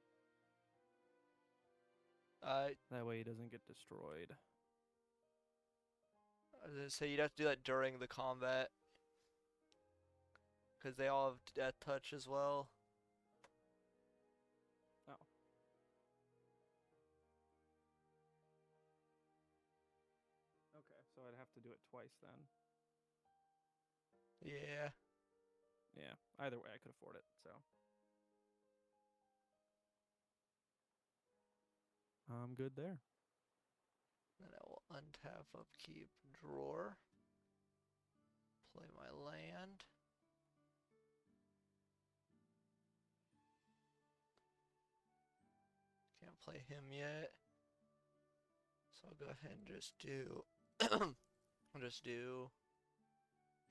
Speaker 2: That way he doesn't get destroyed.
Speaker 1: I was gonna say you'd have to do that during the combat. Because they all have death touch as well.
Speaker 2: Oh. Okay, so I'd have to do it twice then.
Speaker 1: Yeah.
Speaker 2: Yeah, either way I could afford it, so. I'm good there.
Speaker 1: Then I will untap, upkeep, drawer. Play my land. Can't play him yet. So I'll go ahead and just do I'll just do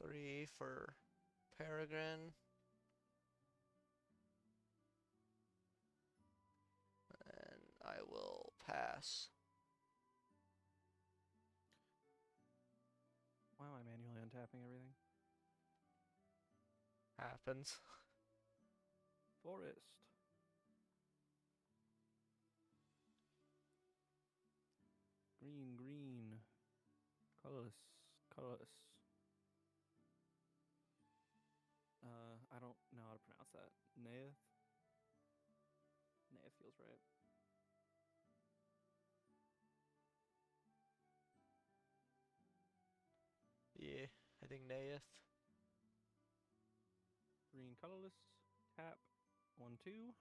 Speaker 1: 3 for Peregrine. And I will pass.
Speaker 2: Why am I manually untapping everything?
Speaker 1: Happens.
Speaker 2: Forest. Green, green. Colorless, colorless. I don't know how to pronounce that. Naeth? Naeth feels right.
Speaker 1: Yeah, I think Naeth.
Speaker 2: Green, colorless. Tap. 1, 2.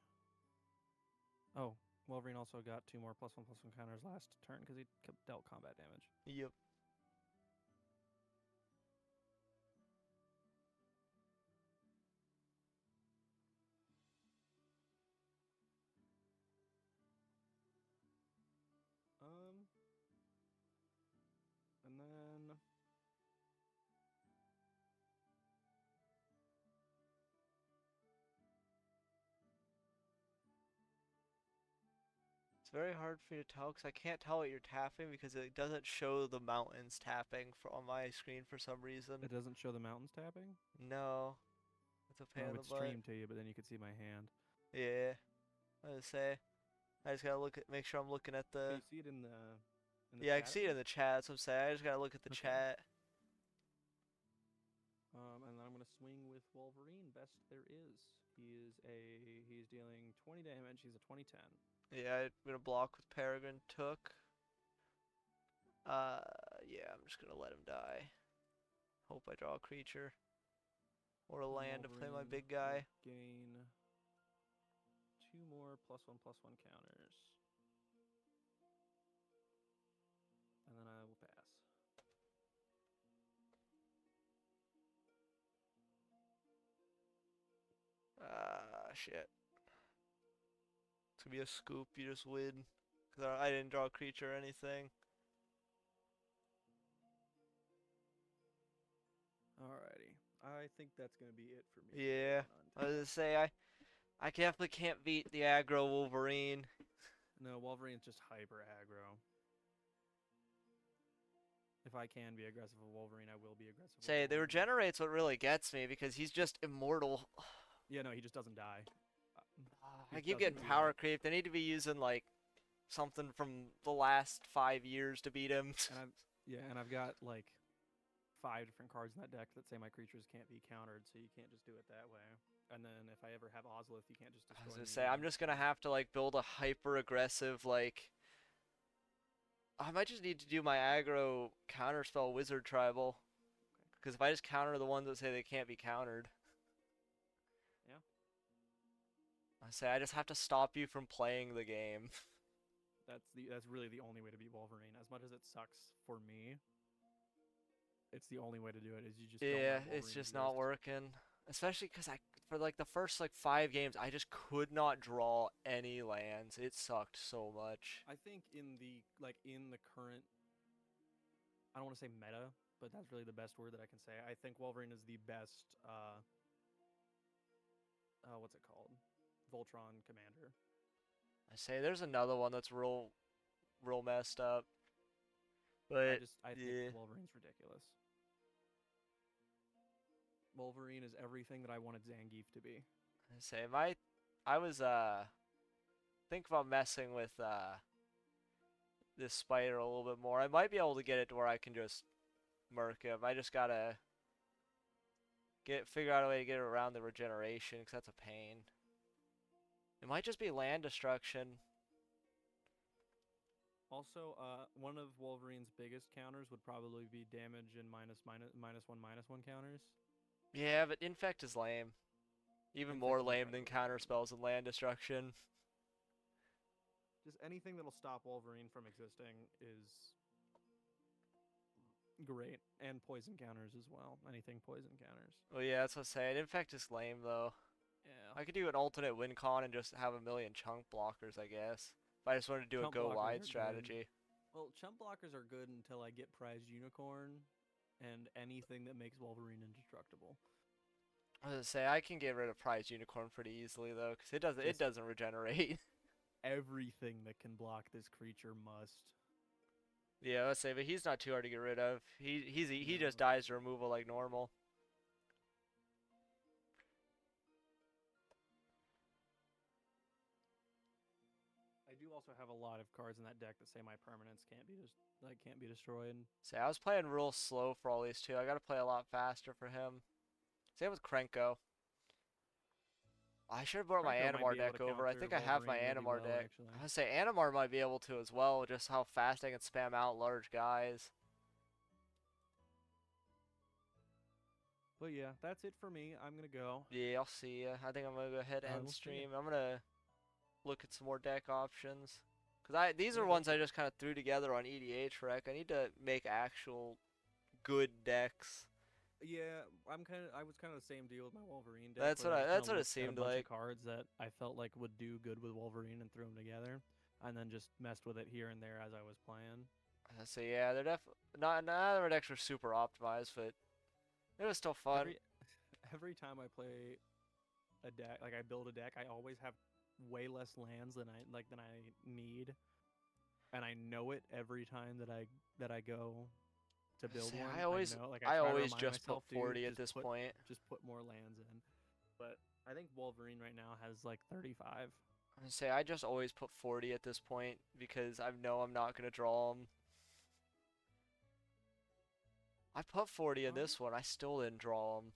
Speaker 2: Oh, Wolverine also got 2 more +1/+1 counters last turn because he dealt combat damage.
Speaker 1: Yep.
Speaker 2: And then
Speaker 1: It's very hard for me to tell because I can't tell what you're tapping because it doesn't show the mountains tapping on my screen for some reason.
Speaker 2: it doesn't show the mountains tapping.
Speaker 1: No. It's a pain
Speaker 2: I
Speaker 1: in
Speaker 2: would
Speaker 1: the butt.
Speaker 2: stream to you, but then you could see my hand.
Speaker 1: Yeah. I was gonna say. I just gotta make sure I'm looking at
Speaker 2: Can
Speaker 1: the.
Speaker 2: you see it in the?
Speaker 1: Yeah, I
Speaker 2: chat
Speaker 1: can see it
Speaker 2: there?
Speaker 1: in the chat. That's what I'm saying. I just gotta look at the
Speaker 2: Okay.
Speaker 1: chat.
Speaker 2: And then I'm gonna swing with Wolverine. Best there is. He's dealing 20 damage. He's a 20/10.
Speaker 1: Yeah, I'm gonna block with Peregrine Took. Yeah, I'm just gonna let him die. Hope I draw a creature. Or a land to play my
Speaker 2: Wolverine
Speaker 1: big
Speaker 2: will
Speaker 1: guy.
Speaker 2: Gain 2 more +1/+1 counters. And then I will pass.
Speaker 1: Shit. It's gonna be a scoop, you just win. Because I didn't draw a creature or anything.
Speaker 2: Alrighty. I think that's gonna be it for me.
Speaker 1: Yeah. I was gonna say, I definitely can't beat the aggro Wolverine.
Speaker 2: No, Wolverine's just hyper aggro. If I can be aggressive with Wolverine, I will be aggressive with
Speaker 1: Say, the
Speaker 2: Wolverine.
Speaker 1: regenerate's what really gets me because he's just immortal.
Speaker 2: Yeah, no, he just doesn't die.
Speaker 1: I
Speaker 2: He
Speaker 1: keep
Speaker 2: doesn't
Speaker 1: getting
Speaker 2: do
Speaker 1: power
Speaker 2: that.
Speaker 1: creep. They need to be using, like, something from the last 5 years to beat him.
Speaker 2: And I've got like 5 different cards in that deck that say my creatures can't be countered, so you can't just do it that way. And then if I ever have Ozlith, you can't just
Speaker 1: I
Speaker 2: destroy
Speaker 1: was
Speaker 2: me
Speaker 1: gonna say, I'm
Speaker 2: either.
Speaker 1: just gonna have to, like, build a hyper aggressive, like. I might just need to do my aggro counterspell wizard tribal. Because if I just counter the ones that say they can't be countered.
Speaker 2: Yeah.
Speaker 1: I say I just have to stop you from playing the game.
Speaker 2: That's really the only way to beat Wolverine. As much as it sucks for me, it's the only way to do it. Is you just don't
Speaker 1: Yeah,
Speaker 2: let
Speaker 1: it's
Speaker 2: Wolverine
Speaker 1: just not
Speaker 2: exist.
Speaker 1: working. Especially because for like the first like 5 games, I just could not draw any lands. It sucked so much.
Speaker 2: I think in the current, I don't want to say meta, but that's really the best word that I can say. I think Wolverine is the best. What's it called? Voltron commander.
Speaker 1: I say there's another one that's real messed up. But
Speaker 2: I
Speaker 1: yeah.
Speaker 2: think Wolverine's ridiculous. Wolverine is everything that I wanted Zangief to be.
Speaker 1: I say I was think about messing with this spider a little bit more. I might be able to get it to where I can just murk him. I just gotta figure out a way to get it around the regeneration, because that's a pain. It might just be land destruction.
Speaker 2: Also, one of Wolverine's biggest counters would probably be damage and -1/-1 counters.
Speaker 1: Yeah, but infect is lame. Even
Speaker 2: Infect
Speaker 1: more
Speaker 2: is
Speaker 1: lame than
Speaker 2: incredibly
Speaker 1: counter
Speaker 2: lame.
Speaker 1: spells and land destruction.
Speaker 2: Just anything that'll stop Wolverine from existing is great, and poison counters as well. Anything poison counters.
Speaker 1: Well, yeah, that's what I'm saying. Infect is lame though.
Speaker 2: Yeah.
Speaker 1: I could do an alternate win con and just have a million chunk blockers, I guess. If I just wanted to do a
Speaker 2: Chump
Speaker 1: go
Speaker 2: blockers are
Speaker 1: wide
Speaker 2: good.
Speaker 1: strategy.
Speaker 2: Well, chump blockers are good until I get prized unicorn and anything that makes Wolverine indestructible.
Speaker 1: I was gonna say I can get rid of prize unicorn pretty easily though, because it
Speaker 2: Just-
Speaker 1: doesn't regenerate.
Speaker 2: Everything that can block this creature must.
Speaker 1: Yeah, let's say, but he's not too hard to get rid of. He just
Speaker 2: No.
Speaker 1: dies to removal like normal.
Speaker 2: I do also have a lot of cards in that deck that say my permanents can't be destroyed.
Speaker 1: Say I was playing real slow for all these two. I gotta play a lot faster for him. Same with Krenko. I should have brought my
Speaker 2: Krenko might
Speaker 1: Animar
Speaker 2: be able
Speaker 1: deck
Speaker 2: to
Speaker 1: over. I
Speaker 2: counter
Speaker 1: think I have my
Speaker 2: Wolverine really
Speaker 1: Animar
Speaker 2: well,
Speaker 1: deck.
Speaker 2: actually.
Speaker 1: I was gonna say Animar might be able to as well, just how fast I can spam out large guys.
Speaker 2: But yeah, that's it for me. I'm gonna go.
Speaker 1: Yeah, I'll see ya. I think I'm gonna go ahead and
Speaker 2: Alright, we'll see ya.
Speaker 1: stream. I'm gonna look at some more deck options. Cause these
Speaker 2: Yeah,
Speaker 1: are
Speaker 2: go
Speaker 1: ones
Speaker 2: for
Speaker 1: I
Speaker 2: it.
Speaker 1: just kind of threw together on EDH rec. I need to make actual good decks.
Speaker 2: Yeah, I was kind of the same deal with my Wolverine deck.
Speaker 1: That's
Speaker 2: where I
Speaker 1: what
Speaker 2: just
Speaker 1: that's
Speaker 2: kinda
Speaker 1: what it
Speaker 2: looked at a
Speaker 1: seemed
Speaker 2: bunch
Speaker 1: like.
Speaker 2: of cards that I felt like would do good with Wolverine and threw them together, and then just messed with it here and there as I was playing.
Speaker 1: So yeah, they're not none of our decks were super optimized, but it was still fun.
Speaker 2: Every time I play a deck, like I build a deck, I always have way less lands than I need, and I know it every time that I go to build
Speaker 1: See,
Speaker 2: one.
Speaker 1: I always
Speaker 2: know, like,
Speaker 1: I
Speaker 2: try to
Speaker 1: always
Speaker 2: remind
Speaker 1: just
Speaker 2: myself,
Speaker 1: put 40
Speaker 2: dude,
Speaker 1: at this
Speaker 2: just
Speaker 1: point.
Speaker 2: put more lands in. But I think Wolverine right now has like 35.
Speaker 1: I'm gonna say I just always put 40 at this point because I know I'm not gonna draw them. I put 40 in this one. I still didn't draw them.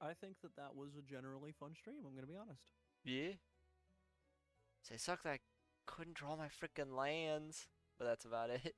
Speaker 2: I think that was a generally fun stream. I'm gonna be honest.
Speaker 1: Yeah. Say sucks that I couldn't draw my freaking lands, but that's about it.